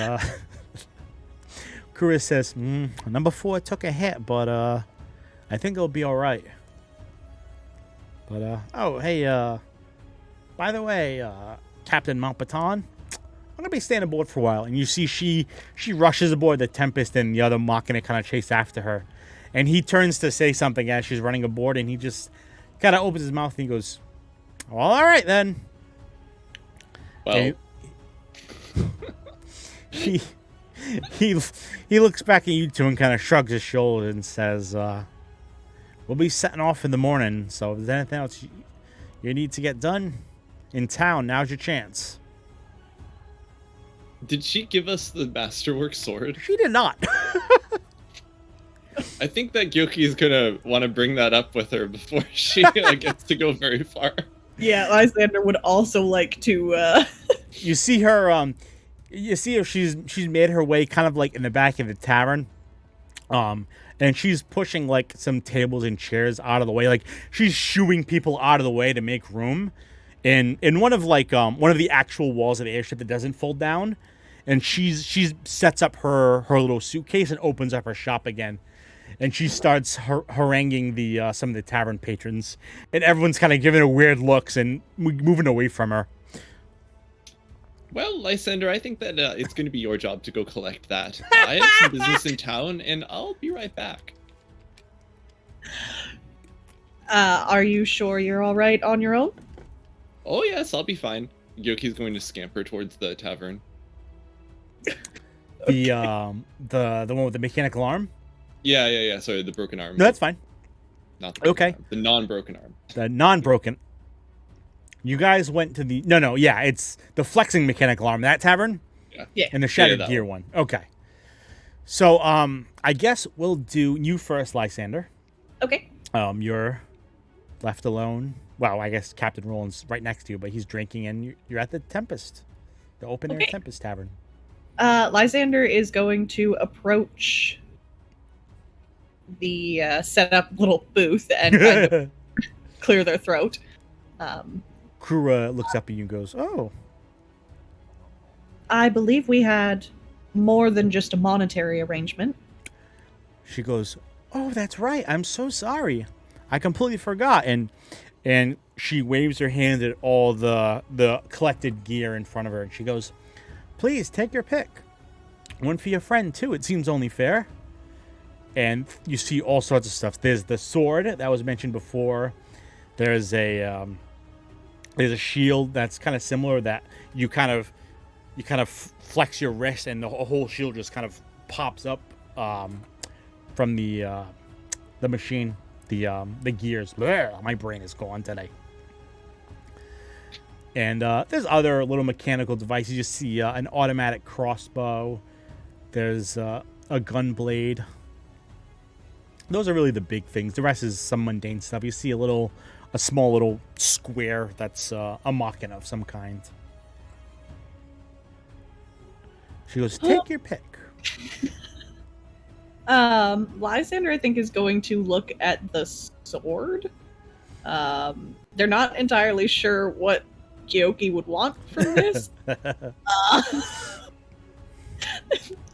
Kura says, number 4 took a hit, but I think it'll be all right. But oh hey, by the way, Captain Montbaton, I'm gonna be staying aboard for a while. And you see she rushes aboard the Tempest, and the other Machina kind of chase after her. And he turns to say something as she's running aboard, and he just kind of opens his mouth and he goes, well, all right then. Well, he looks back at you two and kind of shrugs his shoulders and says, we'll be setting off in the morning, so if there's anything else you need to get done in town, now's your chance. did she give us the masterwork sword? She did not. I think that Gyoki is gonna want to bring that up with her before she gets to go very far. Yeah, Lysander would also like to. You see her. You see her. She's made her way kind of like in the back of the tavern. And she's pushing like some tables and chairs out of the way. Like she's shooing people out of the way to make room. In one of the actual walls of the airship that doesn't fold down. And she sets up her little suitcase and opens up her shop again. And she starts haranguing some of the tavern patrons. And everyone's kind of giving her weird looks and moving away from her. Well, Lysander, I think that it's going to be your job to go collect that. I have some business in town, and I'll be right back. Are you sure you're all right on your own? Oh, yes, I'll be fine. Gyoki's going to scamper towards the tavern. The one with the mechanical arm? Yeah. Sorry, the broken arm. No, that's fine. Not the broken Okay. arm. The non-broken arm. The non-broken. You guys went to the... No, yeah, it's the flexing mechanical arm. That tavern? Yeah. And the shattered that gear one. Okay. So, I guess we'll do you first, Lysander. Okay. You're left alone. Well, I guess Captain Roland's right next to you, but he's drinking, and you're at the Tempest. The open-air Okay. Tempest Tavern. Lysander is going to approach the set up little booth and kind of clear their throat. Krura looks up at you and goes, oh. I believe we had more than just a monetary arrangement. She goes, oh, that's right. I'm so sorry. I completely forgot. And she waves her hand at all the collected gear in front of her. And she goes, please take your pick. One for your friend, too. It seems only fair. And you see all sorts of stuff. There's the sword that was mentioned before. There's a shield that's kind of similar that you kind of flex your wrist and the whole shield just kind of pops up from the machine, the gears. Blah, my brain is gone today. And there's other little mechanical devices. You see an automatic crossbow. There's a gun blade. Those are really the big things. The rest is some mundane stuff. You see a small little square that's a Machina of some kind. She goes, take your pick. Lysander, I think, is going to look at the sword. They're not entirely sure what Gyoki would want from this.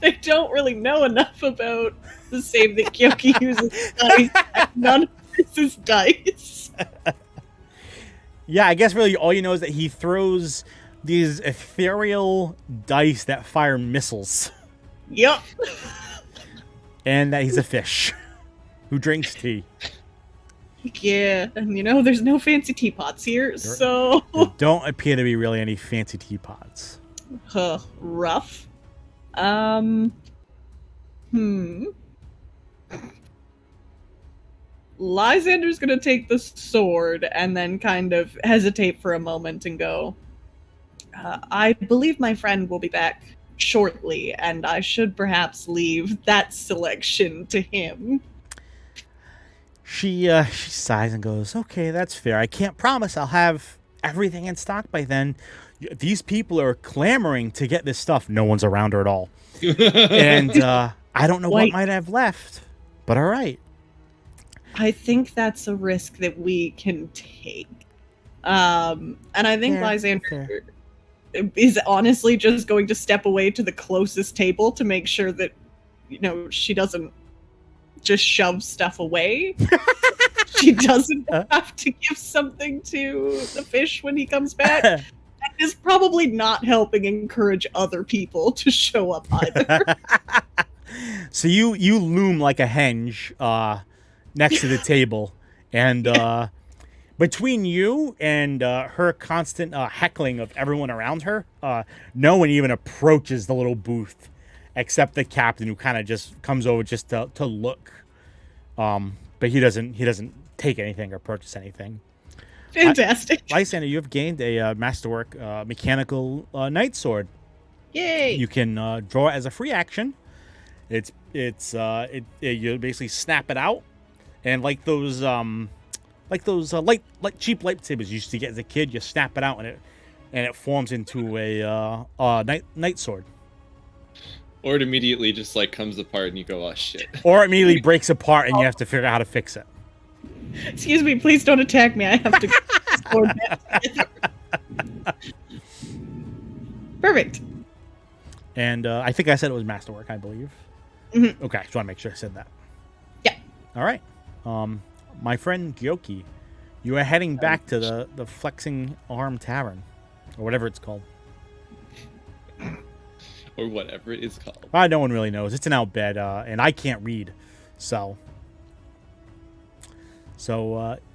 They don't really know enough about the same that Gyoki uses dice. None of this is dice. Yeah, I guess really all you know is that he throws these ethereal dice that fire missiles. Yep. And that he's a fish who drinks tea. Yeah, and there's no fancy teapots here, so... There don't appear to be really any fancy teapots. Rough. Lysander's gonna take the sword and then kind of hesitate for a moment and go, I believe my friend will be back shortly, and I should perhaps leave that selection to him. She sighs and goes, okay, that's fair. I can't promise I'll have everything in stock by then. These people are clamoring to get this stuff. No one's around her at all. And I don't know what might have left, but all right. I think that's a risk that we can take. And I think Lysander is honestly just going to step away to the closest table to make sure that, she doesn't just shove stuff away. she doesn't have to give something to the fish when he comes back. That is probably not helping encourage other people to show up either. So you loom like a henge next to the table, and between you and her constant heckling of everyone around her, no one even approaches the little booth except the captain, who kind of just comes over just to look. But he doesn't take anything or purchase anything. Fantastic. Lysander, you have gained a masterwork mechanical night sword. Yay! You can draw it as a free action. You basically snap it out, and like those cheap lightsabers you used to get as a kid, you snap it out and it forms into a night sword. Or it immediately just like comes apart and you go, oh shit. Or it immediately breaks apart and you have to figure out how to fix it. Excuse me, please don't attack me. I have to sword that together. Perfect. And I think I said it was masterwork, I believe. Mm-hmm. Okay, just want to make sure I said that. Yeah. All right. My friend Gyoki, you are heading back to the Flexing Arm Tavern, or whatever it's called. Or whatever it is called. No one really knows. It's an Al Bhed, and I can't read, so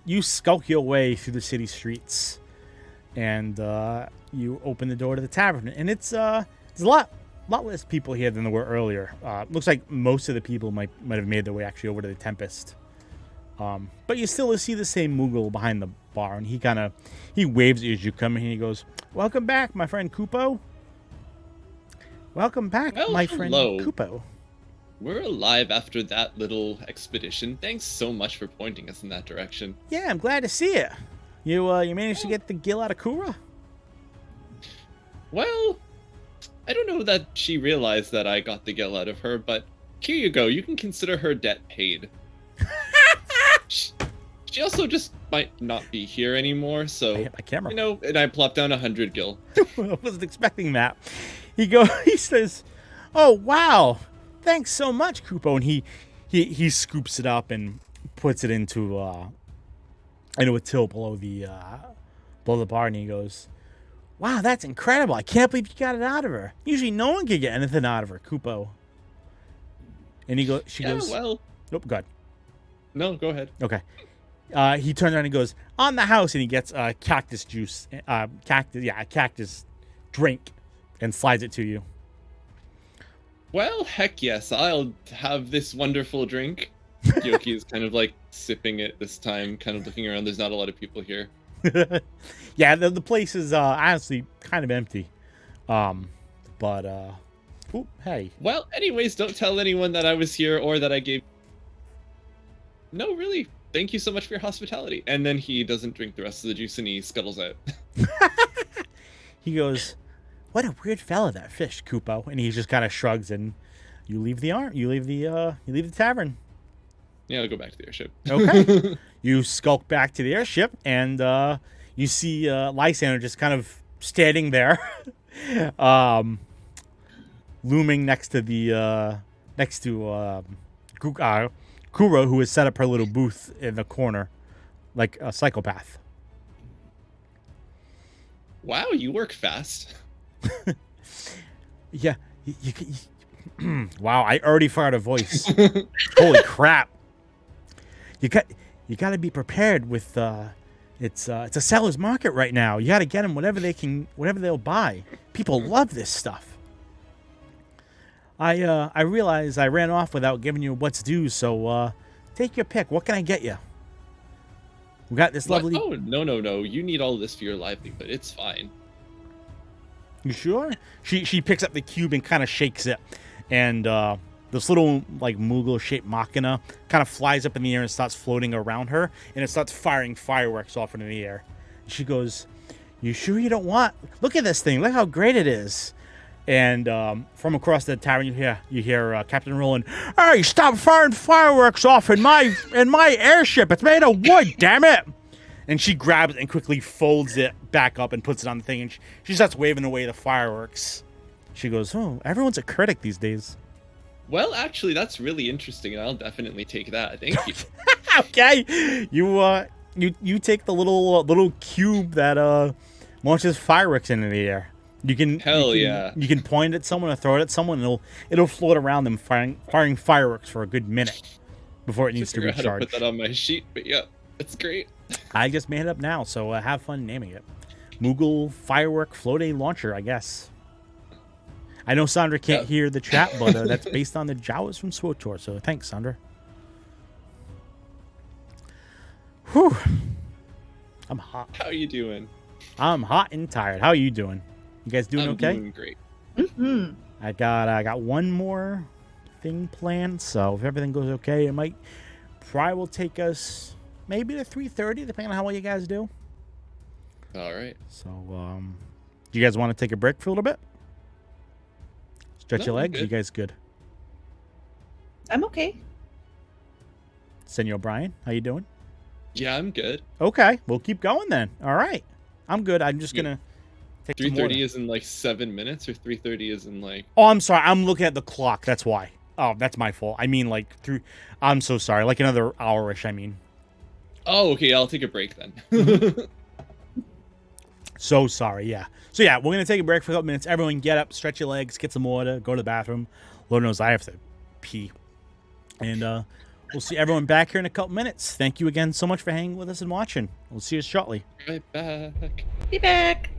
you skulk your way through the city streets, and you open the door to the tavern, and it's there's a lot less people here than there were earlier. Looks like most of the people might have made their way actually over to the Tempest, but you still see the same Moogle behind the bar, and he waves at you as you come in. And he goes, "Welcome back, my friend Kupo. Welcome back, my friend Kupo. We're alive after that little expedition. Thanks so much for pointing us in that direction." Yeah, I'm glad to see it. You managed to get the gill out of Kura? Well, I don't know that she realized that I got the gill out of her, but here you go. You can consider her debt paid. She also just might not be here anymore, so I hit my camera. and I plopped down 100 gil. I wasn't expecting that. He says, "Oh wow, thanks so much, Kupo," and he scoops it up and puts it into a till below the bar, and he goes, "Wow, that's incredible! I can't believe you got it out of her. Usually, no one can get anything out of her, Kupo." And she goes, "Well, nope, go ahead." No, go ahead. Okay. He turns around and goes, "On the house," and he gets cactus juice, a cactus drink, and slides it to you. Well, heck yes, I'll have this wonderful drink. Yoki is kind of like sipping it this time, kind of looking around. There's not a lot of people here. Yeah, the place is honestly kind of empty. Hey. Well, anyways, don't tell anyone that I was here or that I gave... No, really. Thank you so much for your hospitality. And then he doesn't drink the rest of the juice and he scuttles out. He goes, "What a weird fella that fish, Kupo," and he just kind of shrugs, and you leave the tavern. Yeah, I'll go back to the airship. Okay. You skulk back to the airship, and you see Lysander just kind of standing there, looming next to Kuro, who has set up her little booth in the corner, like a psychopath. Wow, you work fast. Yeah. Wow, I already fired a voice. Holy crap. You got to be prepared with it's a seller's market right now. You got to get them whatever they'll buy. People love this stuff. I realize I ran off without giving you what's due, so take your pick. What can I get you? We got this lovely... Oh, no. You need all of this for your livelihood. It's fine. You sure? She picks up the cube and kind of shakes it, and this little like Moogle-shaped machina kind of flies up in the air and starts floating around her, and it starts firing fireworks off into the air. She goes, "You sure you don't want? Look at this thing. Look how great it is." And from across the tavern, you hear Captain Roland, "Hey, stop firing fireworks off in my airship! It's made of wood, damn it!" And she grabs it and quickly folds it back up and puts it on the thing, and she starts waving away the fireworks. She goes, "Oh, everyone's a critic these days." Well, actually, that's really interesting, and I'll definitely take that. Thank you. Okay, you take the little cube that launches fireworks into the air. Hell yeah. You can point at someone or throw it at someone, and it'll float around them, firing fireworks for a good minute before it needs to figure out how to recharge. put that on my sheet, but yeah, it's great. I just made it up now, so have fun naming it. Moogle Firework Floating Launcher, I guess. I know Sandra can't hear the chat, but that's based on the Jawas from SWTOR, so thanks, Sandra. Whew. I'm hot. How are you doing? I'm hot and tired. How are you doing? You guys doing okay? I'm doing great. Mm-hmm. I got one more thing planned, so if everything goes okay, it probably will take us maybe to 3:30, depending on how well you guys do. All right. So, do you guys want to take a break for a little bit? Stretch your legs. You guys good? I'm okay. Senor Brian, how you doing? Yeah, I'm good. Okay, we'll keep going then. All right, I'm good. I'm just gonna take 3:30 is in like 7 minutes, or 3:30 is in like. Oh, I'm sorry. I'm looking at the clock. That's why. Oh, that's my fault. I mean, like through. I'm so sorry. Like another hour-ish. I mean. Oh, okay. I'll take a break then. So sorry. Yeah. So yeah, we're gonna take a break for a couple minutes. Everyone, get up, stretch your legs, get some water, go to the bathroom. Lord knows I have to pee, and we'll see everyone back here in a couple minutes. Thank you again so much for hanging with us and watching. We'll see you shortly. Right back. Be back.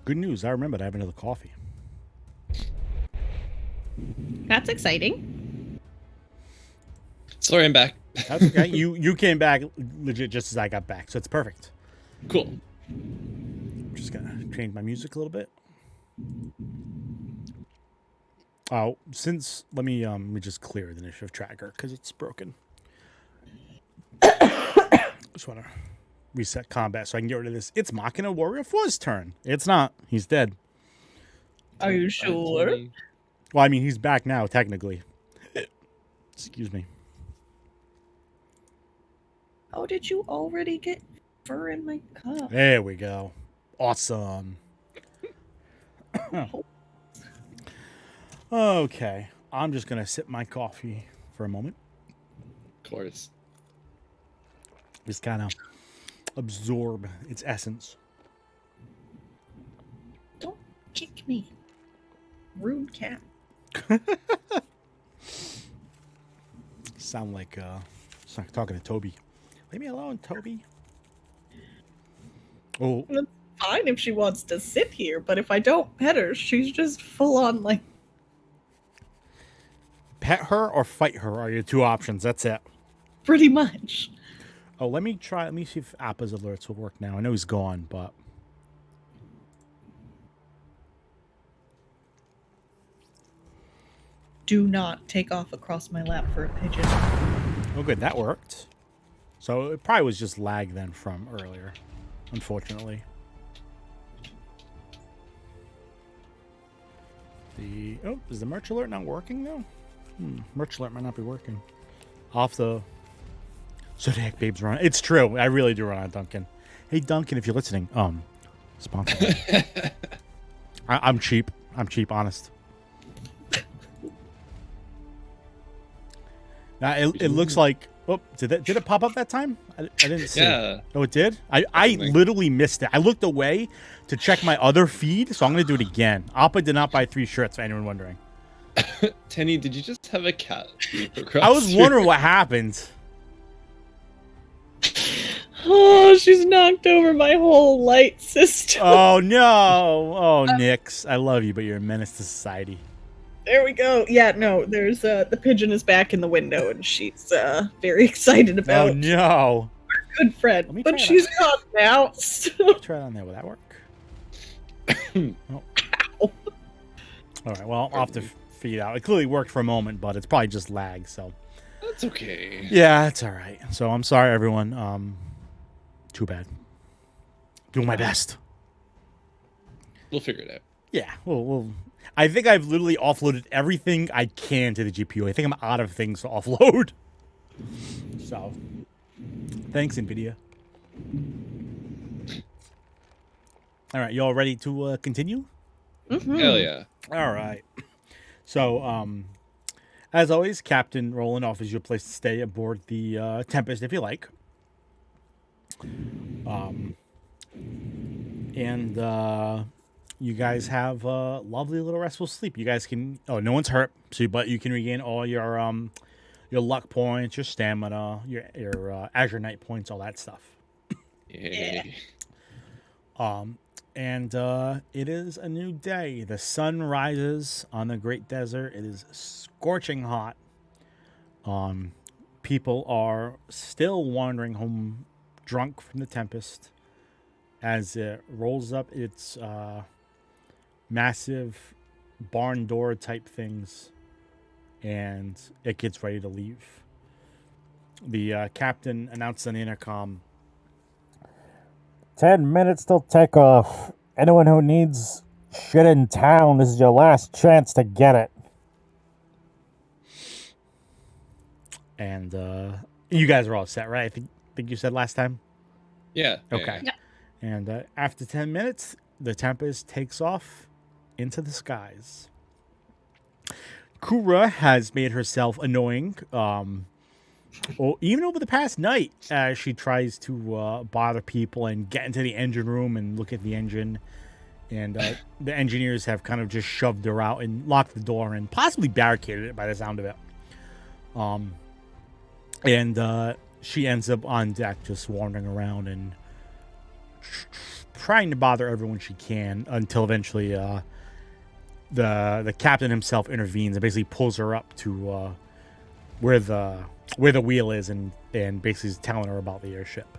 Good news. I remembered I have another coffee. That's exciting. Sorry, I'm back. That's okay. you came back legit just as I got back, so it's perfect. Cool. Just gonna change my music a little bit. Oh, let me just clear the initiative tracker because it's broken. Just want to reset combat so I can get rid of this. It's Machina Warrior 4's turn. It's not. He's dead. Are you sure? Well, I mean, he's back now, technically. Excuse me. How did you already get fur in my cup? There we go. Awesome. Okay. I'm just going to sip my coffee for a moment. Of course. Just kind of absorb its essence. Don't kick me. Rude cat. Sound like talking to Toby. Leave me alone, Toby. Oh, It's fine if she wants to sit here, but if I don't pet her, she's just full on like. pet her or fight her are your two options. That's it. Pretty much. Oh, let me see if Appa's alerts will work now. I know he's gone, but Do not take off across my lap for a pigeon. oh, good, that worked. So it probably was just lag then from earlier, unfortunately. Is the merch alert not working though? Merch alert might not be working. Off the Zodiac Babes run. It's true. I really do run on Duncan. Hey Duncan, if you're listening, sponsor. I'm cheap. I'm cheap, honest. Now it looks like. Oh, did it pop up that time? I didn't see. Yeah. Oh, it did. I literally missed it. I looked away to check my other feed, so I'm gonna do it again. Appa did not buy 3 shirts. For anyone wondering. Tenny, did you just have a cat? I was wondering what happened. Oh, she's knocked over my whole light system. Oh no! Oh, Nix, I love you, but you're a menace to society. There we go. Yeah, no, there's the pigeon is back in the window and she's very excited about Oh no! our good friend. Let me But try she's gone now. So. Try it on there. Will that work? Oh. Ow. All right. Well, I'll have to figure it out. It clearly worked for a moment, but it's probably just lag. So. That's okay. Yeah, it's all right. So I'm sorry, everyone. Too bad. Doing my best. We'll figure it out. Yeah. We'll I think I've literally offloaded everything I can to the GPU. I think I'm out of things to offload. So, thanks, NVIDIA. All right, y'all ready to continue? Mm-hmm. Hell yeah. All right. So, as always, Captain Roland offers you a place to stay aboard the Tempest if you like. You guys have a lovely little restful sleep. You guys can. Oh, no one's hurt. But you can regain all your luck points, your stamina, your Azure Knight points, all that stuff. Yay. And it is a new day. The sun rises on the Great Desert. It is scorching hot. People are still wandering home drunk from the Tempest as it rolls up its massive barn door type things and it gets ready to leave. The captain announced on the intercom, 10 minutes till takeoff. Anyone who needs shit in town, this is your last chance to get it. and you guys are all set, right? I think you said last time. Yeah. Okay. Yeah. And after 10 minutes, the Tempest takes off into the skies. Kura has made herself annoying, even over the past night, as she tries to bother people and get into the engine room and look at the engine. And the engineers have kind of just shoved her out and locked the door and possibly barricaded it by the sound of it. And she ends up on deck just wandering around and trying to bother everyone she can until eventually the captain himself intervenes and basically pulls her up to where the wheel is and basically is telling her about the airship.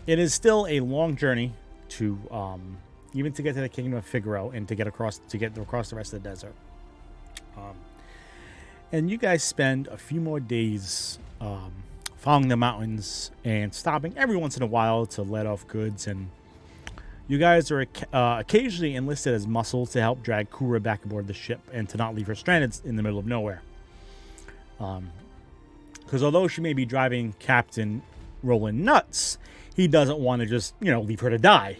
It is still a long journey to even to get to the Kingdom of Figaro and to get across the rest of the desert. And you guys spend a few more days following the mountains and stopping every once in a while to let off goods. And you guys are occasionally enlisted as muscle to help drag Kura back aboard the ship and to not leave her stranded in the middle of nowhere. Because although she may be driving Captain Roland nuts, he doesn't want to just, leave her to die.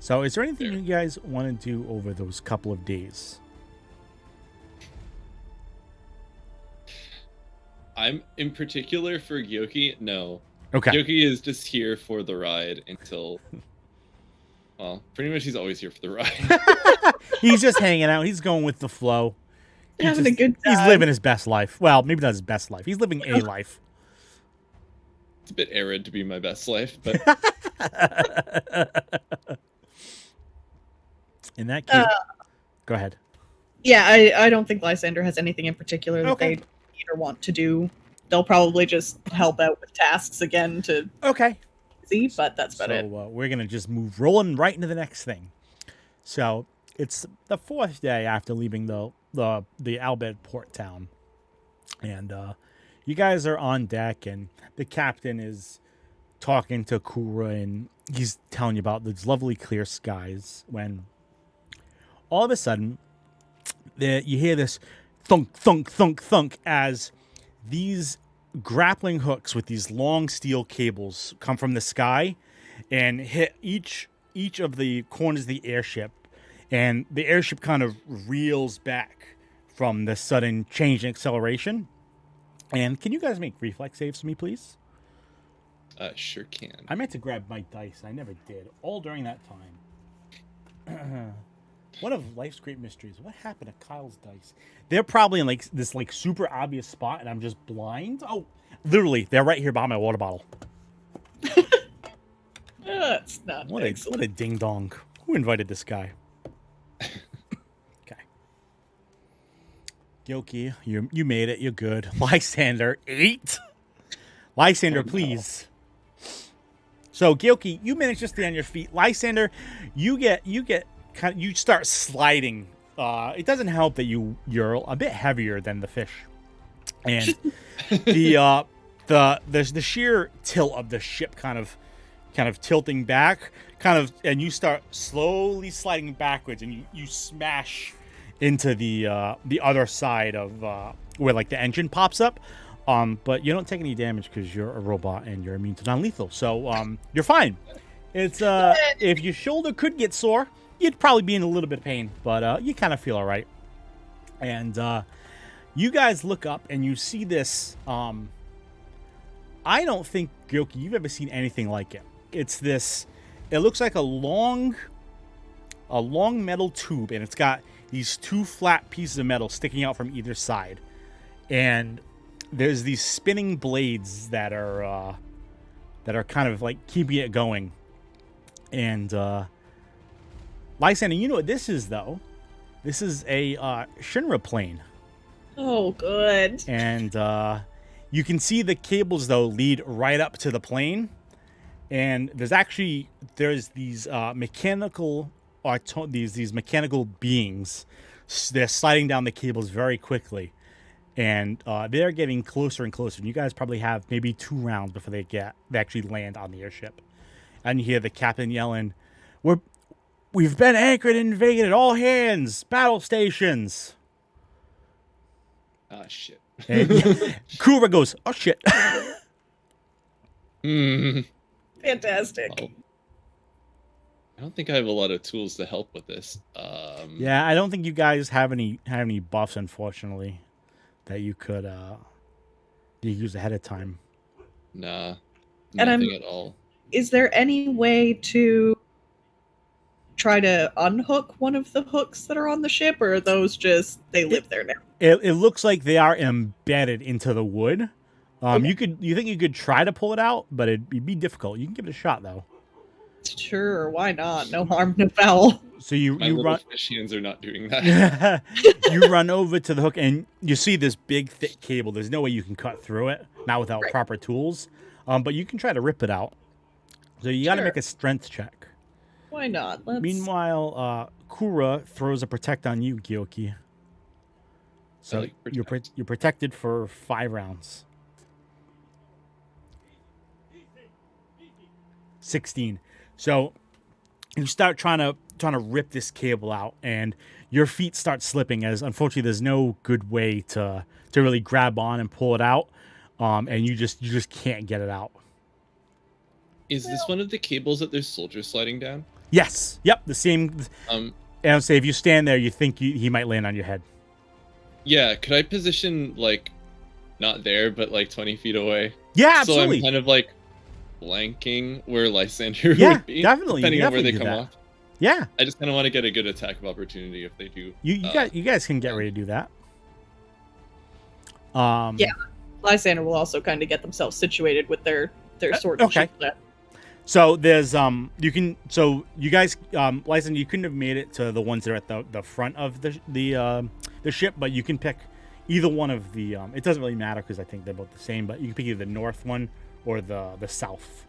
So is there anything you guys want to do over those couple of days? I'm in particular for Gyoki. No. Okay. Gyoki is just here for the ride until. Well, pretty much he's always here for the ride. He's just hanging out. He's going with the flow. Having a good time. He's living his best life. Well, maybe not his best life. He's living a life. It's a bit arid to be my best life, but. In that case, go ahead. Yeah, I don't think Lysander has anything in particular that they need or want to do. They'll probably just help out with tasks again to see, but that's about it. So we're going to just rolling right into the next thing. So it's the fourth day after leaving the Albed port town. And you guys are on deck, and the captain is talking to Kura, and he's telling you about these lovely clear skies when all of a sudden you hear this thunk, thunk, thunk, thunk as these grappling hooks with these long steel cables come from the sky and hit each of the corners of the airship, and the airship kind of reels back from the sudden change in acceleration. And can you guys make reflex saves for me, please? Sure can. I meant to grab my dice. I never did. All during that time. One of life's great mysteries. What happened to Kyle's dice? They're probably in this super obvious spot, and I'm just blind. Oh, literally, they're right here behind my water bottle. That's not what a ding dong. Who invited this guy? Okay. Gyoki, you made it. You're good. Lysander, 8. Lysander, please. So Gyoki, you managed to stay on your feet. Lysander, you start sliding. It doesn't help that you're a bit heavier than the fish, and the sheer tilt of the ship kind of tilting back, and you start slowly sliding backwards, and you smash into the other side of where the engine pops up. But you don't take any damage because you're a robot and you're immune to non-lethal, so you're fine. It's if your shoulder could get sore, you'd probably be in a little bit of pain, but you kind of feel all right. And you guys look up and you see this. I don't think, Gyoki, you've ever seen anything like it. It's this. It looks like a long metal tube, and it's got these 2 flat pieces of metal sticking out from either side, and there's these spinning blades that are kind of keeping it going. And Lysander, you know what this is, though? This is a Shinra plane. Oh, good. And you can see the cables, though, lead right up to the plane. And there's these mechanical these mechanical beings. They're sliding down the cables very quickly. And they're getting closer and closer. And you guys probably have maybe 2 rounds before they actually land on the airship. And you hear the captain yelling, "We've been anchored and invaded. All hands, battle stations." Ah, shit. And Kura goes, "Oh shit." Fantastic. Well, I don't think I have a lot of tools to help with this. Yeah, I don't think you guys have any buffs, unfortunately, that you could use ahead of time. Nah, And nothing at all. Is there any way to try to unhook one of the hooks that are on the ship, or are those just they live there now? It looks like they are embedded into the wood. Okay. You think you could try to pull it out, but it'd be difficult. You can give it a shot though. Sure, why not? No harm, no foul. So you My you little run fish hands are not doing that. you run over to the hook and you see this big thick cable. There's no way you can cut through it, not without Right. proper tools. But you can try to rip it out. So you got to Sure. make a strength check. Why not? Let's. Meanwhile, Kura throws a protect on you, Gyoki. So like you're protected for 5 rounds. 16. So you start trying to rip this cable out, and your feet start slipping. As unfortunately, there's no good way to really grab on and pull it out, and you just can't get it out. Is this one of the cables that there's soldiers sliding down? Yes. Yep. The same. Um, And I'll say if you stand there, you think he might land on your head. yeah. Could I position like, not there, but like 20 feet away? Yeah, So absolutely. I'm kind of like flanking where Lysander Yeah, would be, definitely. depending You on where they definitely come do off. Yeah. I just kind of want to get a good attack of opportunity if they do. You guys can get ready to do that. Yeah. Lysander will also kind of get themselves situated with their sword. okay. And shield. So there's you guys Lysander, you couldn't have made it to the ones that are at the front of the ship, but you can pick either one of the it doesn't really matter because I think they're both the same, but you can pick either the north one or the south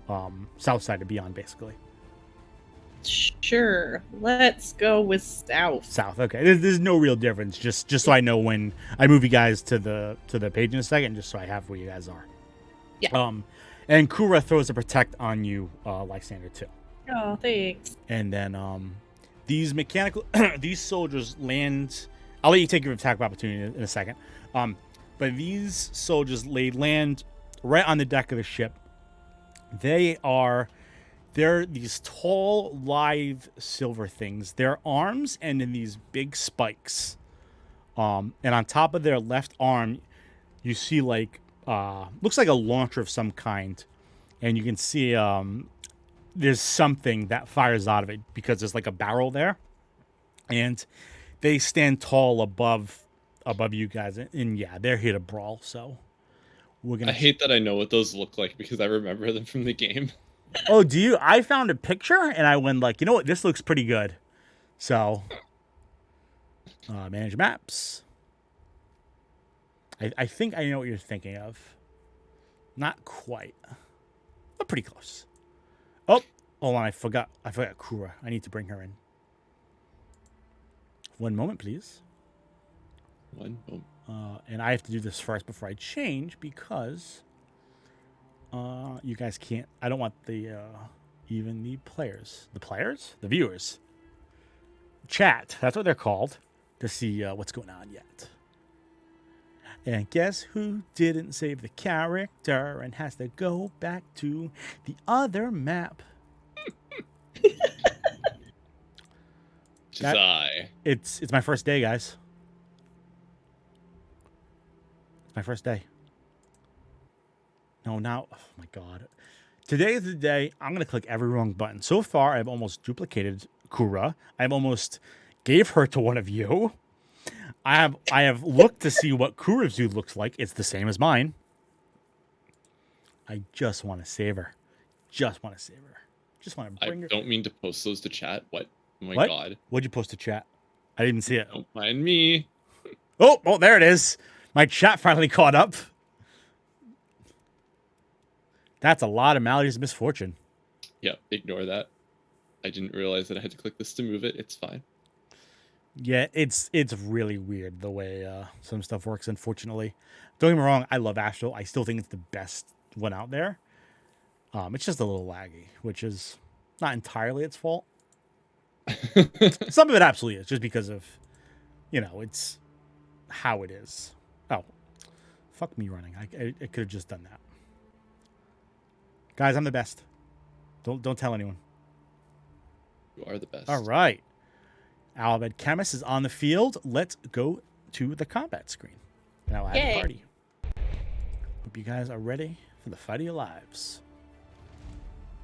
side to be on, basically. Sure. Let's go with south. South. Okay. There's no real difference. Just so I know when I move you guys to the page in a second, just so I have where you guys are. Yeah. And Kura throws a protect on you, Lysander, too. Oh, thanks. And then these these soldiers land. I'll let you take your attack of opportunity in a second. But these soldiers land right on the deck of the ship. They're these tall, lithe silver things. Their arms end in these big spikes. And on top of their left arm, you see like looks like a launcher of some kind, and you can see there's something that fires out of it because there's like a barrel there, and they stand tall above you guys, and yeah, they're here to brawl. So we're gonna. I hate that I know what those look like because I remember them from the game. Oh, do you? I found a picture and I went like, you know what? This looks pretty good. So, manage maps. I think I know what you're thinking of. Not quite, but pretty close. Oh, hold on. I forgot Kura. I need to bring her in. One moment, please. One moment. And I have to do this first before I change because you guys can't. I don't want even the players. The viewers. Chat. That's what they're called. To see what's going on yet. And guess who didn't save the character and has to go back to the other map? It's my first day, guys. It's my first day. No, now, oh my God. Today is the day I'm going to click every wrong button. So far, I've almost duplicated Kura. I've almost gave her to one of you. I have looked to see what Kura's dude looks like. It's the same as mine. I just want to save her. Just want to bring her. I don't mean to post those to chat. What? Oh my What? God. What'd you post to chat? I didn't see it. Don't mind me. Oh, there it is. My chat finally caught up. That's a lot of maladies of misfortune. Yeah, ignore that. I didn't realize that I had to click this to move it. It's fine. Yeah, it's really weird the way some stuff works, unfortunately. Don't get me wrong, I love Astral. I still think it's the best one out there. It's just a little laggy, which is not entirely its fault. Some of it absolutely is, just because of, it's how it is. Oh, fuck me running. I could have just done that. Guys, I'm the best. Don't tell anyone. You are the best. All right. Albed Chemist is on the field. Let's go to the combat screen. Now add the party. Hope you guys are ready for the fight of your lives.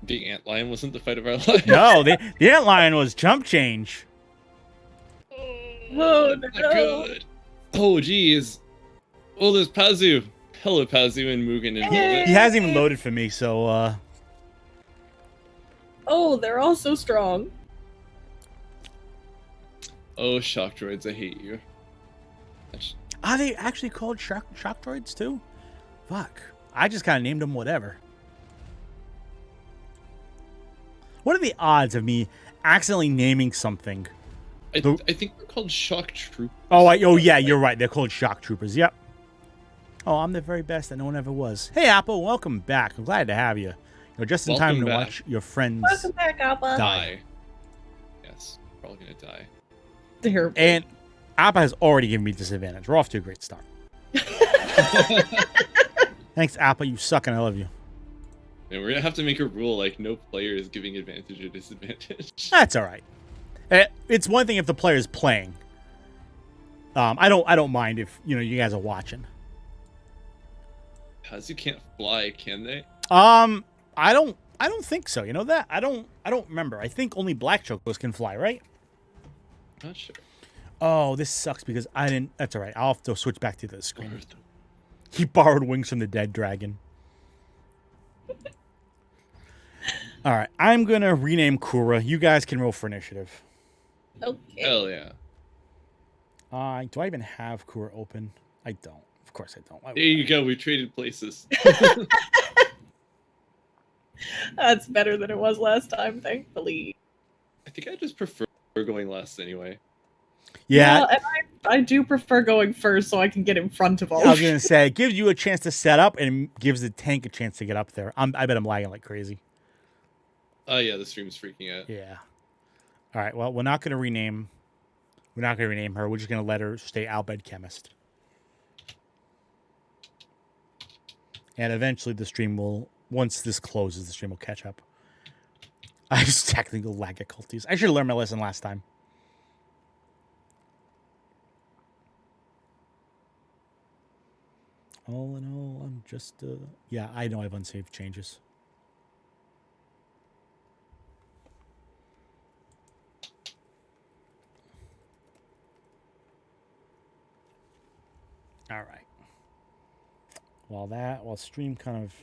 The antlion wasn't the fight of our lives. No, the antlion was jump change. Oh, Not good. Oh, geez. Oh, there's Pazu. Hello, Pazu and Mugen and Hey! Velvet. He hasn't even loaded for me, so Oh, they're all so strong. Oh, shock droids, I hate you. are they actually called shock droids too? Fuck. I just kind of named them whatever. What are the odds of me accidentally naming something? I think they're called shock troopers. Oh, yeah, you're right. They're called shock troopers. Yep. Oh, I'm the very best that no one ever was. Hey, Apple, welcome back. I'm glad to have you. You're just in time to watch your friends Welcome back, Appa. Die. Yes, probably gonna die. They're And Appa has already given me disadvantage. We're off to a great start. Thanks, Appa. You suck and I love you. And we're gonna have to make a rule like no player is giving advantage or disadvantage. That's all right. It's one thing if the player is playing. I don't mind if you guys are watching. Pazu can't fly, can they? I don't think so. You know that? I don't remember. I think only black chocos can fly, right? Not sure. Oh, this sucks because I didn't. That's all right. I'll have to switch back to the screen. He borrowed wings from the dead dragon. All right, I'm gonna rename Kura. You guys can roll for initiative. okay. Hell yeah. Do I even have Kura open? I don't. Of course I don't. Why would There you I? go. We traded places. That's better than it was last time, thankfully. I think I just prefer going last anyway. Yeah, and I do prefer going first so I can get in front of all I was of you. gonna say it gives you a chance to set up and gives the tank a chance to get up there. I bet I'm lagging like crazy. Oh yeah, the stream's freaking out. Yeah. All right. Well, we're not gonna rename. We're not gonna rename her. We're just gonna let her stay Albed Chemist. And eventually, the stream will. Once this closes, the stream will catch up. I just technical lag difficulties. I should have learned my lesson last time. All in all, I'm just. Yeah, I know I have unsaved changes. All right. While stream kind of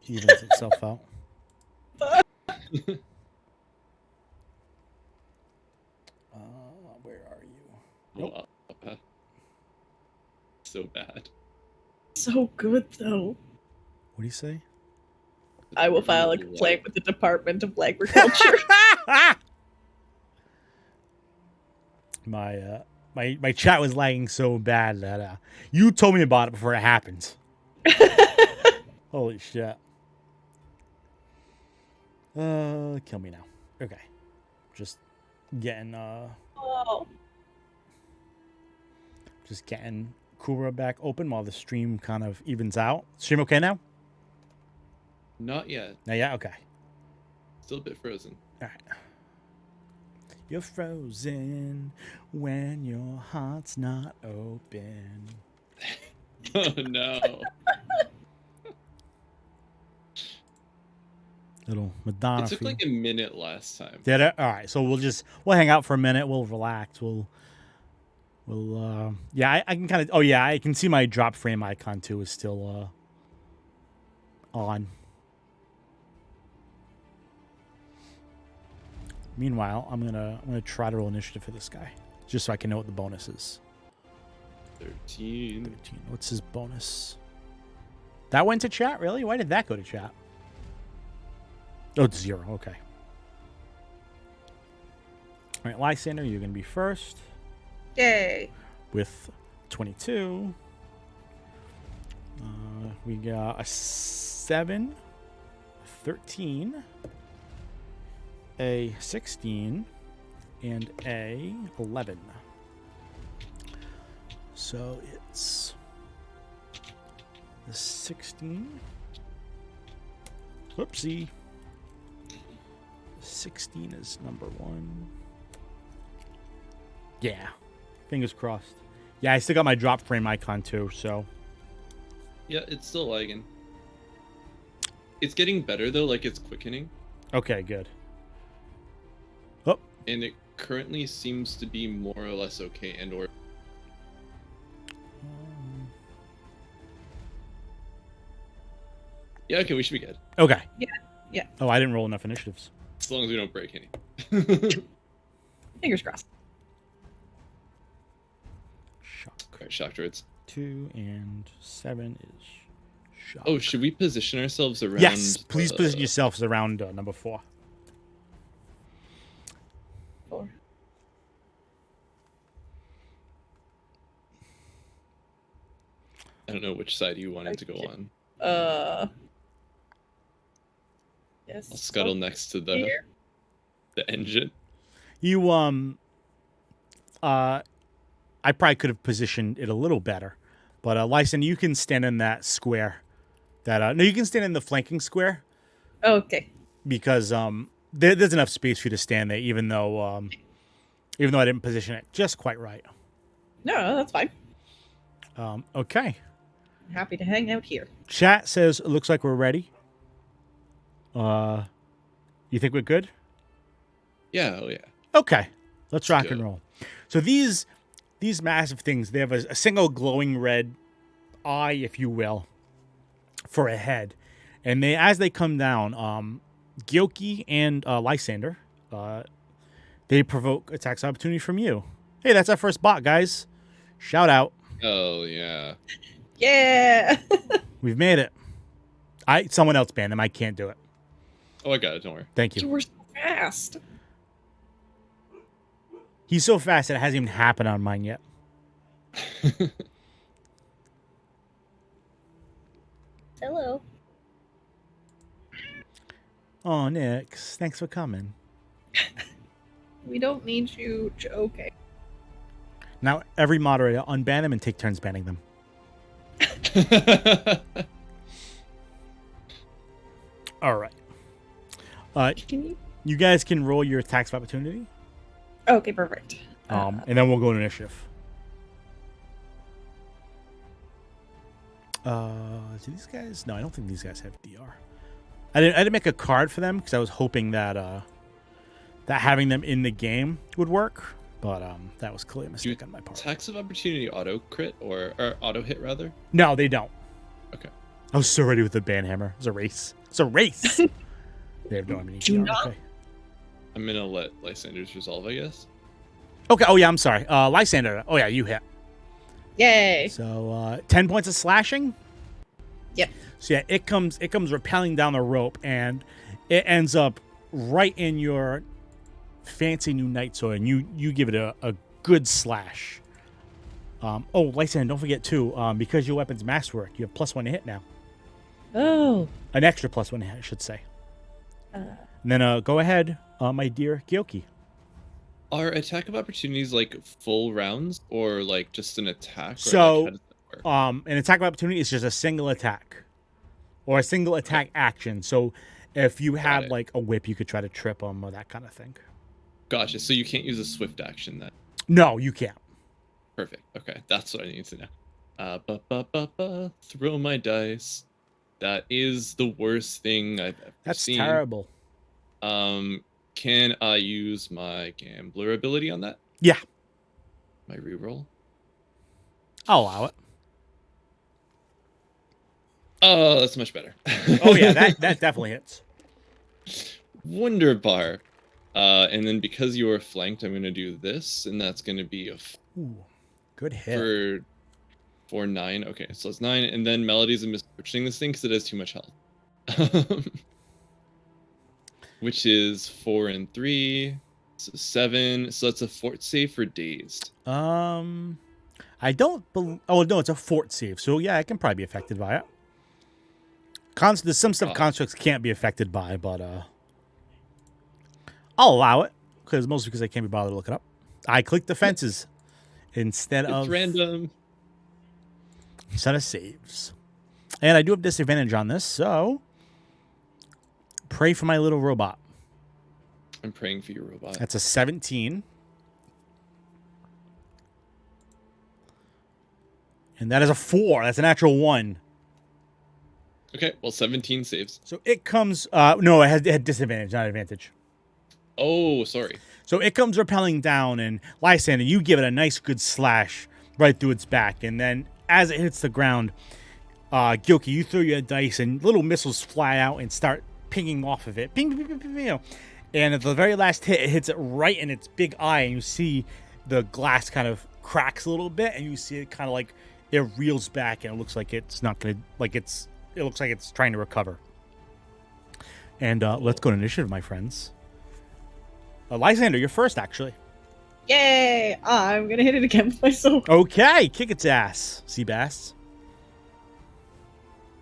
evens itself out. Where are you? Nope. Oh, so bad. So good, though. What do you say? I will file a complaint with the Department of Agriculture. My chat was lagging so bad that you told me about it before it happened. Holy shit. Kill me now. Okay. Just getting Oh. just getting Kura back open while the stream kind of evens out. Stream okay now? Not yet. No, yeah, okay. Still a bit frozen. All right. You're frozen when your heart's not open. Oh no. Little Madonna. It took like a minute last time. Did it? All right. So we'll hang out for a minute. We'll relax. We'll yeah, I can kind of. Oh yeah, I can see my drop frame icon too is still on. Meanwhile, I'm gonna try to roll initiative for this guy, just so I can know what the bonus is. 13. 13. What's his bonus? That went to chat, really? Why did that go to chat? Oh, it's 0. Okay. All right, Lysander, you're gonna be first Yay. with 22. We got a 7, 13, a 16, and a 11. So it's the 16. Whoopsie. 16 is number 1. Yeah. Fingers crossed. Yeah, I still got my drop frame icon too, so. Yeah, it's still lagging. It's getting better though, like it's quickening. Okay, good. Oh. And it currently seems to be more or less okay and or Yeah, okay, we should be good. Okay. Yeah. Oh, I didn't roll enough initiatives. As long as we don't break any. Fingers crossed. Shock. Alright, shock droids. 2 and 7 is shock. Oh, should we position ourselves around? Yes, please position yourselves around number 4. 4. I don't know which side you wanted to go on. Yes. I'll scuttle next to the Here. engine. You I probably could have positioned it a little better, but Lyson, you can stand in that square. No, you can stand in the flanking square Oh, okay. because there's enough space for you to stand there, even though I didn't position it just quite right. No, that's fine. Okay. I'm happy to hang out here. Chat says it looks like we're ready. You think we're good? Yeah, oh yeah. Okay, let's rock good. and roll. So these massive things, they have a single glowing red eye, if you will, for a head, and as they come down, Gyoki and Lysander, they provoke attacks of opportunity from you. Hey, that's our first bot, guys. Shout out. Oh yeah. Yeah. We've made it. Someone else banned them. I can't do it. Oh, I got it. Don't worry. Thank You you. were so fast. He's so fast that it hasn't even happened on mine yet. Hello. Oh, Nix, thanks for coming. We don't need you. Okay. Now, every moderator, unban them and take turns banning them. All right. Can you? You guys can roll your attacks of opportunity, Okay, perfect. and then we'll go to initiative. Do these guys? No, I don't think these guys have DR. I didn't make a card for them because I was hoping that that having them in the game would work, but that was clearly a mistake on my part. Attacks of opportunity auto crit or auto hit rather? No, they don't. Okay. I was so ready with the ban hammer. It's a race. It's a race. They have no immunity. Do not- Okay. I'm gonna let Lysander's resolve, I guess. Okay. Oh yeah, I'm sorry. Lysander. Oh yeah, you hit. Yay. So 10 points of slashing. Yep. So yeah, it comes rappelling down the rope, and it ends up right in your fancy new night sword, and you give it a good slash. Oh, Lysander, don't forget too, because your weapon's masterwork, you have +1 to hit now. Oh. An extra +1 to hit, I should say. And then go ahead, my dear Gyoki. Are attack of opportunities like full rounds or like just an attack? Or So, like, how does that work? An attack of opportunity is just a single attack, or a single attack action. So, if you had it. like a whip, you could try to trip them or that kind of thing. Gotcha. So you can't use a swift action then. No, you can't. Perfect. Okay, that's what I need to know. Throw my dice. That is the worst thing I've ever That's seen. terrible. Can I use my gambler ability on that? Yeah, My reroll? I'll allow it. Oh, that's much better. Oh yeah, that definitely hits. Wunderbar. And then because you are flanked, I'm gonna do this, and that's gonna be a Ooh, good hit. for 9. Okay, so it's 9, and then Melody's misfortuning this thing because it has too much health. Which is 4 and 3, so 7. So that's a fort save for dazed. I don't believe. Oh no, it's a fort save. So yeah, it can probably be affected by it. There's some stuff constructs can't be affected by, but I'll allow it mostly because I can't be bothered to look it up. I clicked defenses instead It's of random. set of saves, and I do have disadvantage on this, so pray for my little robot. I'm praying for your robot. That's a 17. And that is a 4. That's a natural 1. Okay, well, 17 saves. So it comes... no, it had disadvantage, not advantage. Oh, sorry. So it comes rappelling down, and Lysander, you give it a nice good slash right through its back. And then as it hits the ground, Gilky, you throw your dice and little missiles fly out and start pinging off of it. Ping, ping, ping, ping, ping. And at the very last hit, it hits it right in its big eye, and you see the glass kind of cracks a little bit, and you see it kind of like it reels back, and it looks like it's not gonna it looks like it's trying to recover. And let's go to initiative, my friends. Lysander, you're first, actually. Yay! I'm gonna hit it again with my sword. Okay, kick its ass, Seabass.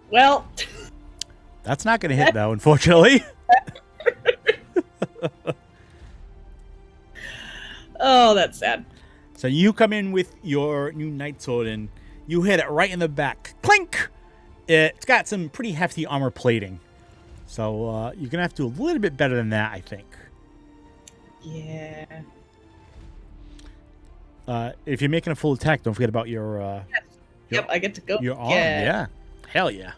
Well, that's not gonna hit though, unfortunately. Oh, that's sad. So you come in with your new Night Sword and you hit it right in the back. Clink! It's got some pretty hefty armor plating. So you're going to have to do a little bit better than that, I think. Yeah. If you're making a full attack, don't forget about your... Yes. Yep, I get to go. Your arm, yeah. Hell yeah.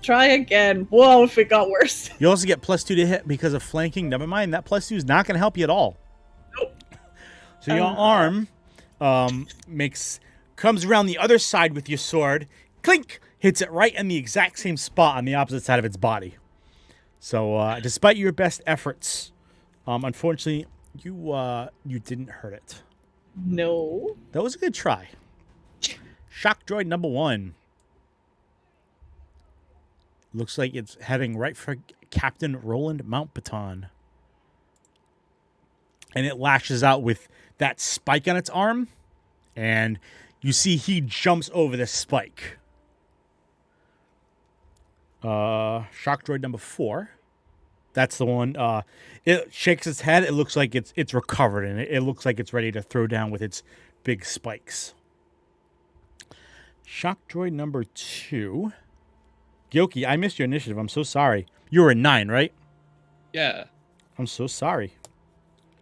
Try again. Whoa, if it got worse. You also get +2 to hit because of flanking. Never mind, that +2 is not going to help you at all. Nope. So your arm comes around the other side with your sword. Clink! Hits it right in the exact same spot on the opposite side of its body. So despite your best efforts, unfortunately, you didn't hurt it. No. That was a good try. Shock droid number 1. Looks like it's heading right for Captain Roland Mountbatten. And it lashes out with that spike on its arm. And you see he jumps over this spike. Shock droid number 4. That's the one. It shakes its head. It looks like it's recovered. And it looks like it's ready to throw down with its big spikes. Shock droid number 2. Gilky, I missed your initiative. I'm so sorry. You were a 9, right? Yeah. I'm so sorry.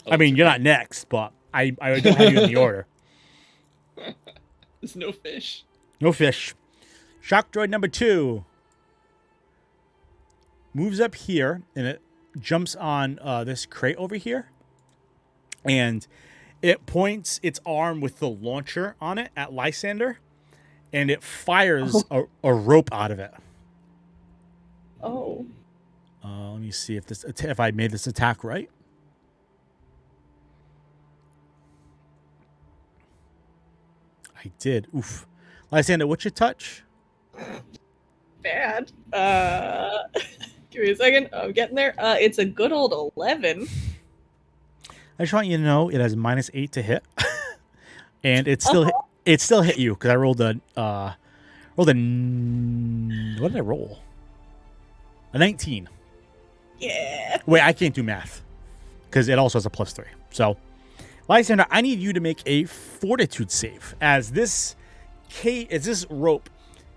Oh, I mean, you're not next, but I don't have you in the order. There's no fish. No fish. Shock droid number 2 moves up here, and it jumps on this crate over here. And it points its arm with the launcher on it at Lysander, and it fires a rope out of it. Oh. Let me see if I made this attack right. I did. Oof. Lysander, what's your touch? Bad. Give me a second. I'm getting there. It's a good old 11. I just want you to know it has -8 to hit, and it still hit you because I rolled a what did I roll? A 19. Yeah. Wait, I can't do math because it also has a +3. So, Lysander, I need you to make a fortitude save as this rope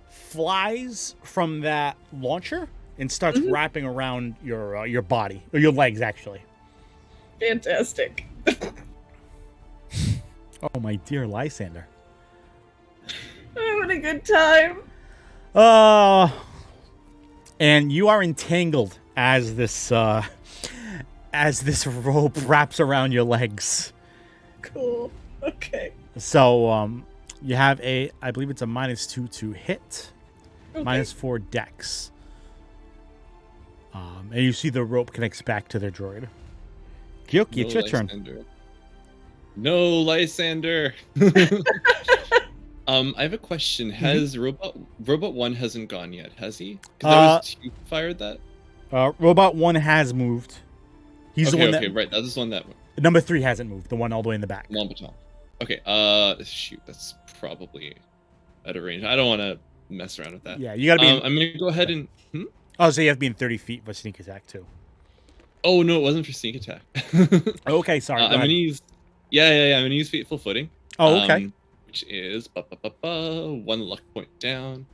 flies from that launcher and starts wrapping around your body or your legs, actually. Fantastic. Oh, my dear Lysander. I'm having a good time. And you are entangled as this rope wraps around your legs. Cool. Okay. So you have I believe it's a -2 to hit, Okay. -4 dex. And you see the rope connects back to their droid. Gilky, it's your turn. No, Lysander. I have a question. Has Robot 1 hasn't gone yet, has he? Because that was 2 fired that. Robot 1 has moved. He's the one that. Okay, right. That's the one that. Number 3 hasn't moved. The one all the way in the back. Mountbatten. Okay. Shoot. That's probably out of range. I don't want to mess around with that. Yeah, you gotta be. I'm gonna go ahead and. Oh, so you have to be in 30 feet for sneak attack too. Oh no, it wasn't for sneak attack. Okay, sorry. I'm gonna use. Yeah. I'm gonna use Fateful Footing. Oh, okay. Which is 1 luck point down.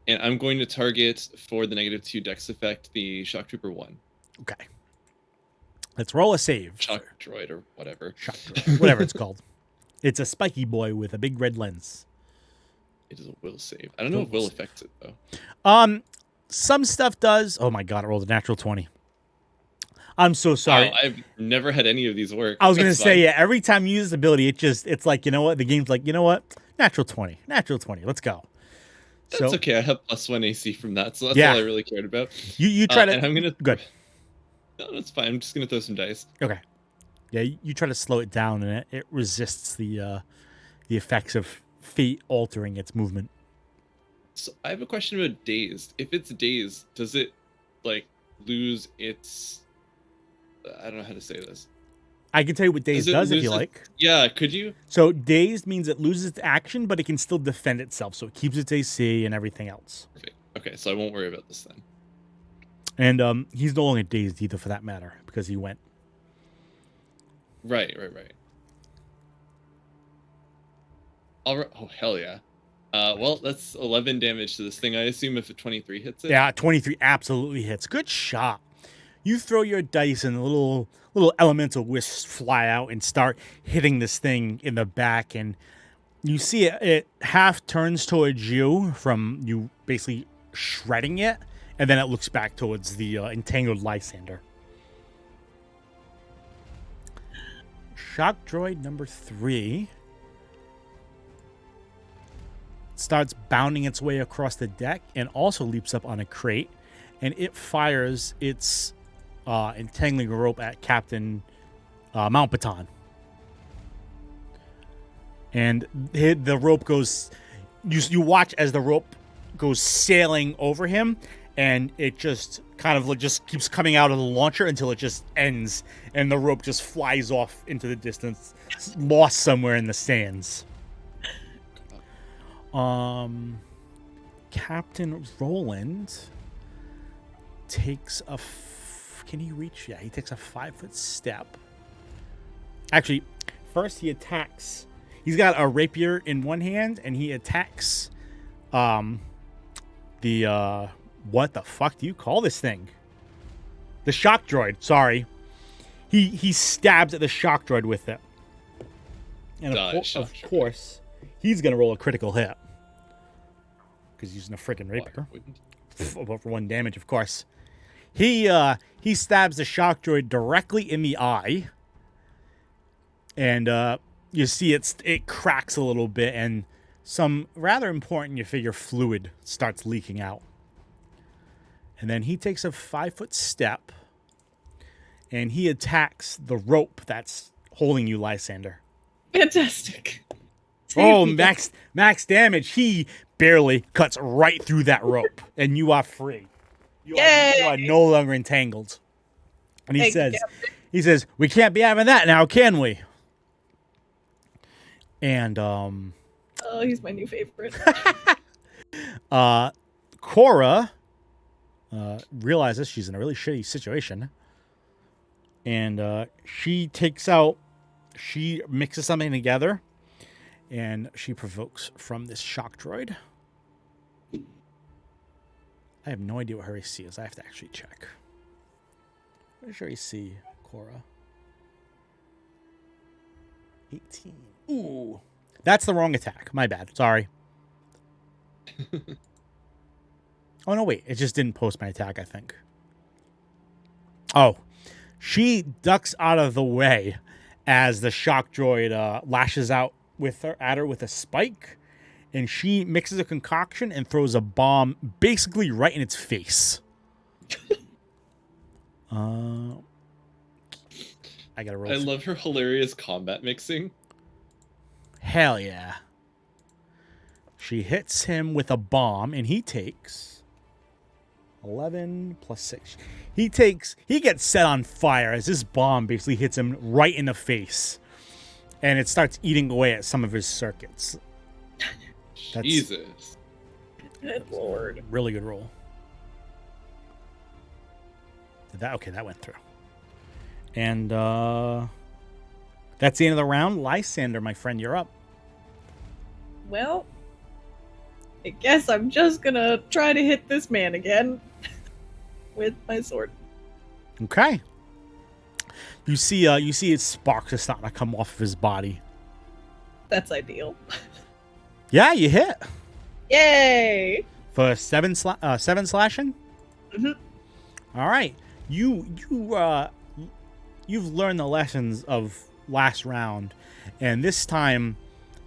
And I'm going to target for the -2 dex effect the Shock Trooper 1. Okay. Let's roll a save. Shock droid or whatever. Shock droid, whatever it's called. It's a spiky boy with a big red lens. It is a will save. I don't know if will affects it though. Some stuff does. Oh my god, I rolled a natural 20. I'm so sorry. Wow, I've never had any of these work. I was going to say, yeah, every time you use this ability, it's like, you know what? The game's like, you know what? Natural 20. Let's go. That's okay. I have +1 AC from that, so that's Yeah. all I really cared about. You try to. And I'm gonna. Good. No, that's fine. I'm just gonna throw some dice. Okay. Yeah, you try to slow it down, and it resists the effects of fate altering its movement. So I have a question about dazed. If it's dazed, does it like lose its? I don't know how to say this. I can tell you what dazed does if you like. Yeah, could you? So dazed means it loses its action, but it can still defend itself, so it keeps its AC and everything else. Perfect. Okay, so I won't worry about this then. And he's no longer dazed either, for that matter, because he went. Right. All right. Oh hell yeah. Well, that's 11 damage to this thing. I assume if a 23 hits it. Yeah, 23 absolutely hits. Good shot. You throw your dice and little elemental wisps fly out and start hitting this thing in the back, and you see it half turns towards you from you basically shredding it, and then it looks back towards the entangled Lysander. Shock droid number 3 starts bounding its way across the deck and also leaps up on a crate, and it fires its entangling rope at Captain Mountbaton. And the rope goes... You watch as the rope goes sailing over him, and it just kind of just keeps coming out of the launcher until it just ends, and the rope just flies off into the distance, lost somewhere in the sands. Captain Roland takes a... Can he reach? Yeah, he takes a 5-foot step. Actually, first he attacks... He's got a rapier in one hand, and he attacks the what the fuck do you call this thing? The shock droid, sorry. He stabs at the shock droid with it. And of course, he's going to roll a critical hit. Because he's using a freaking rapier. About for 1 damage, of course. He stabs the shock droid directly in the eye. And you see it cracks a little bit, and some rather important, you figure, fluid starts leaking out. And then he takes a 5-foot step, and he attacks the rope that's holding you, Lysander. Fantastic. Oh, max damage. He barely cuts right through that rope, and you are free. You are no longer entangled. And he says, "We can't be having that now, can we?" And oh, he's my new favorite. Cora realizes she's in a really shitty situation, and she mixes something together, and she provokes from this shock droid. I have no idea what her AC is. I have to actually check. What is your AC, Cora? 18. Ooh. That's the wrong attack. My bad. Sorry. Oh, no, wait. It just didn't post my attack, I think. Oh. She ducks out of the way as the shock droid lashes out at her with a spike. And she mixes a concoction and throws a bomb basically right in its face. I gotta roll. I love her hilarious combat mixing. Hell yeah. She hits him with a bomb, and he takes 11 plus 6. He gets set on fire as this bomb basically hits him right in the face. And it starts eating away at some of his circuits. Jesus. Good lord. Really good roll. That went through. And that's the end of the round. Lysander, my friend, you're up. Well, I guess I'm just gonna try to hit this man again with my sword. Okay. You see his sparks are starting to come off of his body. That's ideal. Yeah, you hit. Yay! For 7 slashing? Mm-hmm. All right. You've learned the lessons of last round, and this time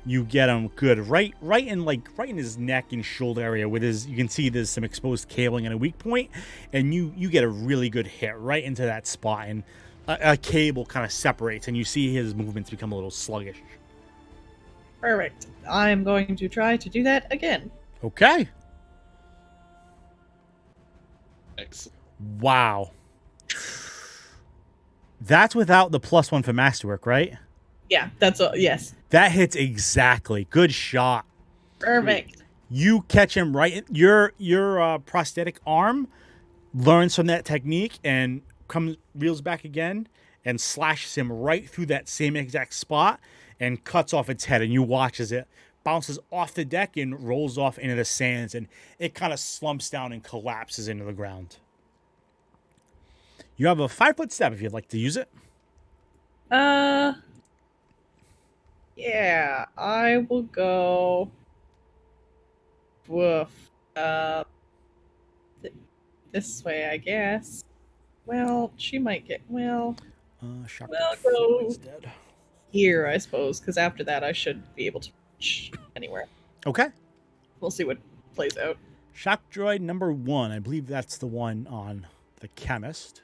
You get him good, right in his neck and shoulder area. With his, you can see there's some exposed cabling and a weak point, and you get a really good hit right into that spot, and a cable kind of separates, and you see his movements become a little sluggish. Perfect. I'm going to try to do that again. Okay. Excellent. Wow. That's without the +1 for masterwork, right? Yeah, that's all. Yes. That hits exactly. Good shot. Perfect. You catch him right in your prosthetic arm learns from that technique and reels back again and slashes him right through that same exact spot and cuts off its head, and you watch as it bounces off the deck and rolls off into the sands, and it kind of slumps down and collapses into the ground. You have a 5-foot step if you'd like to use it. Yeah, I will go. Woof. This way, I guess. Well, she might get. Well, Shock Well, four go- instead. here, I suppose, because after that, I should be able to reach anywhere. Okay. We'll see what plays out. Shock droid number 1. I believe that's the one on the chemist.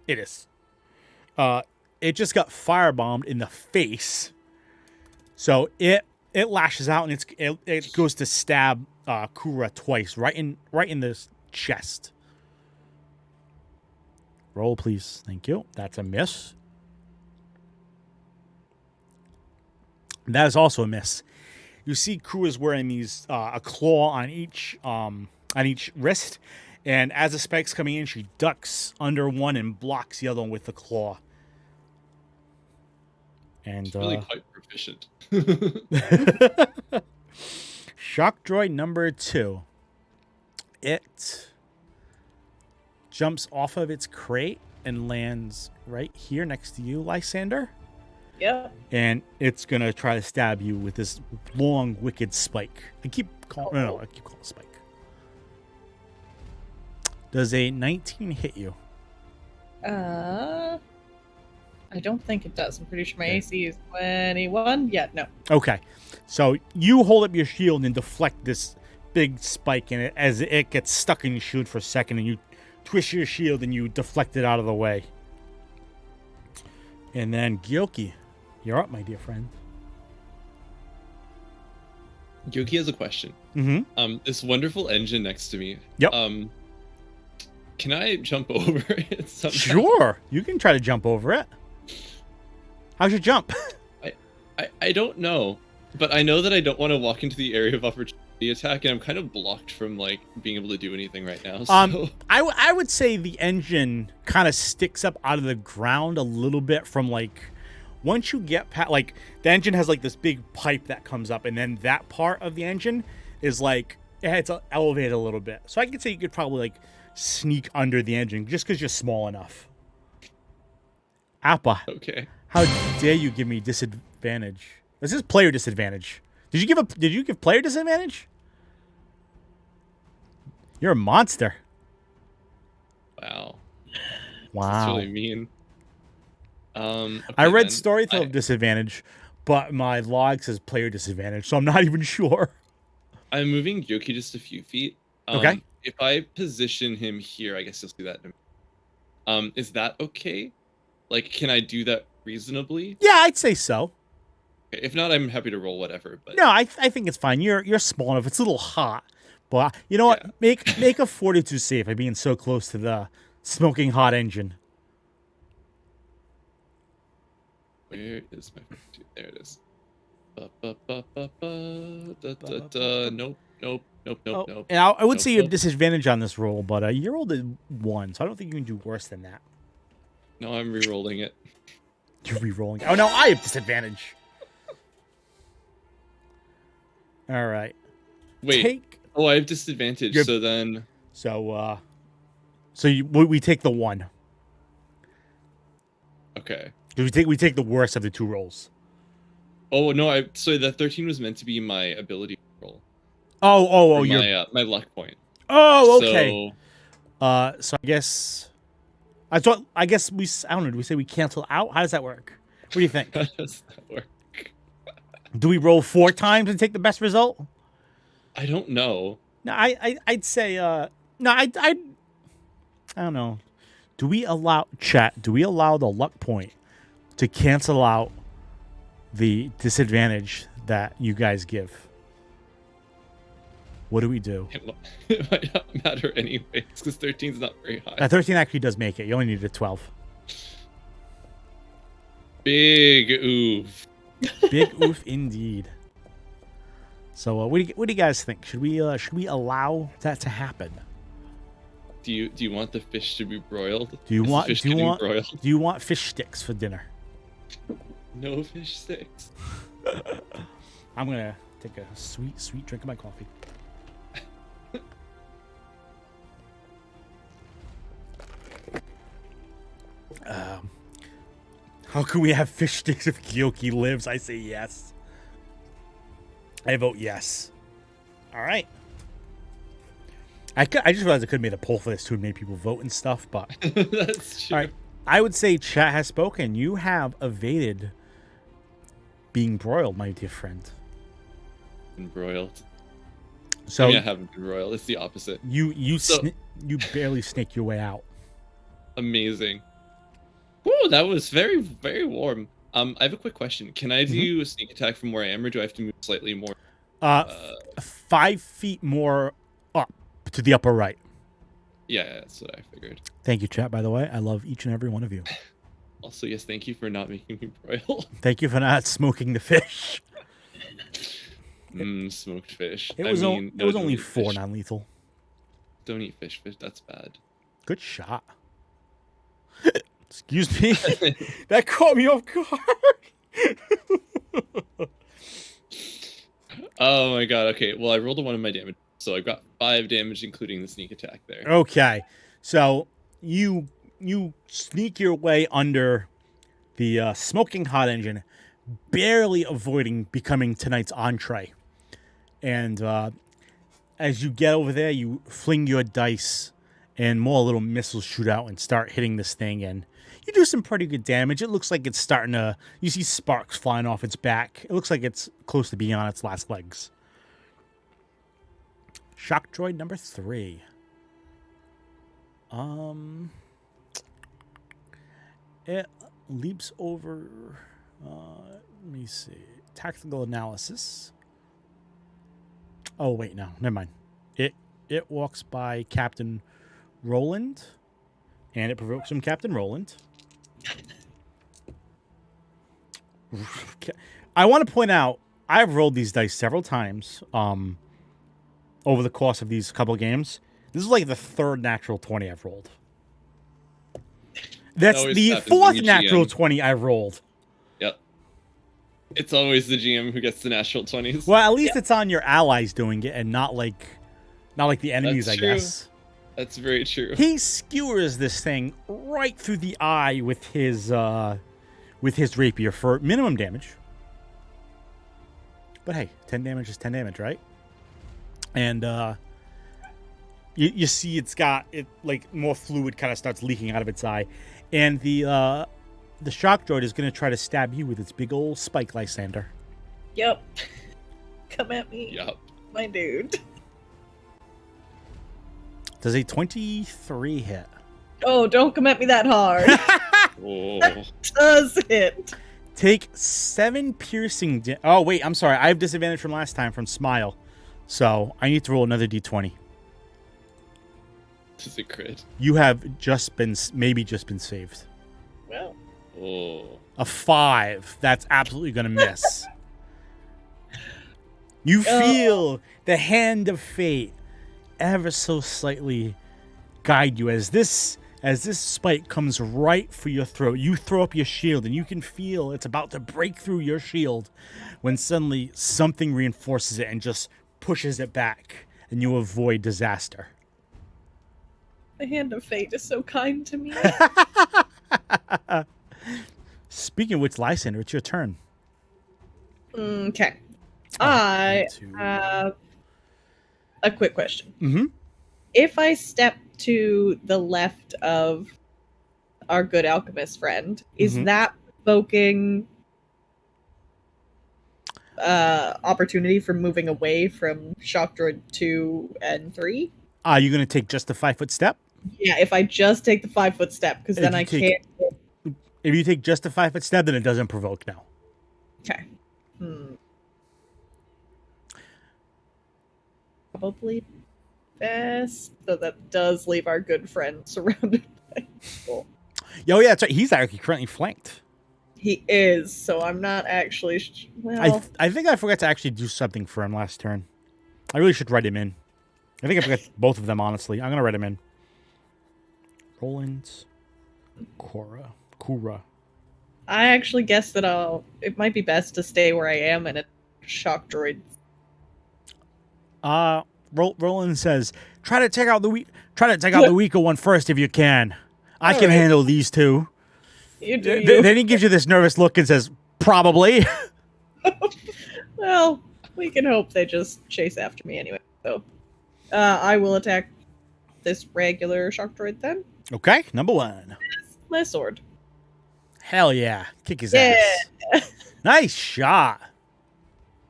It is. It just got firebombed in the face. So it lashes out and it goes to stab Kura twice, right in the chest. Roll, please. Thank you. That's a miss. That is also a miss. You see Kura's wearing these a claw on each wrist, and as the spike's coming in, she ducks under one and blocks the other one with the claw. And She's really quite proficient. Shock droid number 2. It jumps off of its crate and lands right here next to you, Lysander. Yep. And it's gonna try to stab you with this long, wicked spike. I keep calling it spike. Does a 19 hit you? I don't think it does. I'm pretty sure my Okay. AC is 21. Yeah, no. Okay, so you hold up your shield and deflect this big spike in it as it gets stuck in your shield for a second, and you twist your shield and you deflect it out of the way. And then Gyoki, you're up, my dear friend. Yoki has a question. Mm-hmm. This wonderful engine next to me. Yep. Can I jump over it somehow? Sure, you can try to jump over it. How's your jump? I don't know, but I know that I don't want to walk into the area of opportunity attack, and I'm kind of blocked from like being able to do anything right now. So. I would say the engine kind of sticks up out of the ground a little bit from like once you get past, like the engine has like this big pipe that comes up, and then that part of the engine is like it's elevated a little bit. So I could say you could probably like sneak under the engine just because you're small enough. Appa. Okay. How dare you give me disadvantage? This is player disadvantage. Did you give player disadvantage? You're a monster. Wow. Wow. That's really mean. Okay, I read then. Storytell of disadvantage, but my log says player disadvantage, so I'm not even sure. I'm moving Yoki just a few feet. Okay. If I position him here, I guess you'll see that. Is that okay? Like, can I do that reasonably? Yeah, I'd say so. Okay, if not, I'm happy to roll whatever. But No, I think it's fine. You're small enough. It's a little hot, but you know what? Yeah. Make a fortitude save by being so close to the smoking hot engine. Where is my fortitude? There it is. Nope. And I would Nope, say you have nope. disadvantage on this roll, but you rolled a 1, so I don't think you can do worse than that. No, I'm re-rolling it. You're re-rolling. Oh no, I have disadvantage. All right. Wait. Oh, I have disadvantage. You're- So then. So we take the 1. Okay. We take the worst of the 2 rolls. Oh no! So the 13 was meant to be my ability roll. Oh, Or you're. my luck point. Oh, okay. So, So I guess. I don't know. Do we say we cancel out? How does that work? What do you think? how does that work? Do we roll 4 times and take the best result? I don't know. No, I'd say no, I don't know. Do we allow the luck point to cancel out the disadvantage that you guys give? What do we do? It might not matter anyways, because 13 is not very high. 13 actually does make it. You only need a 12. Big oof. Big oof indeed. So what do you guys think? Should we allow that to happen? Do you want the fish to be broiled? Do you want broiled? do you want fish sticks for dinner? No fish sticks. I'm gonna take a sweet drink of my coffee. How can we have fish sticks if Gyoki lives? I say yes. I vote yes. All right. I just realized I could have made a poll for this too and made people vote and stuff, but That's true. all right. I would say chat has spoken. You have evaded being broiled, my dear friend. Been broiled. So I haven't been broiled. It's the opposite. you barely snake your way out. Amazing. Whoa, that was very, very warm. I have a quick question. Can I do a sneak attack from where I am, or do I have to move slightly more? 5 feet more up to the upper right. Yeah, that's what I figured. Thank you, chat, by the way. I love each and every one of you. Also, yes, thank you for not making me broil. Thank you for not smoking the fish. Smoked fish. It was only don't eat 4 fish. non-lethal. Don't eat fish. That's bad. Good shot. Excuse me. That caught me off guard. Oh my god. Okay. Well, I rolled a 1 in my damage, so I got 5 damage, including the sneak attack there. Okay, so you sneak your way under the smoking hot engine, barely avoiding becoming tonight's entree. And as you get over there, you fling your dice, and more little missiles shoot out and start hitting this thing, and you do some pretty good damage. It looks like it's starting to... You see sparks flying off its back. It looks like it's close to being on its last legs. Shock droid number 3. It leaps over... let me see. Tactical analysis. Oh, wait, no. Never mind. It walks by Captain Roland, and it provokes from Captain Roland. I want to point out, I've rolled these dice several times over the course of these couple of games. This is like the 3rd natural 20 I've rolled. That's the 4th natural 20 I've rolled. Yep. It's always the GM who gets the natural 20s. Well, at least it's on your allies doing it and not like the enemies, That's I true. guess. That's very true. He skewers this thing right through the eye with his rapier for minimum damage. But hey, 10 damage is 10 damage, right? And you see it's got it like more fluid kind of starts leaking out of its eye, and the shock droid is going to try to stab you with its big old spike Lysander. Yep. Come at me, Yep. my dude. Does a 23 hit? Oh, don't come at me that hard. Oh. Does it? Take 7 piercing oh, wait, I'm sorry. I have disadvantage from last time from Smile. So I need to roll another d20. This is a crit. You have maybe just been saved. Well. Oh. A 5. That's absolutely going to miss. You feel the hand of fate ever so slightly guide you as this spike comes right for your throat. You throw up your shield and you can feel it's about to break through your shield when suddenly something reinforces it and just pushes it back and you avoid disaster. The hand of fate is so kind to me. Speaking of which, Lysander, it's your turn. Okay. I have a quick question. Mm-hmm. If I step to the left of our good alchemist friend, is that provoking opportunity for moving away from Shock Droid 2 and 3. Are you going to take just a 5-foot step? Yeah, if I just take the 5-foot step, because If then you I take- can't. If you take just a 5-foot step, then it doesn't provoke now. Okay. Probably best. So that does leave our good friend surrounded by people. Oh, yeah, that's right. He's actually currently flanked. He is, so I'm not actually. Well, I think I forgot to actually do something for him last turn. I really should write him in. I think I forgot both of them, honestly. I'm going to write him in. Roland, Kura. I actually guess that it might be best to stay where I am and a Shock Droid. Roland says, try to take out the weaker one first if you can. I can handle these two. You do. You. Then he gives you this nervous look and says, probably. Well, we can hope they just chase after me anyway. So, I will attack this regular Shock Droid then. Okay, number 1. My sword. Hell yeah. Kick his ass. Nice shot.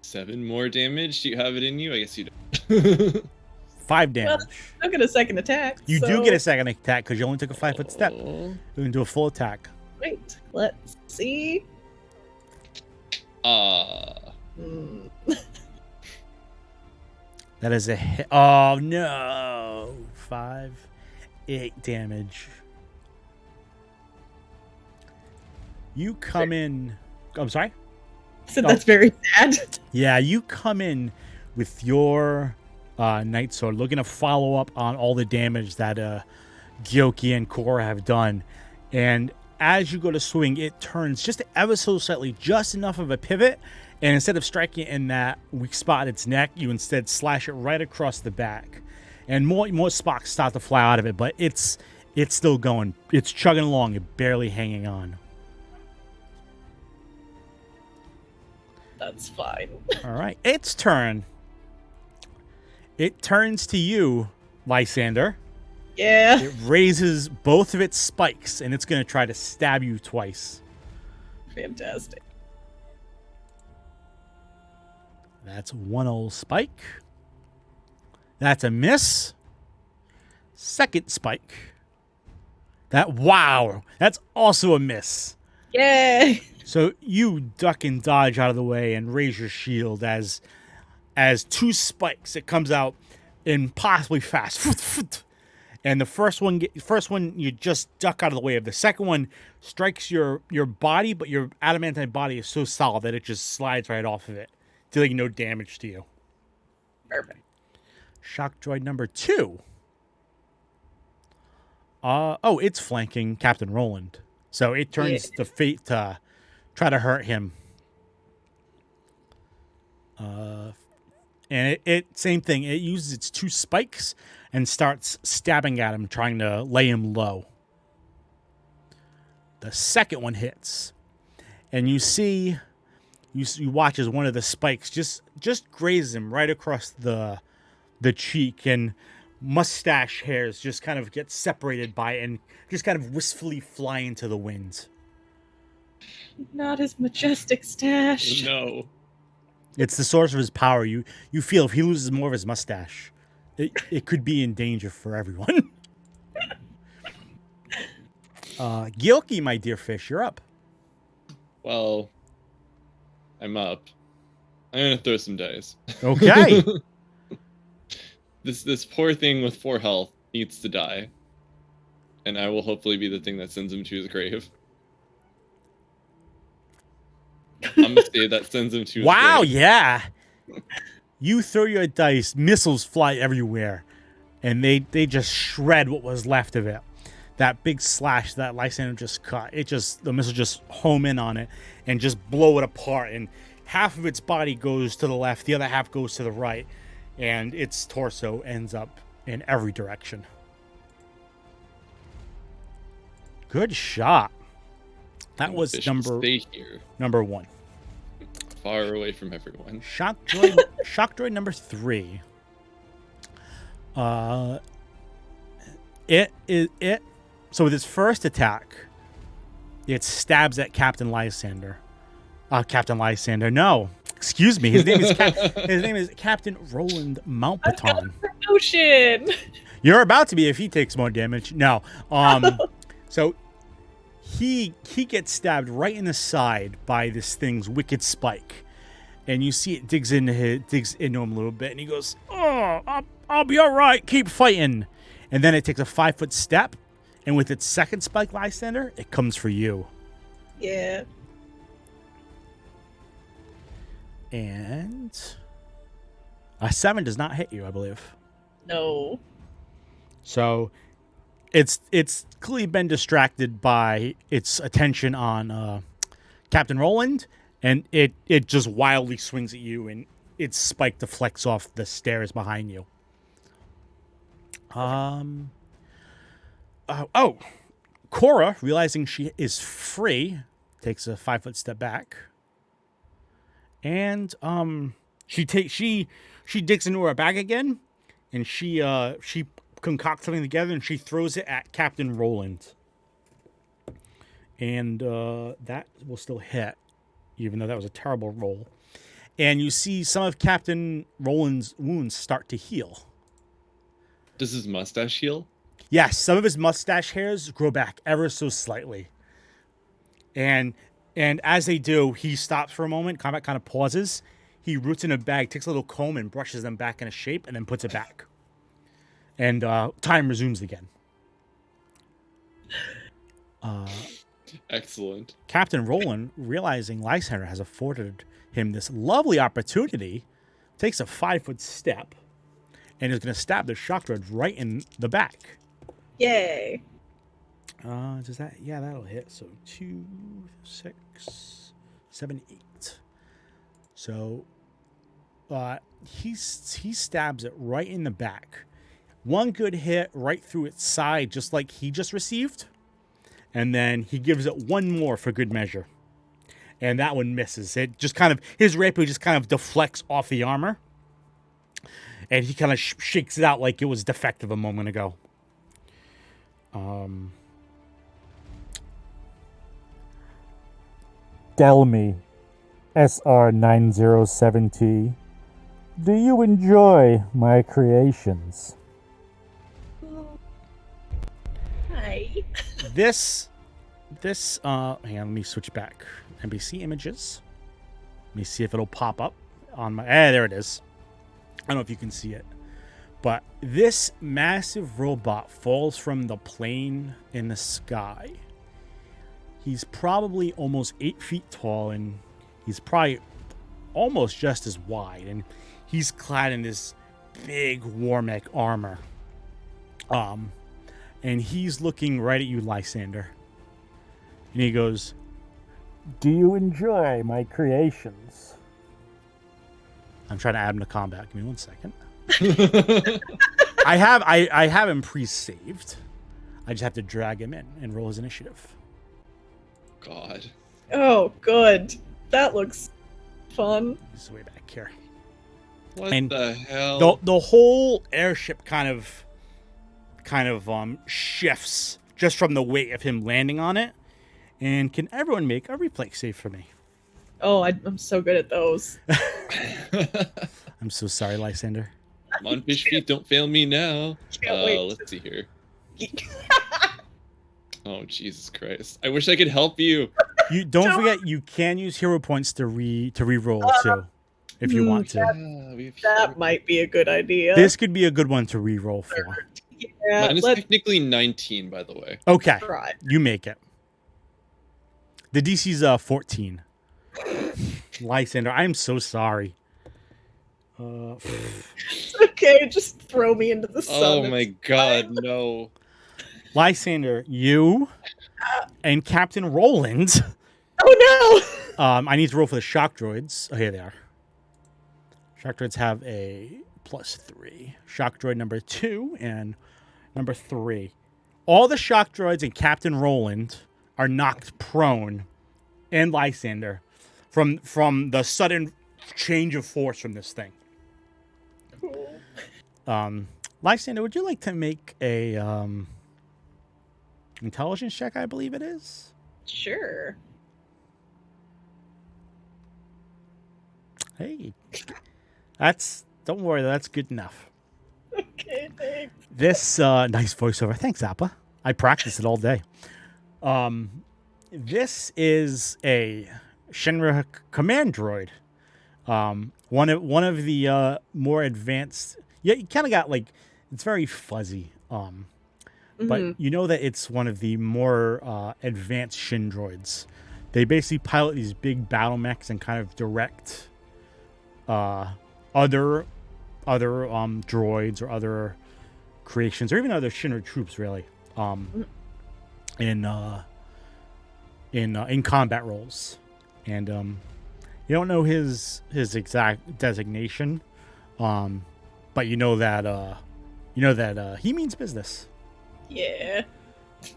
7 more damage. Do you have it in you? I guess you don't. 5 damage. Well, I'll get a second attack. You so... do get a second attack because you only took a 5-foot step. Oh. You can do a full attack. Wait, let's see. That is a hit. Oh, no. 5, 8 damage. You come in. I'm sorry? So that's very sad. Yeah, you come in with your Night Sword looking to follow up on all the damage that Gyoki and Korra have done. And as you go to swing, it turns just ever so slightly, just enough of a pivot. And instead of striking it in that weak spot in its neck, you instead slash it right across the back. And more sparks start to fly out of it, but it's still going. It's chugging along, it's barely hanging on. That's fine. All right, its turn. It turns to you, Lysander. Yeah. It raises both of its spikes, and it's going to try to stab you twice. Fantastic. That's one old spike. That's a miss. Second spike. Wow, that's also a miss. Yay! So you duck and dodge out of the way and raise your shield as 2 spikes. It comes out impossibly fast. And the first one you just duck out of the way of. The second one strikes your body, but your adamantine body is so solid that it just slides right off of it, dealing no damage to you. Perfect. Shock Droid number 2. It's flanking Captain Roland. So it turns to fate to try to hurt him. And it same thing. It uses its 2 spikes and starts stabbing at him, trying to lay him low. The second one hits, and you watch as one of the spikes just grazes him right across the cheek, and mustache hairs just kind of get separated by it and just kind of wistfully fly into the wind. Not his majestic stash. No. It's the source of his power. You feel if he loses more of his mustache, it could be in danger for everyone. Gyoki, my dear fish, you're up. Well, I'm up. I'm gonna throw some dice. Okay. This poor thing with 4 health needs to die, and I will hopefully be the thing that sends him to his grave. I'm gonna say that sends him to his Wow, grave. yeah. You throw your dice, missiles fly everywhere, and they just shred what was left of it. That big slash that Lysander just cut, the missile just home in on it and just blow it apart, and half of its body goes to the left, the other half goes to the right, and its torso ends up in every direction. Good shot. That was Fish will number stay here, 1. far away from everyone. Shock droid number 3. So with its first attack, it stabs at Captain Lysander. No, excuse me. His name is Captain Roland Mountbaton. Promotion. You're about to be if he takes more damage. No. So he gets stabbed right in the side by this thing's wicked spike. And you see it digs into him a little bit, and he goes, "Oh, I'll be all right. Keep fighting." And then it takes a 5-foot step, and with its second spike, Lysander, it comes for you. Yeah. And a 7 does not hit you, I believe. No. So it's clearly been distracted by its attention on Captain Roland, and it just wildly swings at you, and its spike deflects off the stairs behind you. Cora, realizing she is free, takes a 5-foot step back, and she digs into her bag again, and she concocts something together, and she throws it at Captain Roland, and that will still hit, even though that was a terrible roll. And you see some of Captain Roland's wounds start to heal. Does his mustache heal? Yes, some of his mustache hairs grow back ever so slightly. And as they do, he stops for a moment. Combat kind of pauses. He roots in a bag, takes a little comb, and brushes them back into shape, and then puts it back. And time resumes again. Excellent. Captain Roland, realizing Lysander has afforded him this lovely opportunity, takes a 5-foot step and is going to stab the shock droid right in the back. Yay. Does that? Yeah, that'll hit. So 2, 6, 7, 8. So he stabs it right in the back. One good hit right through its side, just like he just received. And then he gives it one more for good measure. And that one misses. It just kind of, his rapier just kind of deflects off the armor. And he kind of shakes it out like it was defective a moment ago. Delmy, SR907T, do you enjoy my creations? Hi. This, hang on, let me switch back. NPC images. Let me see if it'll pop up on my, there it is. I don't know if you can see it. But this massive robot falls from the plane in the sky. He's probably almost 8 feet tall, and he's probably almost just as wide. And he's clad in this big Warmech armor. And he's looking right at you, Lysander. And he goes, do you enjoy my creations? I'm trying to add him to combat. Give me 1 second. I have him pre-saved. I just have to drag him in and roll his initiative. God. Oh, good. That looks fun. He's way back here. What And the hell? The whole airship kind of shifts just from the weight of him landing on it. And can everyone make a replay save for me? Oh, I'm so good at those. I'm so sorry, Lysander. Come on, fish feet, don't fail me now. Can't wait. Let's see here. Oh, Jesus Christ. I wish I could help you. You don't forget you can use hero points to re-roll too, if you want to. That might be a good idea. This could be a good one to re-roll for. Yeah, Mine is technically 19, by the way. Okay, try. you make it. The DC's 14. Lysander, I'm so sorry. Okay, just throw me into the sun. Oh my God, no. Lysander, you and Captain Roland. Oh no! I need to roll for the shock droids. Oh, here they are. Shock droids have a +3. Shock droid number 2 and number 3. All the shock droids and Captain Roland are knocked prone, and Lysander, from the sudden change of force from this thing. Cool. Lysander, would you like to make a intelligence check? I believe it is. Sure. Hey, don't worry, that's good enough. Okay, thanks. This nice voiceover. Thanks, Appa. I practiced it all day. This is a Shinra command droid. One of the more advanced. Yeah, you kind of got like it's very fuzzy. But you know that it's one of the more advanced Shin droids. They basically pilot these big battle mechs and kind of direct other droids or other creations or even other Shinra troops really in combat roles. And you don't know his exact designation, but you know that he means business. Yeah.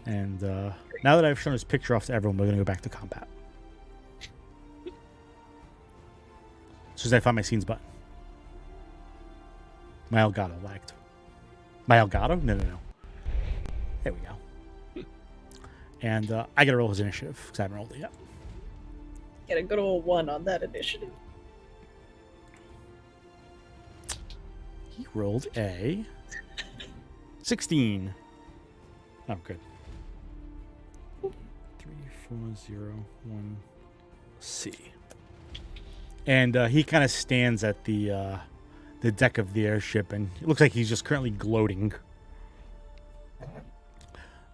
And now that I've shown his picture off to everyone, we're gonna go back to combat. As soon as I find my scenes button. My Elgato lagged. My Elgato? No. There we go. And I gotta roll his initiative because I haven't rolled it yet. Get a good old 1 on that initiative. He rolled a 16. Oh, good. 3, 4, 0, 1, C. And he kind of stands at the deck of the airship, and it looks like he's just currently gloating.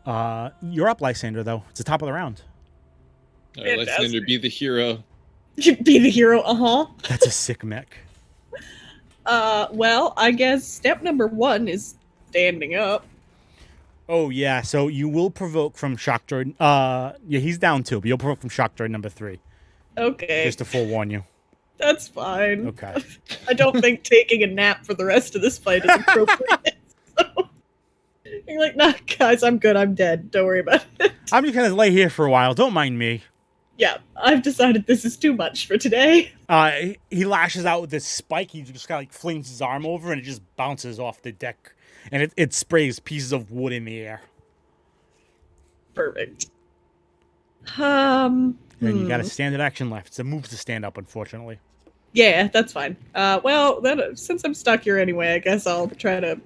You're up, Lysander, though. It's the top of the round. All right, Lysander, be the hero. Be the hero, uh-huh. That's a sick mech. Well, I guess step number 1 is standing up. Oh, yeah, so you will provoke from Shock Droid. Yeah, he's down 2, but you'll provoke from Shock Droid number 3. Okay. Just to forewarn you. That's fine. Okay. I don't think taking a nap for the rest of this fight is appropriate. So, you're like, nah, guys, I'm good. I'm dead. Don't worry about it. I'm just going to lay here for a while. Don't mind me. Yeah, I've decided this is too much for today. He lashes out with this spike. He just kind of like flings his arm over, and it just bounces off the deck. And it sprays pieces of wood in the air. Perfect. And you got a standard action left. It's a move to stand up, unfortunately. Yeah, that's fine. Well, then since I'm stuck here anyway, I guess I'll try to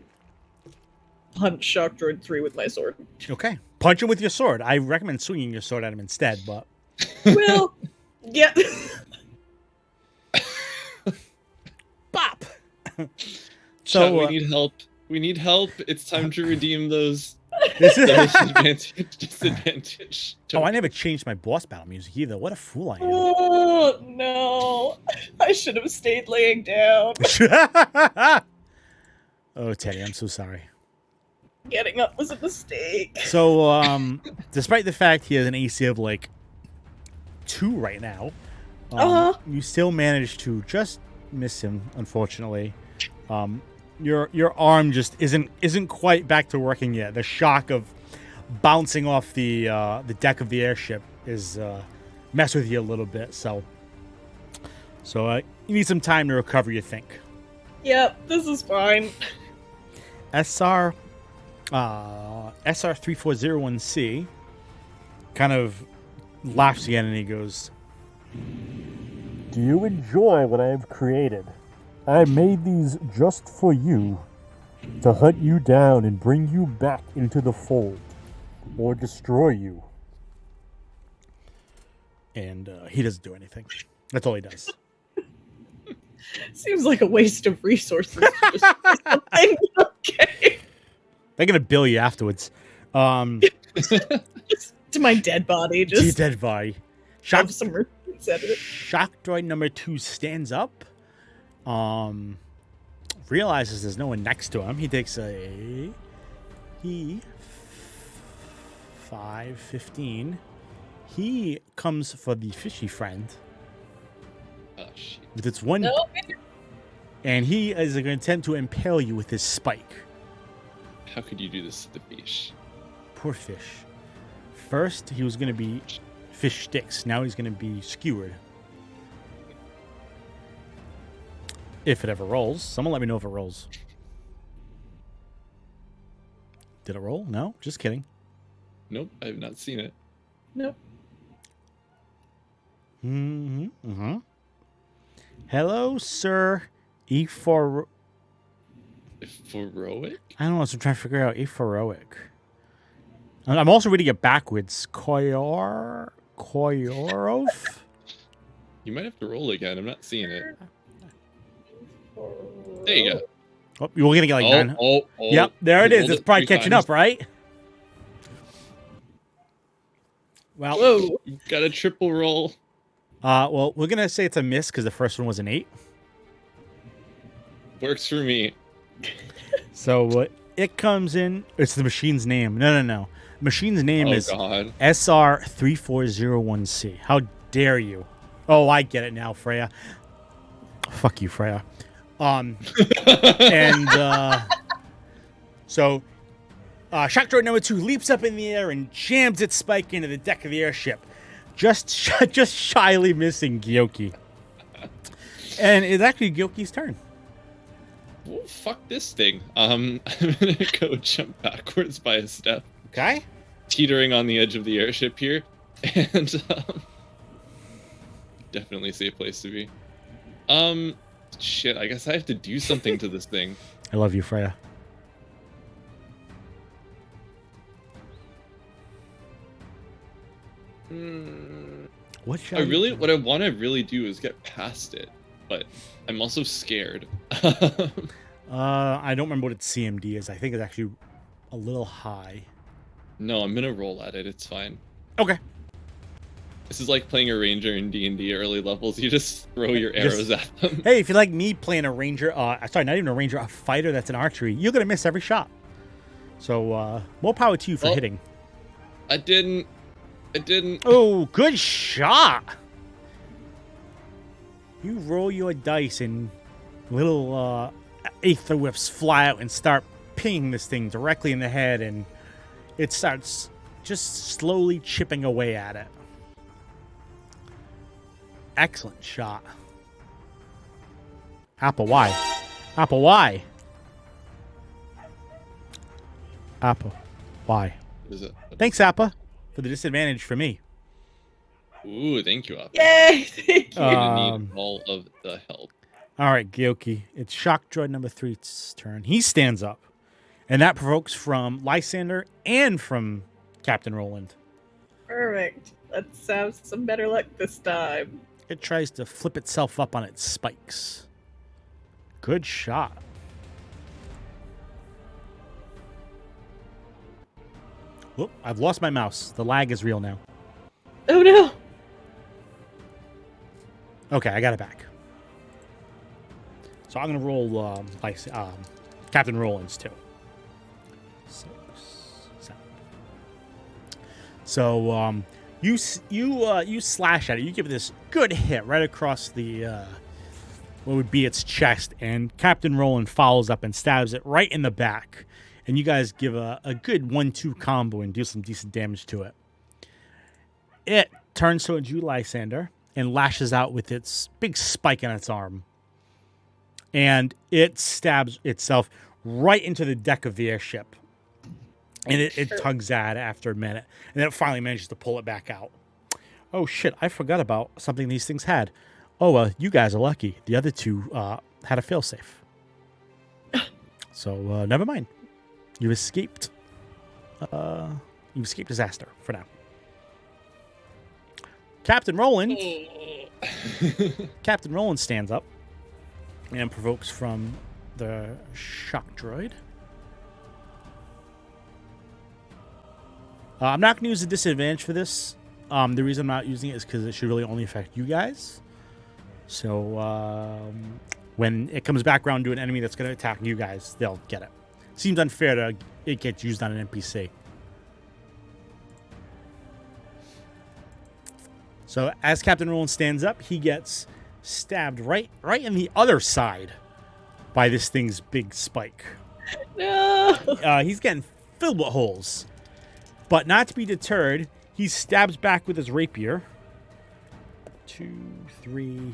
punch Shock Droid 3 with my sword. Okay. Punch him with your sword. I recommend swinging your sword at him instead, but... Well, yeah. Bop! So we need help. We need help. It's time to redeem those This is... disadvantage. Oh, I never changed my boss battle music either. What a fool I am. Oh, no. I should have stayed laying down. Oh, Teddy, I'm so sorry. Getting up was a mistake. So, despite the fact he has an AC of, like, 2 right now, you still managed to just miss him, unfortunately. Your arm just isn't quite back to working yet. The shock of bouncing off the deck of the airship is mess with you a little bit. So you need some time to recover, you think. Yep, this is fine. SR 3401C kind of laughs again, and he goes, Do you enjoy what I have created? I made these just for you, to hunt you down and bring you back into the fold, or destroy you. and he doesn't do anything. That's all he does. Seems like a waste of resources. To just do something. Okay. They're gonna bill you afterwards. Just to my dead body. He's Just dead body. have some receipts out of it. Shock droid number 2 stands up. Realizes there's no one next to him. He takes a 5-15. He comes for the fishy friend Oh, shit. with its one, No, and he is going to attempt to impale you with his spike. How could you do this to the fish? Poor fish. First, he was going to be fish sticks. Now he's going to be skewered. If it ever rolls. Someone let me know if it rolls. Did it roll? No? Just kidding. Nope, I have not seen it. nope. Hello, sir. E4. Heroic? I don't know. So I'm trying to figure out Heroic. I'm also reading it backwards. Koyorov? You might have to roll again. I'm not seeing it. There you go. Oh, you're going to get like 9. Oh. Yep, there it You is. rolled It's it probably 3 catching times. up, right? Well, Whoa. You got a triple roll. well, we're going to say it's a miss because the first one was an 8. Works for me. So it comes in. It's the machine's name. No. Machine's name Oh is god. SR3401C. How dare you? Oh, I get it now, Freya. Fuck you, Freya. So shock droid number 2 leaps up in the air and jams its spike into the deck of the airship, just shyly missing Gyoki. And it's actually Gyoki's turn. Well, fuck this thing. I'm gonna go jump backwards by a step, Okay. teetering on the edge of the airship here, and definitely a safe place to be. Shit. I guess I have to do something to this thing. I love you, Freya. What should What I want to really do is get past it, but I'm also scared. I don't remember what its CMD is. I think it's actually a little high. No, I'm gonna roll at it. It's fine. Okay. This is like playing a ranger in D&D early levels. You just throw your arrows at them. Hey, if you like me playing a ranger, sorry, not even a ranger, a fighter that's an archery, you're gonna miss every shot. So more power to you for hitting. I didn't. Oh, good shot. You roll your dice and little aether whips fly out and start pinging this thing directly in the head, and it starts just slowly chipping away at it. Excellent shot. Apple, why? Apple, why? Apple, why? What is it? Thanks, Appa, for the disadvantage for me. Ooh, thank you, Apple. Yay! Thank you. I'm gonna need all of the help. All right, Gyoki. It's shock droid number 3's turn. He stands up, and that provokes from Lysander and from Captain Roland. Perfect. Let's have some better luck this time. It tries to flip itself up on its spikes. Good shot. Whoop, I've lost my mouse. The lag is real now. Oh no! Okay, I got it back. So I'm going to roll Captain Roland's too. 6, 7. So you slash at it. You give it this good hit right across the what would be its chest, and Captain Roland follows up and stabs it right in the back. And you guys give a good 1-2 combo and do some decent damage to it. It turns towards you, Lysander, and lashes out with its big spike on its arm. And it stabs itself right into the deck of the airship. And it tugs at it after a minute. And then it finally manages to pull it back out. Oh, shit. I forgot about something these things had. Oh, you guys are lucky. The other two had a failsafe. So, never mind. You escaped. You escaped disaster for now. Captain Roland. Captain Roland stands up and provokes from the shock droid. I'm not going to use a disadvantage for this. The reason I'm not using it is because it should really only affect you guys. So when it comes back around to an enemy that's going to attack you guys, they'll get it. Seems unfair to it gets used on an NPC. So as Captain Roland stands up, he gets stabbed right in the other side by this thing's big spike. No! He's getting filled with holes. But not to be deterred, he stabs back with his rapier. 2, 3,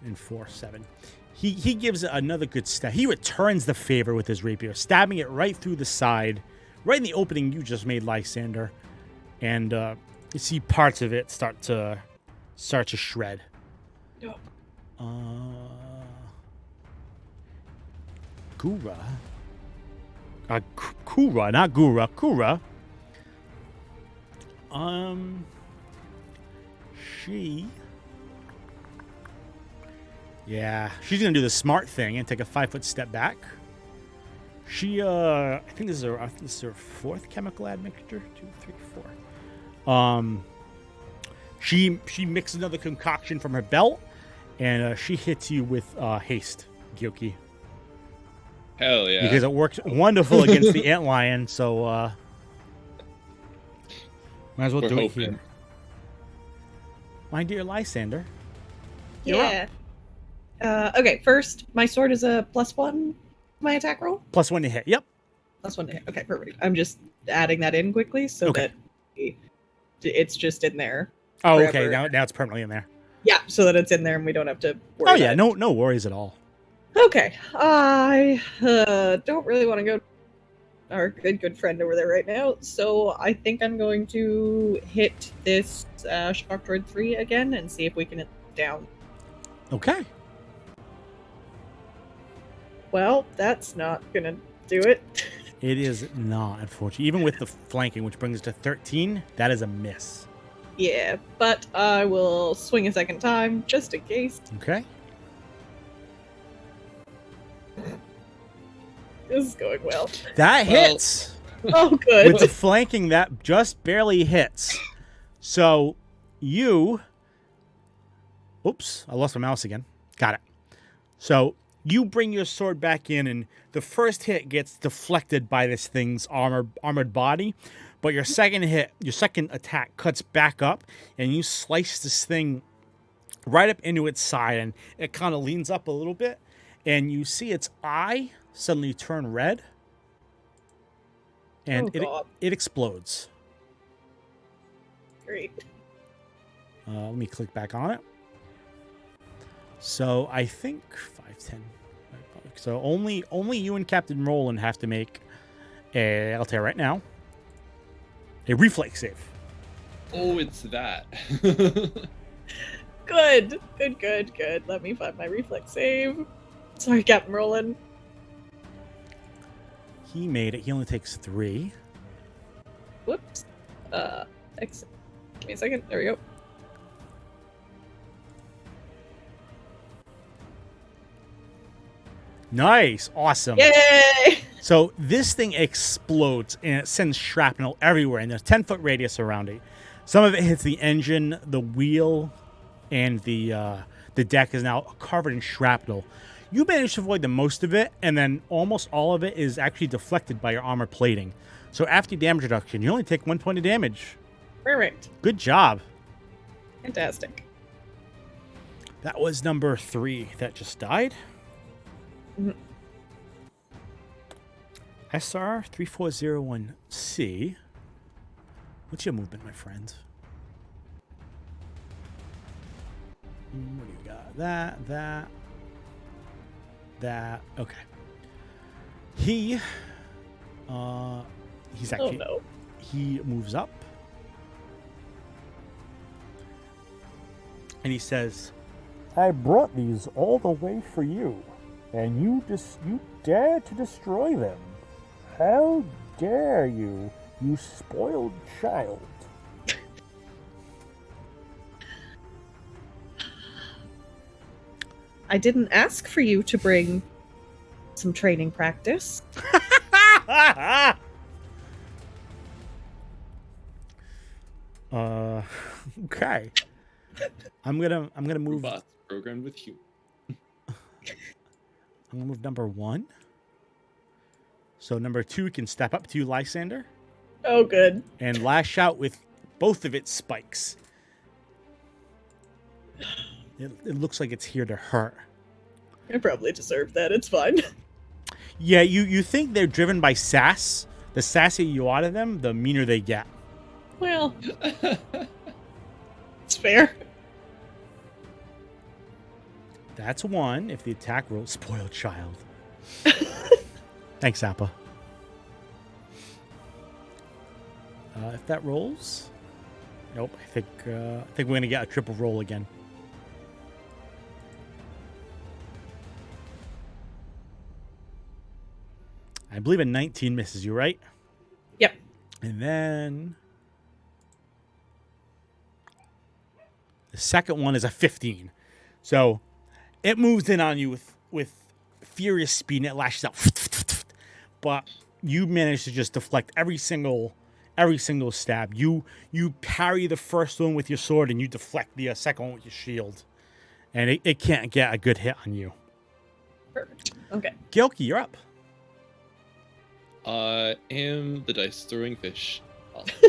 and 4, 7. He gives it another good stab. He returns the favor with his rapier, stabbing it right through the side, right in the opening you just made, Lysander. And you see parts of it start to shred. Oh. Gura. Kura, not Gura. Kura. She. Yeah, she's gonna do the smart thing and take a 5-foot step back. She, I think this is her fourth chemical admixture. 2, 3, 4. She mixes another concoction from her belt, and she hits you with haste, Gyoki. Hell yeah! Because it works wonderful against the antlion. So might as well do it here. My dear Lysander. Yeah. Okay, first, my sword is a +1 my attack roll? +1 to hit, yep. +1 to hit. Okay, perfect. I'm just adding that in quickly so that it's just in there. Oh, forever. okay. Now it's permanently in there. Yeah, so that it's in there and we don't have to worry Oh, yeah. about it. No worries at all. Okay. I don't really want to go our good friend over there right now, so I think I'm going to hit this Shock Droid 3 again and see if we can hit it down. Okay. Well, that's not gonna do it. It is not, unfortunately. Even with the flanking, which brings it to 13, that is a miss. Yeah, but I will swing a second time, just in case. Okay. This is going well. That hits. Oh, good. With the flanking, that just barely hits. So, you... Oops, I lost my mouse again. Got it. So, you bring your sword back in, and the first hit gets deflected by this thing's armored body. But your second attack cuts back up, and you slice this thing right up into its side, and it kind of leans up a little bit, and you see its eye suddenly turn red, and it explodes. Great. Let me click back on it. So I think 5, 10. So only you and Captain Roland have to make a, I'll tell you right now, a reflex save. Oh, it's that. Good. Let me find my reflex save. Sorry, Captain Roland. He made it. He only takes 3. Whoops. Exit. Give me a second. There we go. Nice. Awesome. Yay! So this thing explodes, and it sends shrapnel everywhere, and there's a 10-foot radius around it. Some of it hits the engine, the wheel, and the deck is now covered in shrapnel. You managed to avoid the most of it, and then almost all of it is actually deflected by your armor plating. So after your damage reduction, you only take 1 point of damage. Perfect. Good job. Fantastic. That was number 3 that just died. Mm-hmm. SR 3401C. What's your movement, my friend? What do you got? That. Okay. He's actually. Oh no. He moves up. And he says, I brought these all the way for you, and you dare to destroy them. How dare you, you spoiled child. I didn't ask for you to bring some training practice. Okay. I'm gonna move. Robots programmed with you. I'm gonna move number 1. So number 2 can step up to you, Lysander, Oh, good. and lash out with both of its spikes. It looks like it's here to hurt. I probably deserve that. It's fine. Yeah, you think they're driven by sass. The sassier you out of them, the meaner they get. Well, it's fair. That's 1. If the attack rolls, spoiled child. Thanks, Appa. If that rolls, nope. I think we're gonna get a triple roll again. I believe a 19 misses you, right? Yep. And then the second one is a 15. So it moves in on you with furious speed and it lashes out. But you manage to just deflect every single stab. You parry the first one with your sword and you deflect the second one with your shield. And it can't get a good hit on you. Perfect. Okay. Gilky, you're up. I am the dice throwing fish.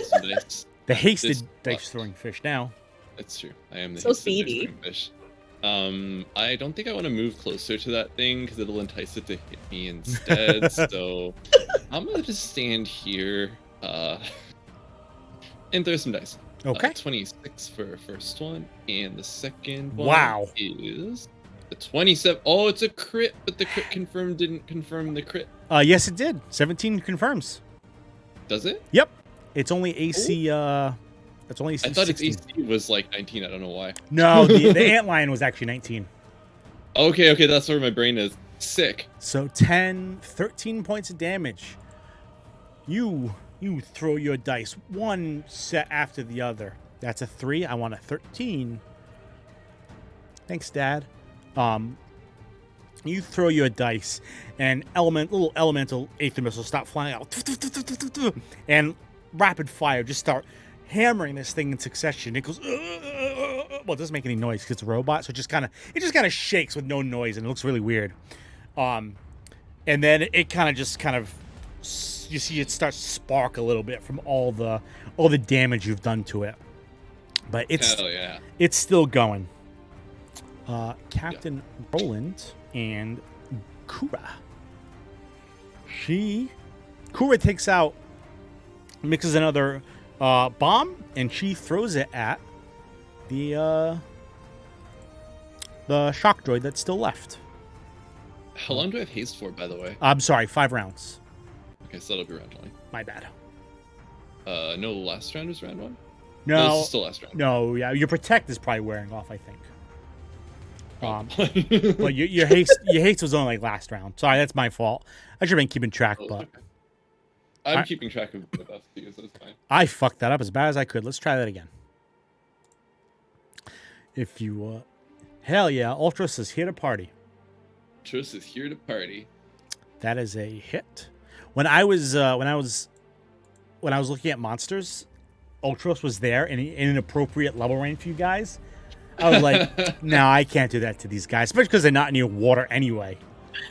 Some dice. The hasted dice throwing fish now. That's true. I am the So hasted speedy. dice throwing fish. I don't think I want to move closer to that thing because it'll entice it to hit me instead. So I'm gonna just stand here and throw some dice. Okay. 26 for first one, and the second one Wow. is the 27. Oh, it's a crit, but the crit confirmed didn't confirm the crit. Yes, it did. 17 confirms. Does it? Yep. It's only AC. It's only AC I thought 16. its AC was like 19. I don't know why. No, the antlion was actually 19. Okay, that's where my brain is. Sick. So 13 points of damage. You throw your dice one set after the other. That's a 3. I want a 13. Thanks, Dad. You throw your dice, and little elemental aether missiles start flying out, and rapid fire just start hammering this thing in succession. It goes, well, it doesn't make any noise because it's a robot, so it just kind of shakes with no noise, and it looks really weird. And then it kind of you see it starts to spark a little bit from all the damage you've done to it, but Hell yeah. it's still going. Captain Roland and Kura. Kura takes out, mixes another bomb, and she throws it at the shock droid that's still left. How long do I have haste for, by the way? I'm sorry, 5 rounds. Okay, so that'll be round 20. My bad. No, last round was round 1? No, this is still last round. no, yeah, your protect is probably wearing off, I think. Probably. But your haste was only like last round. Sorry, that's my fault. I should have been keeping track, Oh, but okay. I'm keeping track of the buffs too, so it's fine. I fucked that up as bad as I could. Let's try that again. If you, hell yeah, Ultros is here to party. Ultros is here to party. That is a hit. When I was looking at monsters, Ultros was there in an appropriate level range for you guys. I was like, no, I can't do that to these guys, especially because they're not near water anyway.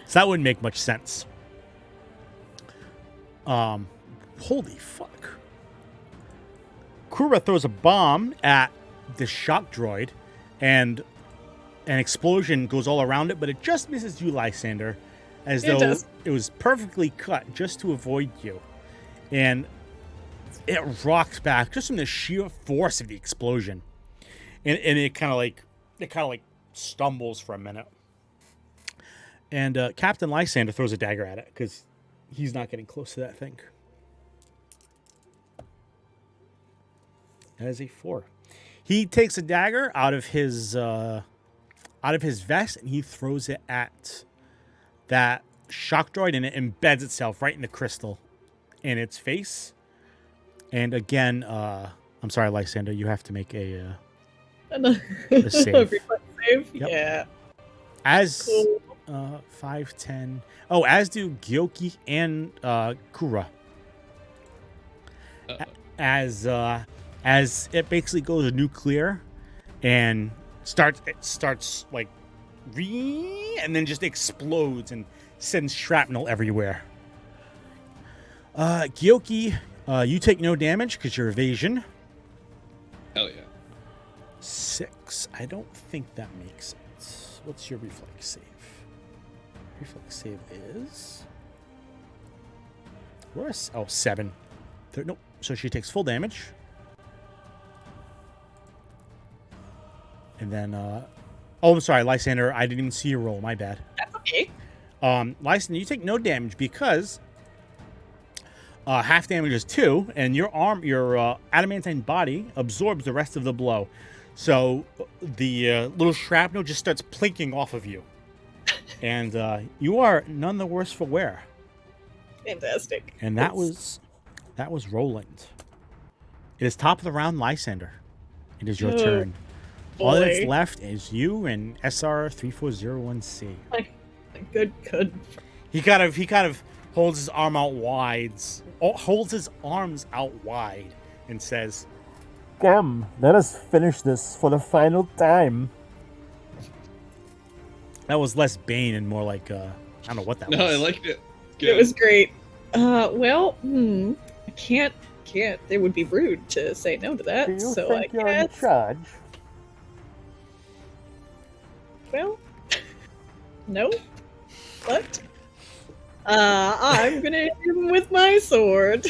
So that wouldn't make much sense. Holy fuck. Kura throws a bomb at the shock droid, and an explosion goes all around it, but it just misses you, Lysander, as though it was perfectly cut just to avoid you. And it rocks back just from the sheer force of the explosion. And it kind of like stumbles for a minute. And Captain Lysander throws a dagger at it because he's not getting close to that thing. That is a 4. He takes a dagger out of his vest and he throws it at that shock droid, and it embeds itself right in the crystal in its face. And again, I'm sorry, Lysander, you have to make a save. Save? Yep. Yeah. As Cool. 5, 10. Oh, as do Gyoki and Kura. As it basically goes nuclear and starts like and then just explodes and sends shrapnel everywhere. Gyoki, you take no damage because you're evasion. Hell yeah. 6. I don't think that makes sense. What's your reflex save? Reflex save is... Where's... Oh, 7. Nope. So she takes full damage. And then... Oh, I'm sorry, Lysander. I didn't even see your roll. My bad. That's okay. Lysander, you take no damage because... half damage is 2, and your adamantine body absorbs the rest of the blow. So the little shrapnel just starts plinking off of you. And you are none the worse for wear. Fantastic. And that was Roland. It is top of the round, Lysander. It is your Oh, turn. All that's boy. left is you and SR3401C. Good. He kind of holds his arm out wide, holds his arms out wide, and says, Come, let us finish this for the final time. "That was less Bane and more like I don't know what that was." No, I liked it. Good. It was great. I can't. It would be rude to say no to that. Do you So I think you're in guess. charge? Well, no. What? I'm gonna hit him with my sword.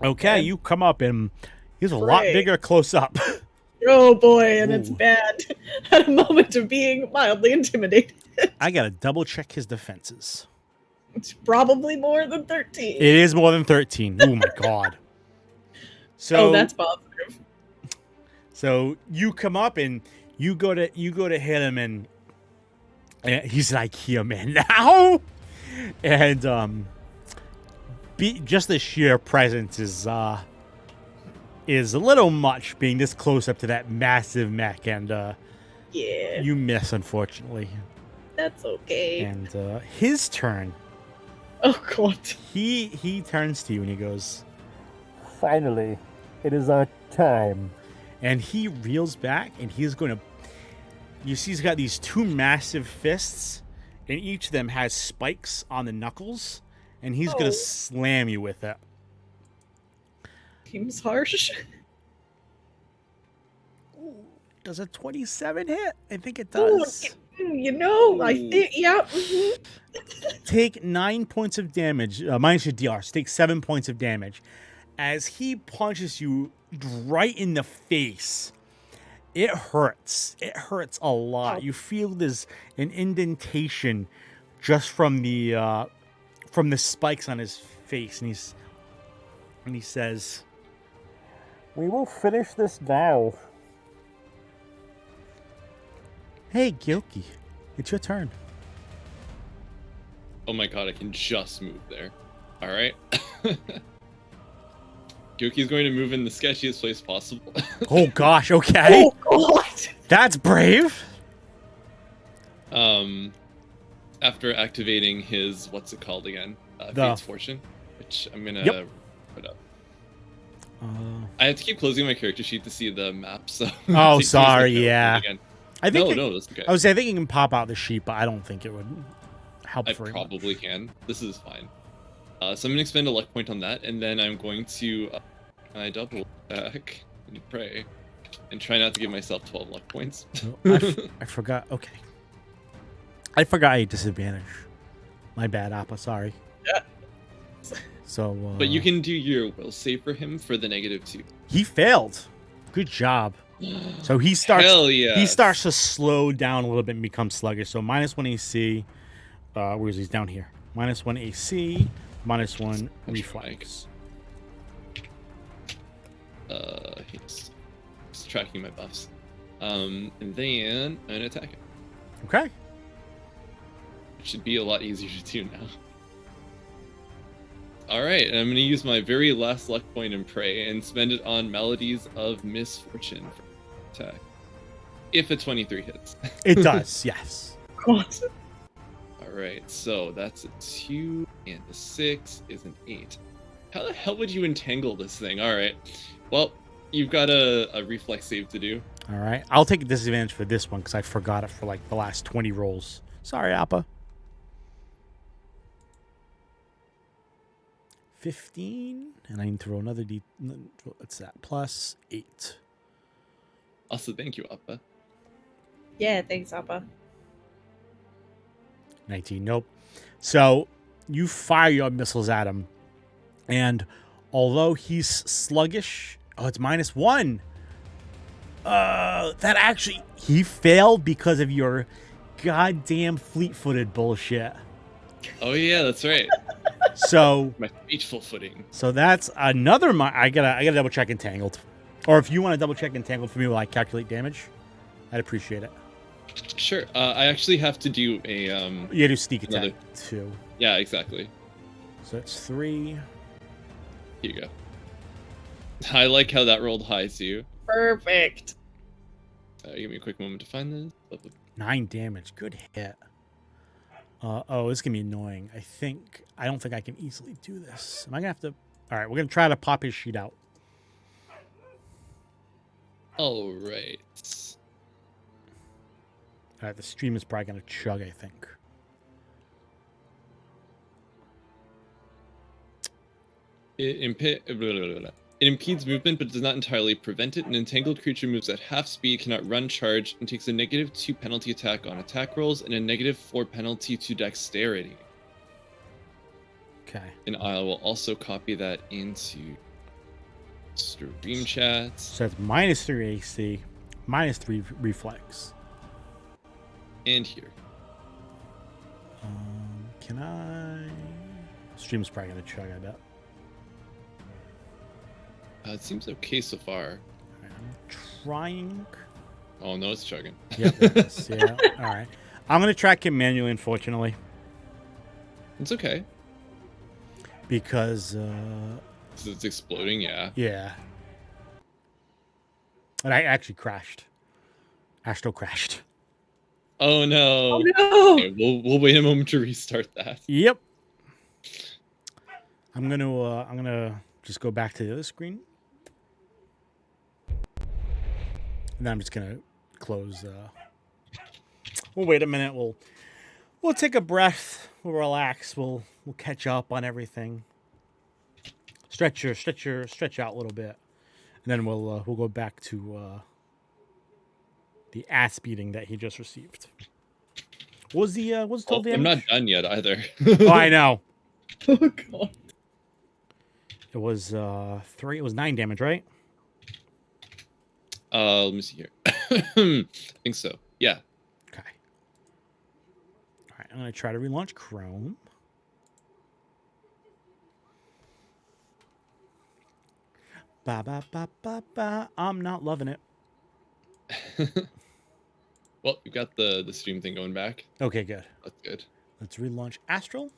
Okay, And- you come up and he's a lot Right. bigger close up. Oh boy, and it's Ooh. bad at a moment of being mildly intimidated. I gotta double check his defenses. It's probably more than 13. It is more than 13. Oh my god. So Oh, that's positive. So you come up and you go to hit him and he's like, "Here, man, now." And just the sheer presence is a little much, being this close up to that massive mech, and Yeah, you miss, unfortunately. that's okay. And his turn. Oh god. He turns to you and he goes, Finally, it is our time. and he reels back and he's going to. You see, he's got these two massive fists, and each of them has spikes on the knuckles, and he's going Oh. to slam you with it. Seems harsh. Does a 27 hit? I think it Ooh, does. You know, I Ooh. think, yeah. Mhm. Take 9 points of damage, minus your DR, so take 7 points of damage. As he punches you right in the face, it hurts. It hurts a lot. Oh. You feel there's an indentation just from the spikes on his face, and he says, We will finish this now. "Hey, Gilky, it's your turn." Oh my god, I can just move there. Alright. Goki's going to move in the sketchiest place possible. Oh gosh, okay. Oh god. That's brave. After activating his, what's it called again? The- Fate's Fortune, which I'm gonna Yep. put up. Uh, I have to keep closing my character sheet to see the map, so... Oh, it takes sorry, me a second to yeah. open it again. I think No, that's okay. I was saying, I think you can pop out the sheet, but I don't think it would help I very much. probably can. This is fine. So I'm going to expend a luck point on that, and then I'm going to... can I double back and pray? And try not to give myself 12 luck points. No, I forgot. Okay. I forgot a disadvantage. My bad, Appa. Sorry. Yeah. So. But you can do your will save for him for the -2. He failed. Good job. So he starts. Hell yeah. He starts to slow down a little bit and become sluggish. So -1 AC. Where is he? He's down here. -1 AC. -1 reflex. He's tracking my buffs. And then I'm gonna attack him. Okay. It should be a lot easier to do now. Alright, and I'm gonna use my very last luck point in Prey and spend it on Melodies of Misfortune for attack. If a 23 hits. It does. Yes. God. Alright, so that's a 2, and a 6 is an 8. How the hell would you entangle this thing? Alright. Well, you've got a reflex save to do. All right. I'll take a disadvantage for this one because I forgot it for like the last 20 rolls. Sorry, Appa. 15, and I need to roll another D. What's that? +8. Also, thank you, Appa. Yeah, thanks, Appa. 19. Nope. So you fire your missiles at him, and although he's sluggish, oh, it's -1. That actually he failed because of your goddamn fleet-footed bullshit. Oh yeah, that's right. So. My speechful footing. So that's another. I gotta double check entangled, or if you want to double check entangled for me while I calculate damage, I'd appreciate it. Sure. I actually have to do a You do sneak attack Another- too. Yeah, exactly. So that's 3. Here you go. I like how that rolled high too. Perfect. Give me a quick moment to find this. 9 damage. Good hit. Oh, this is gonna be annoying. I don't think I can easily do this. Am I gonna have to? All right, we're gonna try to pop his sheet out. All right. All right, the stream is probably gonna chug, I think. It impedes movement, but does not entirely prevent it. An entangled creature moves at half speed, cannot run, charge, and takes a -2 penalty attack on attack rolls and a -4 penalty to dexterity. Okay. And I will also copy that into stream chats. So it's -3 AC, -3 reflex. And here. Can I? Stream's probably gonna chug, I bet. It seems okay so far. All right, I'm trying. Oh no, it's chugging. Yep. It is, yeah. All right. I'm gonna track him manually, unfortunately, It's okay. because It's exploding, yeah. yeah. And I actually crashed. Astro crashed. Oh no. Oh no! Okay, we'll wait a moment to restart that. Yep. I'm gonna just go back to the other screen. And then I'm just gonna close. We'll wait a minute. We'll take a breath. We'll relax. We'll catch up on everything. Stretch out a little bit, and then we'll go back to the ass beating that he just received. What was the total damage? I'm not done yet either. Oh, I know. Oh god. It was 3. It was 9 damage, right? Let me see here. I think so. Yeah. Okay. All right, I'm gonna try to relaunch Chrome. Ba ba ba ba ba. I'm not loving it. Well, we've got the stream thing going back. Okay, good. That's good. Let's relaunch Astral.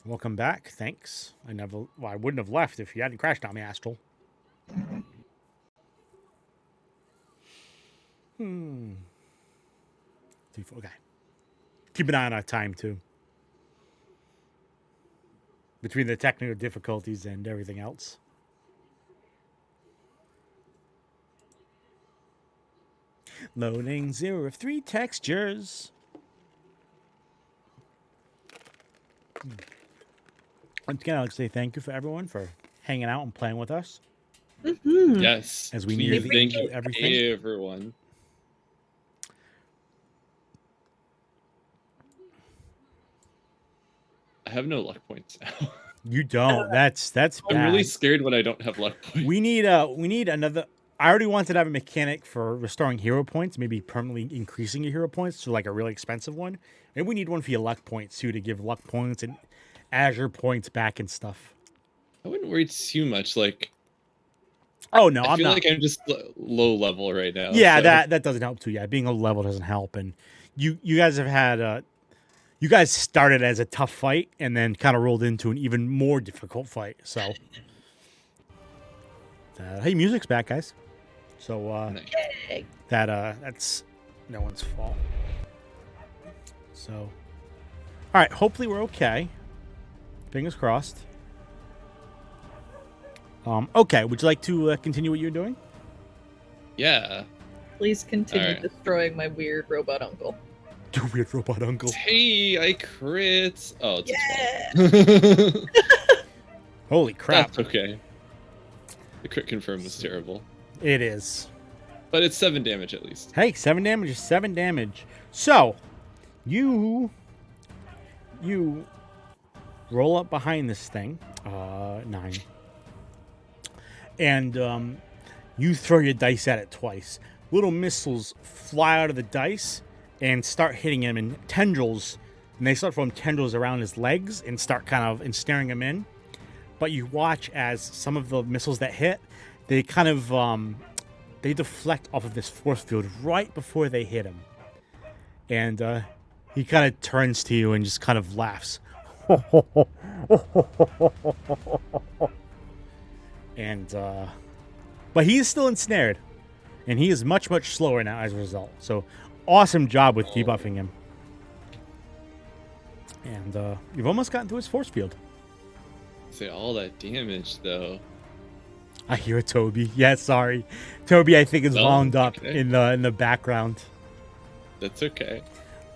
Welcome back. Thanks. I wouldn't have left if you hadn't crashed on me, Astral. Okay. Keep an eye on our time, too. Between the technical difficulties and everything else. Loading 0 of 3 textures. Once again, I'd like to say thank you for everyone for hanging out and playing with us. Mm-hmm. Yes. As we please near the thank end of you, everything. everyone. I have no luck points now. You don't. That's bad. I'm really scared when I don't have luck points. We need another. I already wanted to have a mechanic for restoring hero points, maybe permanently increasing your hero points to like a really expensive one. Maybe we need one for your luck points too, to give luck points and Azure points back and stuff. I wouldn't worry too much. Like, Oh no, I I'm feel not. like I'm just low level right now. Yeah, so. that doesn't help too. Yeah, being a level doesn't help, and you guys have had you guys started as a tough fight and then kind of rolled into an even more difficult fight. So, hey, music's back, guys. So Nice. that's no one's fault. So, all right, hopefully we're okay. Fingers crossed. Okay, would you like to continue what you're doing? Yeah. Please continue Alright. destroying my weird robot uncle. Your weird robot uncle. Hey, I crit. Oh, it's Yeah. fine. Holy crap. That's okay. The crit confirm was terrible. It is. But it's 7 damage at least. Hey, 7 damage is 7 damage. So, you roll up behind this thing. 9. And you throw your dice at it twice. Little missiles fly out of the dice and start hitting him in tendrils. And they start from tendrils around his legs and start kind of ensnaring him in. But you watch as some of the missiles that hit, they kind of they deflect off of this force field right before they hit him. And He kind of turns to you and just kind of laughs. And, but he is still ensnared. And he is much, much slower now as a result. So, awesome job with debuffing him. And you've almost gotten to his force field. Say all that damage, though. I hear Toby. Yeah, sorry. Toby, I think, is wound up okay. in the background. That's okay.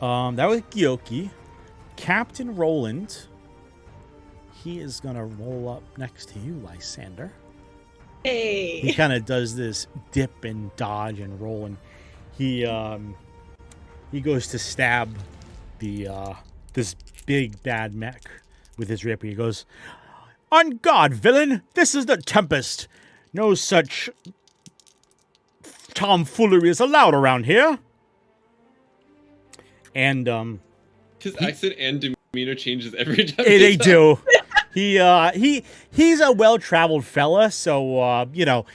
That was Gyoki. Captain Roland. He is going to roll up next to you, Lysander. Hey. He kind of does this dip and dodge and roll, and he goes to stab the this big bad mech with his rapier. He goes, "On guard, villain! This is the Tempest. No such tomfoolery is allowed around here." And His accent and demeanor changes every time. they do. He's a well-traveled fella, so you know,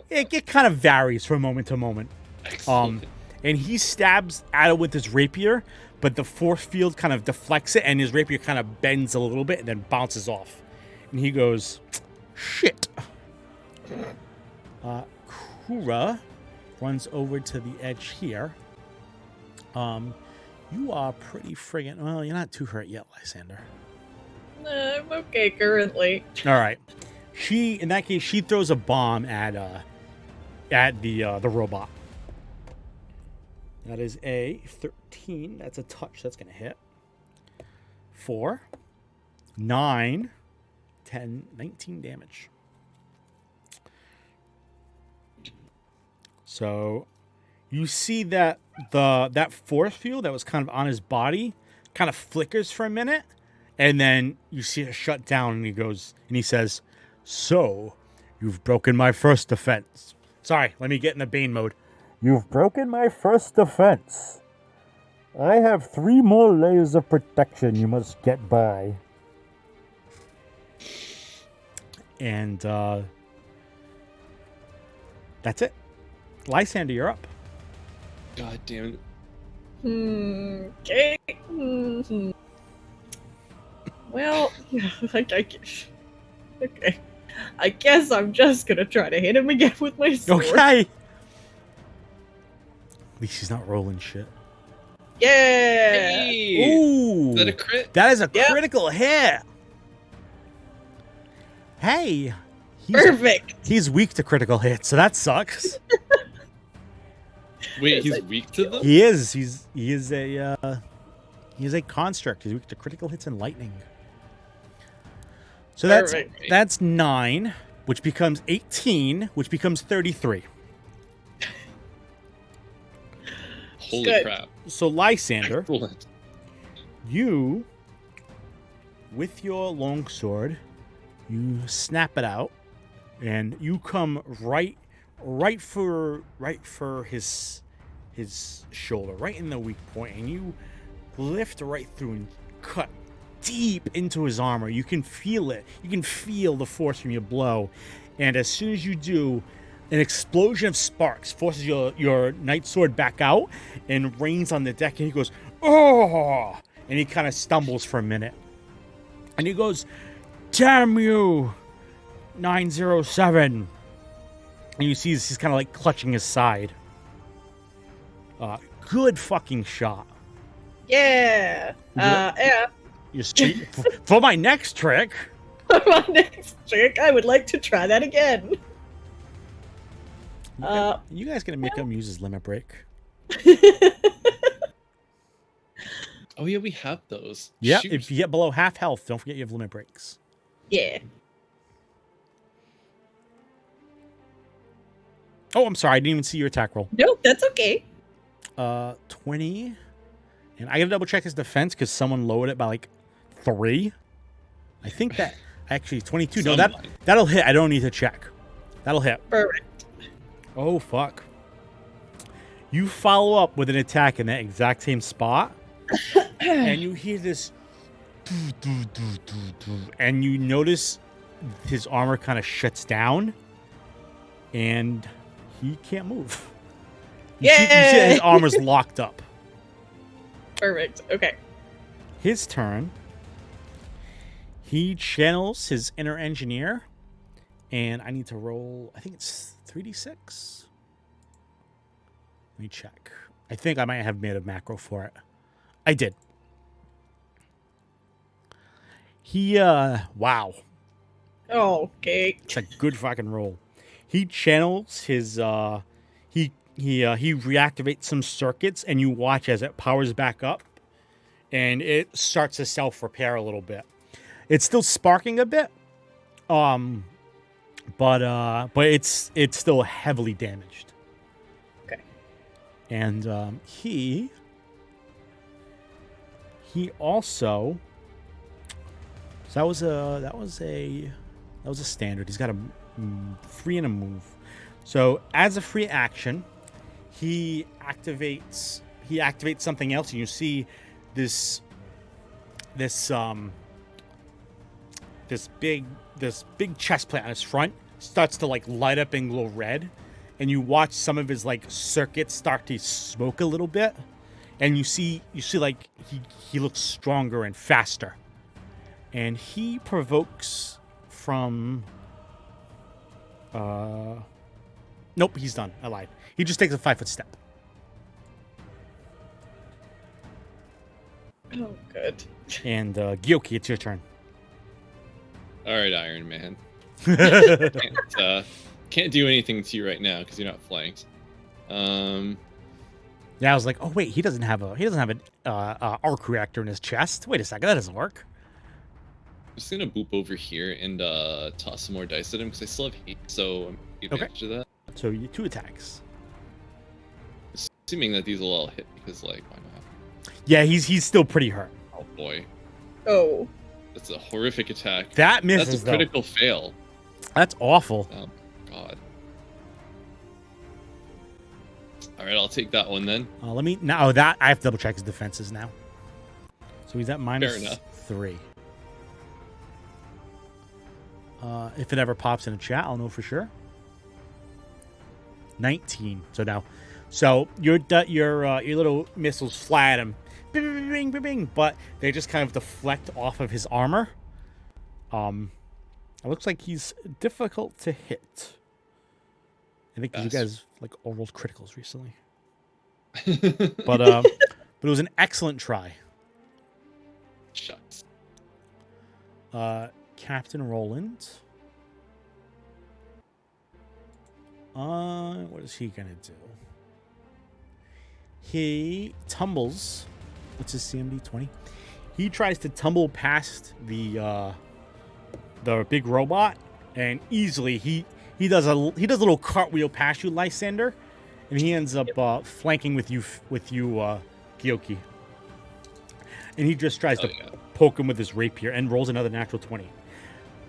it kind of varies from moment to moment. Excellent. And he stabs at it with his rapier, but the force field kind of deflects it, and his rapier kind of bends a little bit and then bounces off. And he goes, "Shit." Kura runs over to the edge here. You are pretty friggin'... Well, you're not too hurt yet, Lysander. I'm okay currently. All right. In that case, she throws a bomb at the robot. That is a 13. That's a touch. That's gonna hit. 4, 9, 10, 19 damage. So you see that that force field that was kind of on his body kind of flickers for a minute. And then you see it shut down, and he says, "So, you've broken my first defense." Sorry, let me get in the Bane mode. You've broken my first defense. I have 3 more layers of protection you must get by. And that's it. Lysander, you're up. God damn it. Okay. Well, okay. I guess I'm just gonna try to hit him again with my sword. Okay. At least he's not rolling shit. Yeah. Hey! Ooh. Is that a crit? That is a Yep. critical hit. Hey. Perfect. He's weak to critical hits, so that sucks. Wait, he's weak to them? He is a construct. He's weak to critical hits and lightning. So Perfect. that's 9, which becomes 18, which becomes 33. Holy Good. crap. So Lysander, Excellent. you, with your longsword, you snap it out, and you come right for his shoulder, right in the weak point, and you lift right through and cut deep into his armor. You can feel it. You can feel the force from your blow, and as soon as you do, an explosion of sparks forces your knight sword back out and rains on the deck, and he goes, "Oh!" And he kind of stumbles for a minute. And he goes, "Damn you, 907. And you see he's kind of like clutching his side. Good fucking shot. Yeah. Yeah. For my next trick. For my next trick, I would like to try that again. You guys gonna make him use his limit break? Oh yeah, we have those. Yeah, Shoot. if you get below half health, don't forget you have limit breaks. Yeah. Oh, I'm sorry, I didn't even see your attack roll. Nope, that's okay. 20. And I gotta double check his defense because someone lowered it by like 3. I think that actually 22. No, that'll hit. I don't need to check. That'll hit. Perfect. Oh, fuck. You follow up with an attack in that exact same spot, and you hear this, and you notice his armor kind of shuts down, and he can't move. You see that his armor's locked up. Perfect. Okay. His turn. He channels his inner engineer, and I need to roll. I think it's 3d6. Let me check. I think I might have made a macro for it. I did. He wow. Okay. It's a good fucking roll. He channels his he reactivates some circuits, and you watch as it powers back up and it starts to self-repair a little bit. It's still sparking a bit. But it's still heavily damaged. Okay. And he also, so that was a standard. He's got a free and a move. So as a free action, he activates something else, and you see this big chest plate on his front starts to like light up and glow red, and you watch some of his like circuits start to smoke a little bit, and you see like he looks stronger and faster, and he provokes from nope, he's done. I lied. He just takes a 5-foot step. Oh, good. And Gyoki, it's your turn. All right, Iron Man. Can't do anything to you right now because you're not flanked. Yeah, I was like, oh wait, he doesn't have an arc reactor in his chest. Wait a second, that doesn't work. I'm just gonna boop over here and toss some more dice at him because I still have heat, so I'm taking advantage of that. So you 2 attacks. Assuming that these will all hit because, like, why not? Yeah, he's still pretty hurt. Oh boy, Oh. that's a horrific attack. That misses. That's a critical fail. That's awful. Oh god. All right, I'll take that one then. Let me now. That I have to double check his defenses now. So he's at Fair enough. -3. If it ever pops in a chat, I'll know for sure. 19. So your little missiles fly at him, bing, bing, bing, bing, bing, but they just kind of deflect off of his armor. It looks like he's difficult to hit. I think you guys like all rolled criticals recently, but it was an excellent try. Shucks. Captain Roland. What is he gonna do? He tumbles. What's his CMD? 20. He tries to tumble past the big robot, and easily he does a little cartwheel past you, Lysander, and he ends up flanking with you, Gyoki. And he just tries to poke him with his rapier and rolls another natural 20.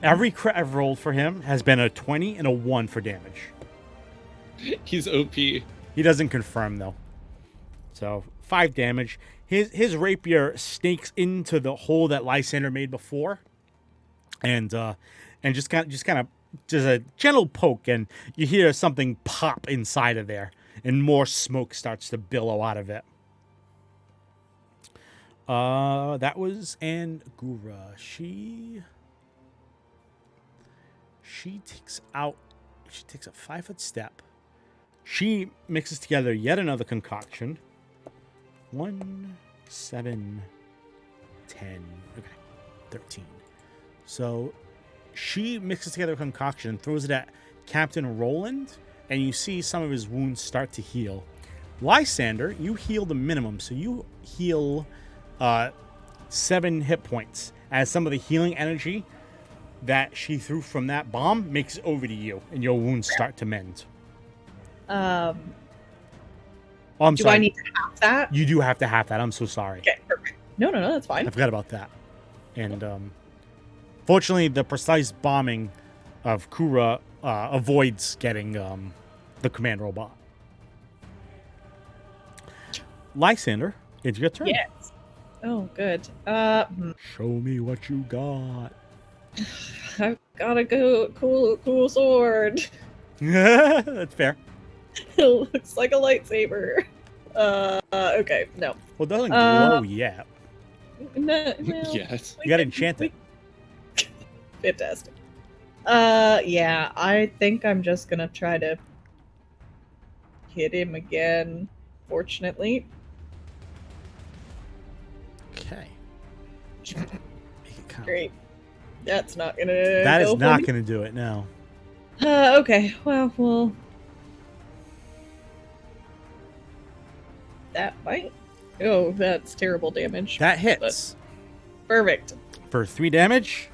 Every crit I've rolled for him has been a 20 and a 1 for damage. He's OP. He doesn't confirm though. So 5 damage. His rapier snakes into the hole that Lysander made before, and just kind of just a gentle poke, and you hear something pop inside of there, and more smoke starts to billow out of it. That was Angura. She takes a 5-foot step. She mixes together yet another concoction. 1, 7, 10. Okay, 13. So she mixes together a concoction and throws it at Captain Roland, and you see some of his wounds start to heal. Lysander, you heal the minimum, so you heal 7 hit points, as some of the healing energy that she threw from that bomb makes it over to you, and your wounds start to mend. Oh, I'm sorry. Do I need to have that? You do have to have that. I'm so sorry. Okay, perfect. No, that's fine. I forgot about that. And fortunately, the precise bombing of Kura avoids getting the command robot. Lysander, it's your turn. Yes. Oh, good. Show me what you got. I've got a cool sword. That's fair. It looks like a lightsaber. Okay, no. Well, it doesn't glow yet. No, well, Yes. You gotta enchant it. Fantastic. Yeah, I think I'm just gonna try to hit him again, fortunately. Okay. Make it count. Great. That's not gonna That go is for not me. gonna do it, no. Okay, well... That might... Oh, that's terrible damage. That hits. Perfect. For 3 damage,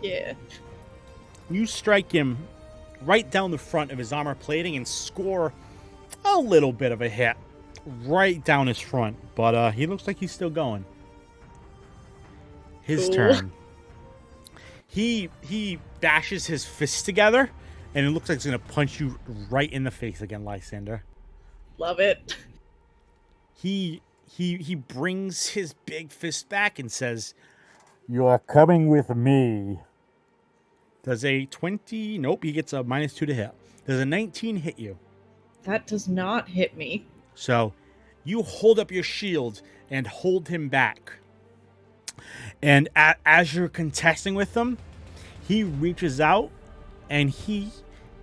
Yeah. you strike him right down the front of his armor plating and score a little bit of a hit right down his front. But he looks like he's still going. His Cool. turn. He bashes his fists together, and it looks like he's gonna punch you right in the face again, Lysander. Love it. He brings his big fist back and says, You are coming with me. does a 20... Nope, he gets a -2 to hit. Does a 19 hit you? That does not hit me. So you hold up your shield and hold him back. And as you're contesting with him, he reaches out and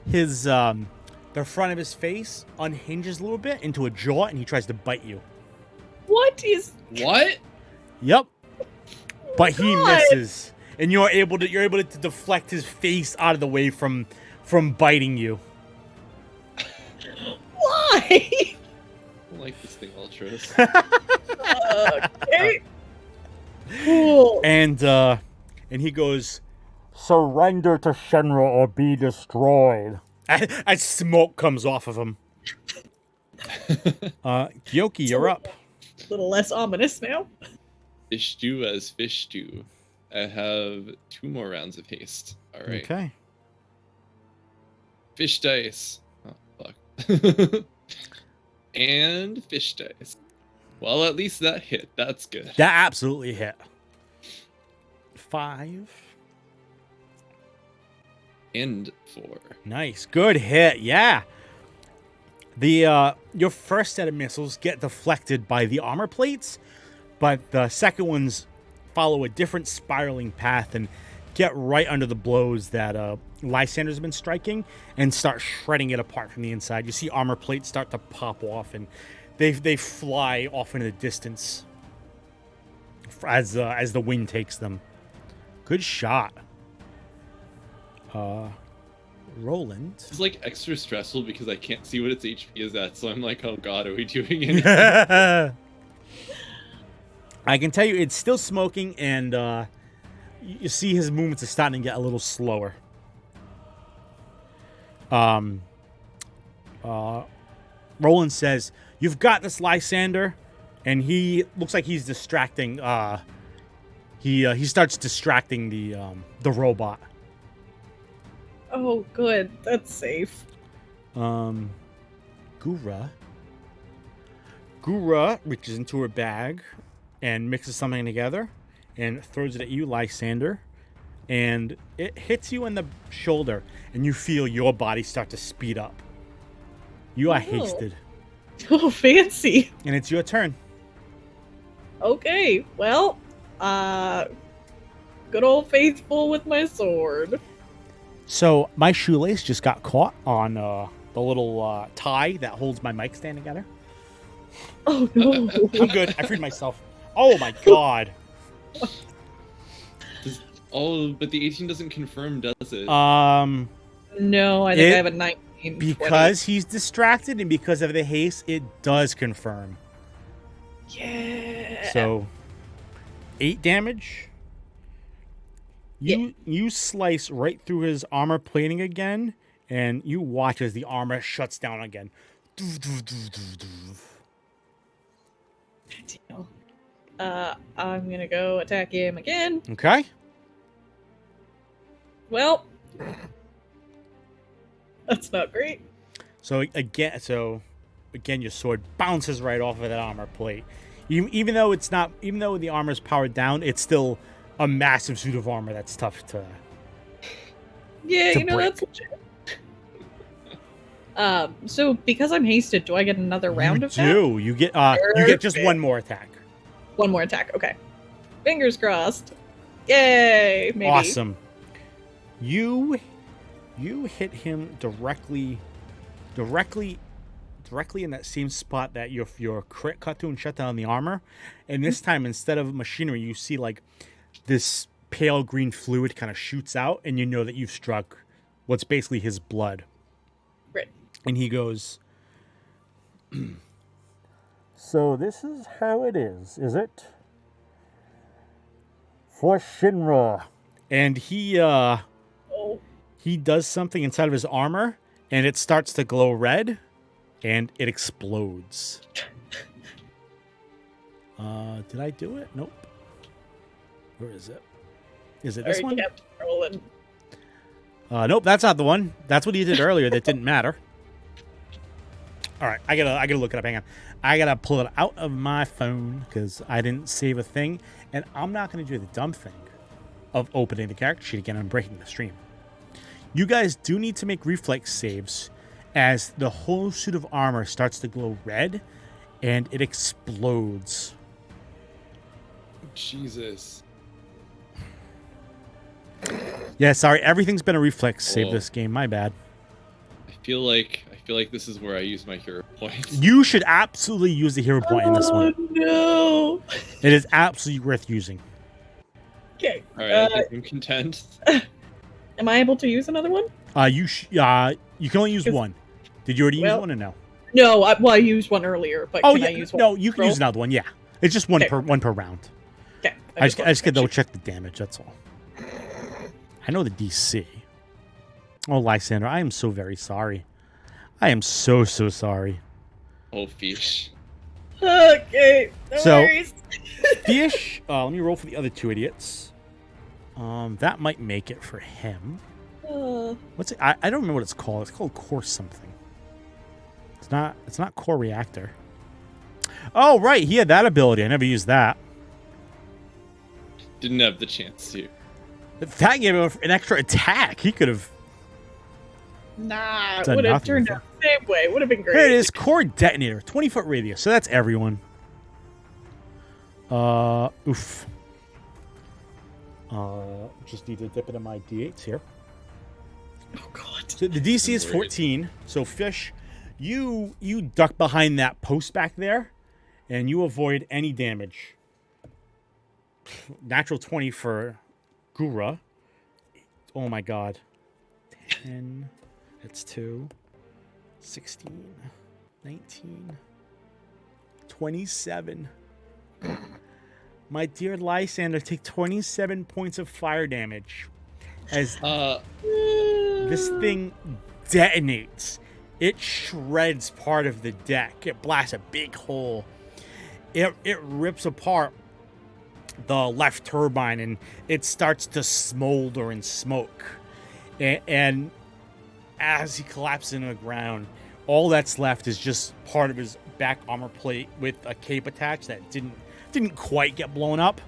the front of his face unhinges a little bit into a jaw, and he tries to bite you. What is... What? Yep. But he God. misses. And you're able to deflect his face out of the way from biting you. Why? I don't like this thing, Ultros. Okay. Cool. And he goes, Surrender to Shenra or be destroyed. as smoke comes off of him. Gyoki, you're up. A little less ominous now. Fish stew as fish stew. I have 2 more rounds of haste. All right. Okay. Fish dice. Oh, fuck. And fish dice. Well, at least that hit. That's good. That absolutely hit. 5. And 4. Nice. Good hit. Yeah. The your first set of missiles get deflected by the armor plates, but the second ones follow a different spiraling path and get right under the blows that Lysander's been striking and start shredding it apart from the inside. You see armor plates start to pop off, and they fly off into the distance as the wind takes them. Good shot. Roland. It's like extra stressful because I can't see what its HP is at, so I'm like, oh god, are we doing anything? I can tell you it's still smoking, and you see his movements are starting to get a little slower. Roland says, "You've got this, Lysander," and he looks like he's distracting. He starts distracting the robot. Oh, good. That's safe. Gura reaches into her bag and mixes something together and throws it at you, Lysander. And it hits you in the shoulder, and you feel your body start to speed up. You are hasted. Oh, fancy. And it's your turn. Okay, well, good old faithful with my sword. So my shoelace just got caught on the little tie that holds my mic stand together. Oh, no. I'm good. I freed myself. Oh, my God. Oh, but the 18 doesn't confirm, does it? No, I think I have a 19. Because he's distracted and because of the haste, it does confirm. Yeah. So, 8 damage. You slice right through his armor plating again, and you watch as the armor shuts down again. I'm gonna go attack him again. Okay. Well, that's not great. So again, your sword bounces right off of that armor plate. Even though the armor's powered down, it's still a massive suit of armor that's tough to. Yeah, to you know, break. that's legit. So because I'm hasted, do I get another round of that? You get just Perfect. one more attack. One more attack. Okay. Fingers crossed. Yay! Maybe. Awesome. You hit him directly in that same spot that your crit cut to and shut down the armor. And this time, instead of machinery, you see like this pale green fluid kind of shoots out, and you know that you've struck what's basically his blood. Right. And he goes, So this is how it is it? For Shinra. and he Oh. does something inside of his armor, and it starts to glow red, and it explodes. Did I do it? Nope. Where is it? Is it this one? Kept rolling. Nope, that's not the one. That's what he did earlier. That didn't matter. All right, I gotta look it up. Hang on, I gotta pull it out of my phone because I didn't save a thing, and I'm not gonna do the dumb thing of opening the character sheet again and breaking the stream. You guys do need to make reflex saves as the whole suit of armor starts to glow red, and it explodes. Jesus. Yeah, sorry, everything's been a reflex save Whoa. this game. My bad. I feel like this is where I use my hero points. You should absolutely use the hero point in this one. Oh no! It is absolutely worth using. Okay. All right, I think I'm content. Am I able to use another one? You can only use one. Did you already use one or no? No. I used one earlier, but can I use one? No, you can roll? use another one. Yeah, it's just one per round. Okay. I just get double check the damage. That's all. I know the DC. Oh, Lysander, I am so very sorry. I am so sorry. Oh, fish. Okay. No So- worries. Fish. Let me roll for the other two idiots. That might make it for him. What's it? I don't remember what it's called. It's called core something. It's not core reactor. Oh right, he had that ability. I never used that. Didn't have the chance to. That gave him an extra attack. He could have. Nah, it Done would have nothing turned with out the same way. Would have been great. Here it is, core detonator, 20-foot radius. So that's everyone. Oof. Just need to dip into my D8s here. Oh god. So the DC is 14. So Fish, you duck behind that post back there, and you avoid any damage. Natural 20 for Gura. Oh my god. 10. That's 2. 16. 19. 27. My dear Lysander, take 27 points of fire damage. As this thing detonates. It shreds part of the deck. It blasts a big hole. It rips apart the left turbine, and it starts to smolder and smoke. And as he collapses into the ground, all that's left is just part of his back armor plate with a cape attached that didn't quite get blown up,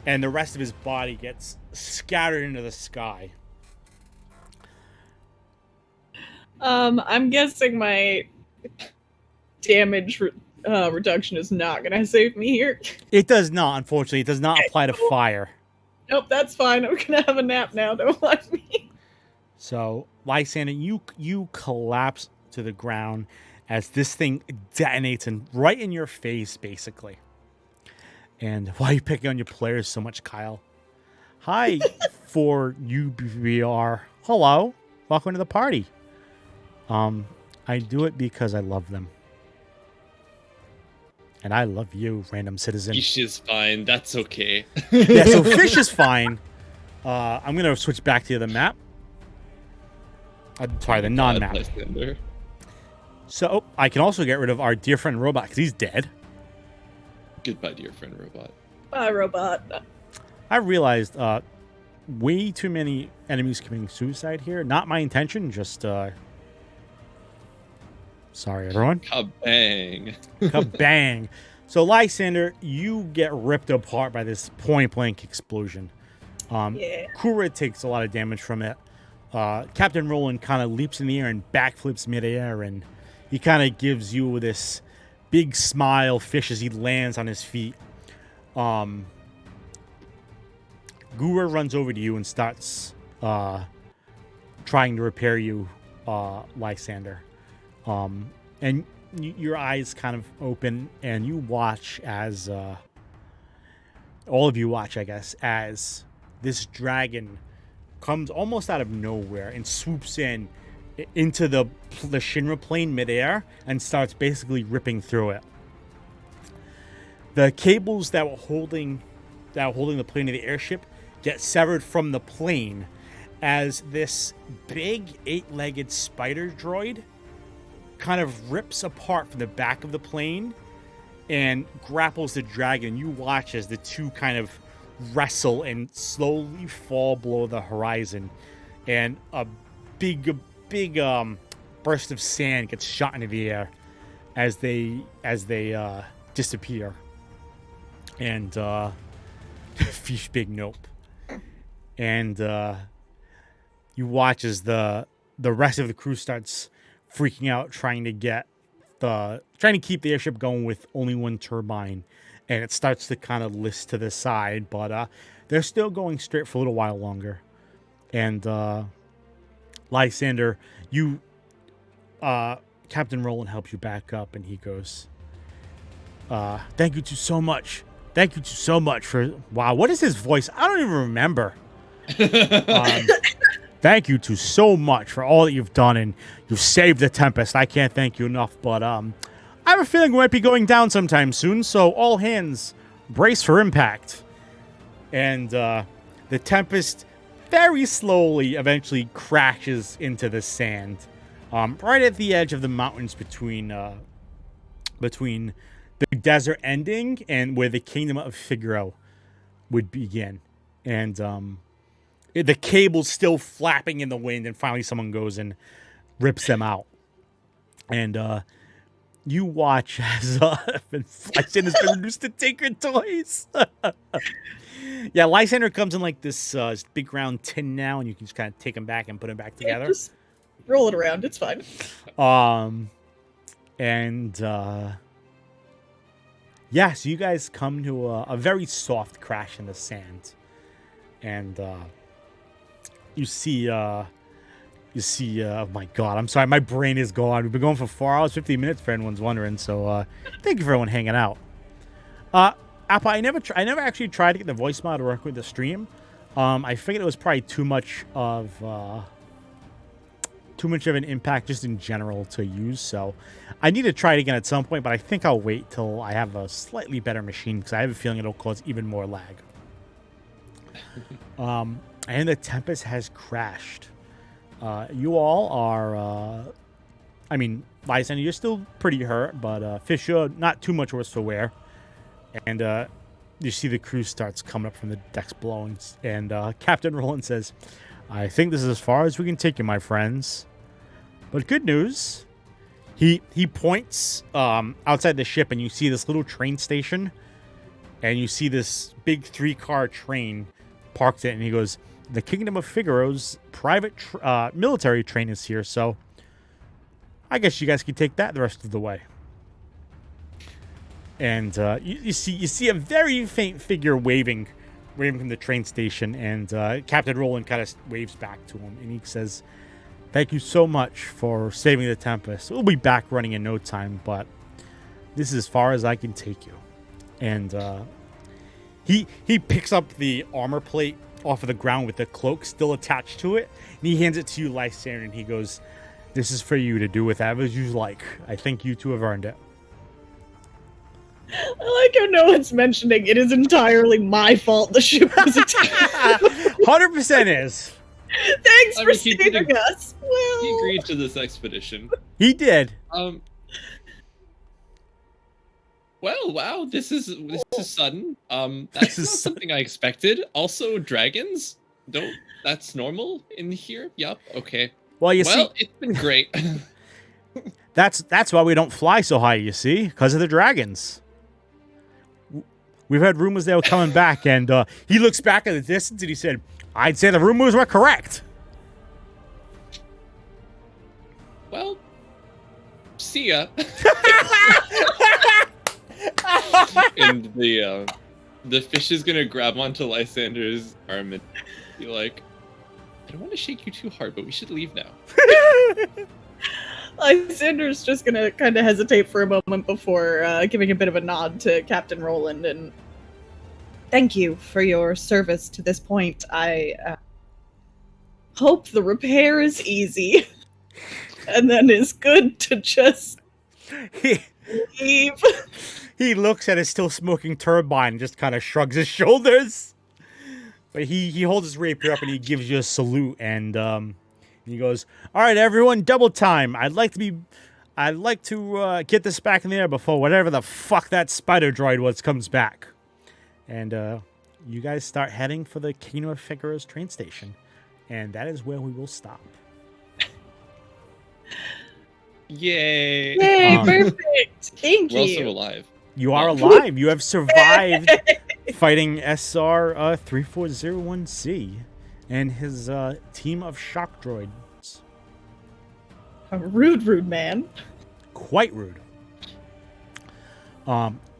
and the rest of his body gets scattered into the sky. I'm guessing my damage reduction is not gonna save me here. It does not, unfortunately. It does not apply to fire. Nope, that's fine. I'm gonna have a nap now. Don't mind me. So, Lysander, you collapse to the ground as this thing detonates and right in your face, basically. And why are you picking on your players so much, Kyle? Hi, for UBR. Hello, welcome to the party. I do it because I love them. And I love you, random citizen. Fish is fine. That's okay. Yeah, so Fish is fine. I'm going to switch back to the map. Sorry, the non-map. Lysander. So I can also get rid of our dear friend Robot because he's dead. Goodbye, dear friend robot. Bye, robot. I realized way too many enemies committing suicide here. Not my intention, just... Sorry, everyone. Kabang. Kabang. So, Lysander, you get ripped apart by this point-blank explosion. Yeah. Kura takes a lot of damage from it. Captain Roland kind of leaps in the air and backflips midair, and he kind of gives you this big smile fish as he lands on his feet. Gura runs over to you and starts trying to repair you, Lysander. And your eyes kind of open, and you watch as all of you watch, I guess, as this dragon comes almost out of nowhere and swoops into the Shinra plane midair and starts basically ripping through it. The cables that were holding the plane of the airship get severed from the plane as this big 8-legged spider droid kind of rips apart from the back of the plane and grapples the dragon. You watch as the two kind of wrestle and slowly fall below the horizon, and a big burst of sand gets shot into the air as they disappear. And fish big nope. And you watch as the rest of the crew starts freaking out, trying to keep the airship going with only one turbine, and it starts to kind of list to the side, but they're still going straight for a little while longer. And Lysander, Captain Roland helps you back up, and he goes, thank you so much for, wow, what is his voice? I don't even remember. Thank you so much for all that you've done, and you've saved the Tempest. I can't thank you enough, but I have a feeling we might be going down sometime soon, so all hands brace for impact. And the Tempest very slowly eventually crashes into the sand, right at the edge of the mountains between the desert ending and where the kingdom of Figaro would begin. And the cable's still flapping in the wind, and finally someone goes and rips them out. And you watch as Lysander's been reduced to Tinker Toys. Yeah, Lysander comes in like this big round tin now, and you can just kind of take him back and put him back together. Just roll it around, it's fine. Yeah, so you guys come to a very soft crash in the sand. And you see, oh my God, I'm sorry, my brain is gone. We've been going for 4 hours, 50 minutes, for anyone's wondering. So thank you for everyone hanging out. Appa, I never actually tried to get the voice mod to work with the stream. I figured it was probably too much of an impact just in general to use. So I need to try it again at some point, but I think I'll wait till I have a slightly better machine, because I have a feeling it'll cause even more lag. And the Tempest has crashed. You all are, Lysander, you're still pretty hurt, but Fisher, not too much worse for wear. And you see the crew starts coming up from the decks below, and Captain Roland says, I think this is as far as we can take you, my friends. But good news. He points outside the ship, and you see this little train station, and you see this big 3-car train parked in, and he goes, the Kingdom of Figaro's private military train is here, so I guess you guys can take that the rest of the way. And you see a very faint figure waving from the train station, and Captain Roland kind of waves back to him, and he says, thank you so much for saving the Tempest. We'll be back running in no time, but this is as far as I can take you. And he picks up the armor plate off of the ground with the cloak still attached to it, and he hands it to you, Lysander, and he goes, this is for you to do with as you like. I think you two have earned it. I like how no one's mentioning it is entirely my fault the ship was attacked. 100% is. Thanks for saving us. Well, He agreed to this expedition. He did. Well, wow, this is sudden. That's not something I expected. Also, dragons? That's normal in here? Yup, okay. Well, it's been great. That's why we don't fly so high, you see, because of the dragons. We've had rumors they were coming back, and he looks back at the distance and he said, I'd say the rumors were correct. well, see ya. And the fish is gonna grab onto Lysander's arm and be like, I don't want to shake you too hard, but we should leave now. Lysander's just gonna kind of hesitate for a moment before giving a bit of a nod to Captain Roland and thank you for your service to this point. I hope the repair is easy and then is good to just leave. He looks at his still smoking turbine and just kind of shrugs his shoulders. But he holds his rapier up and he gives you a salute and he goes, "All right, everyone, double time. I'd like to get this back in the air before whatever the fuck that spider droid was comes back." And you guys start heading for the Kino of Figueroa's train station, and that is where we will stop. Yay! Yay! Perfect. Thank We're you. also alive. You are alive. You have survived fighting SR 3401C and his team of shock droids. A rude man. Quite rude.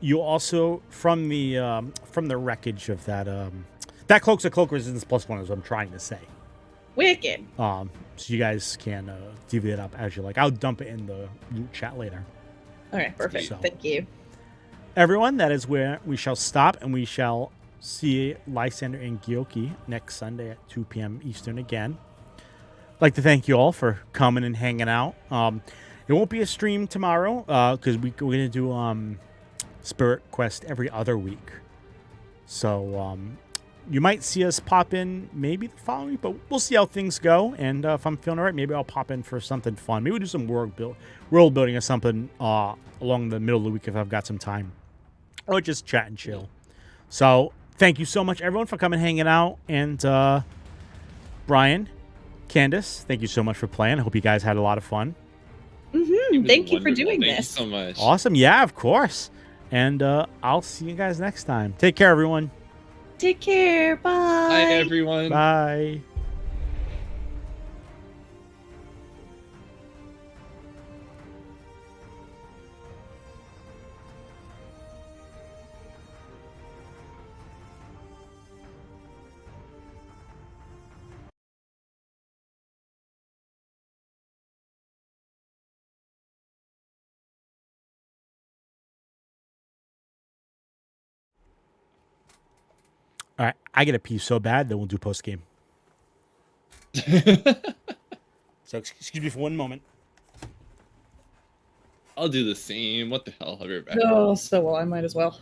You also from the wreckage of that cloak's a cloak resistance +1 is what I'm trying to say. Wicked. So you guys can divvy it up as you like. I'll dump it in the chat later. Okay, perfect. So. Thank you. Everyone, that is where we shall stop, and we shall see Lysander and Gyoki next Sunday at 2 p.m. Eastern again. I'd like to thank you all for coming and hanging out. It won't be a stream tomorrow because we're going to do Spirit Quest every other week. So you might see us pop in maybe the following week, but we'll see how things go. And if I'm feeling all right, maybe I'll pop in for something fun. Maybe we'll do some world building or something along the middle of the week if I've got some time. Or just chat and chill. So thank you so much, everyone, for coming and hanging out. And Brian, Candace, thank you so much for playing. I hope you guys had a lot of fun. Thank you for doing Thank this. you so much. Awesome. Yeah, of course. And I'll see you guys next time. Take care, everyone. Take care. Bye. Bye, everyone. Bye. All right, I get a pee so bad, then we'll do post game. So excuse me for one moment. I'll do the same. What the hell? I'll be right back. Oh, so well, I might as well.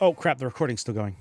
Oh crap! The recording's still going.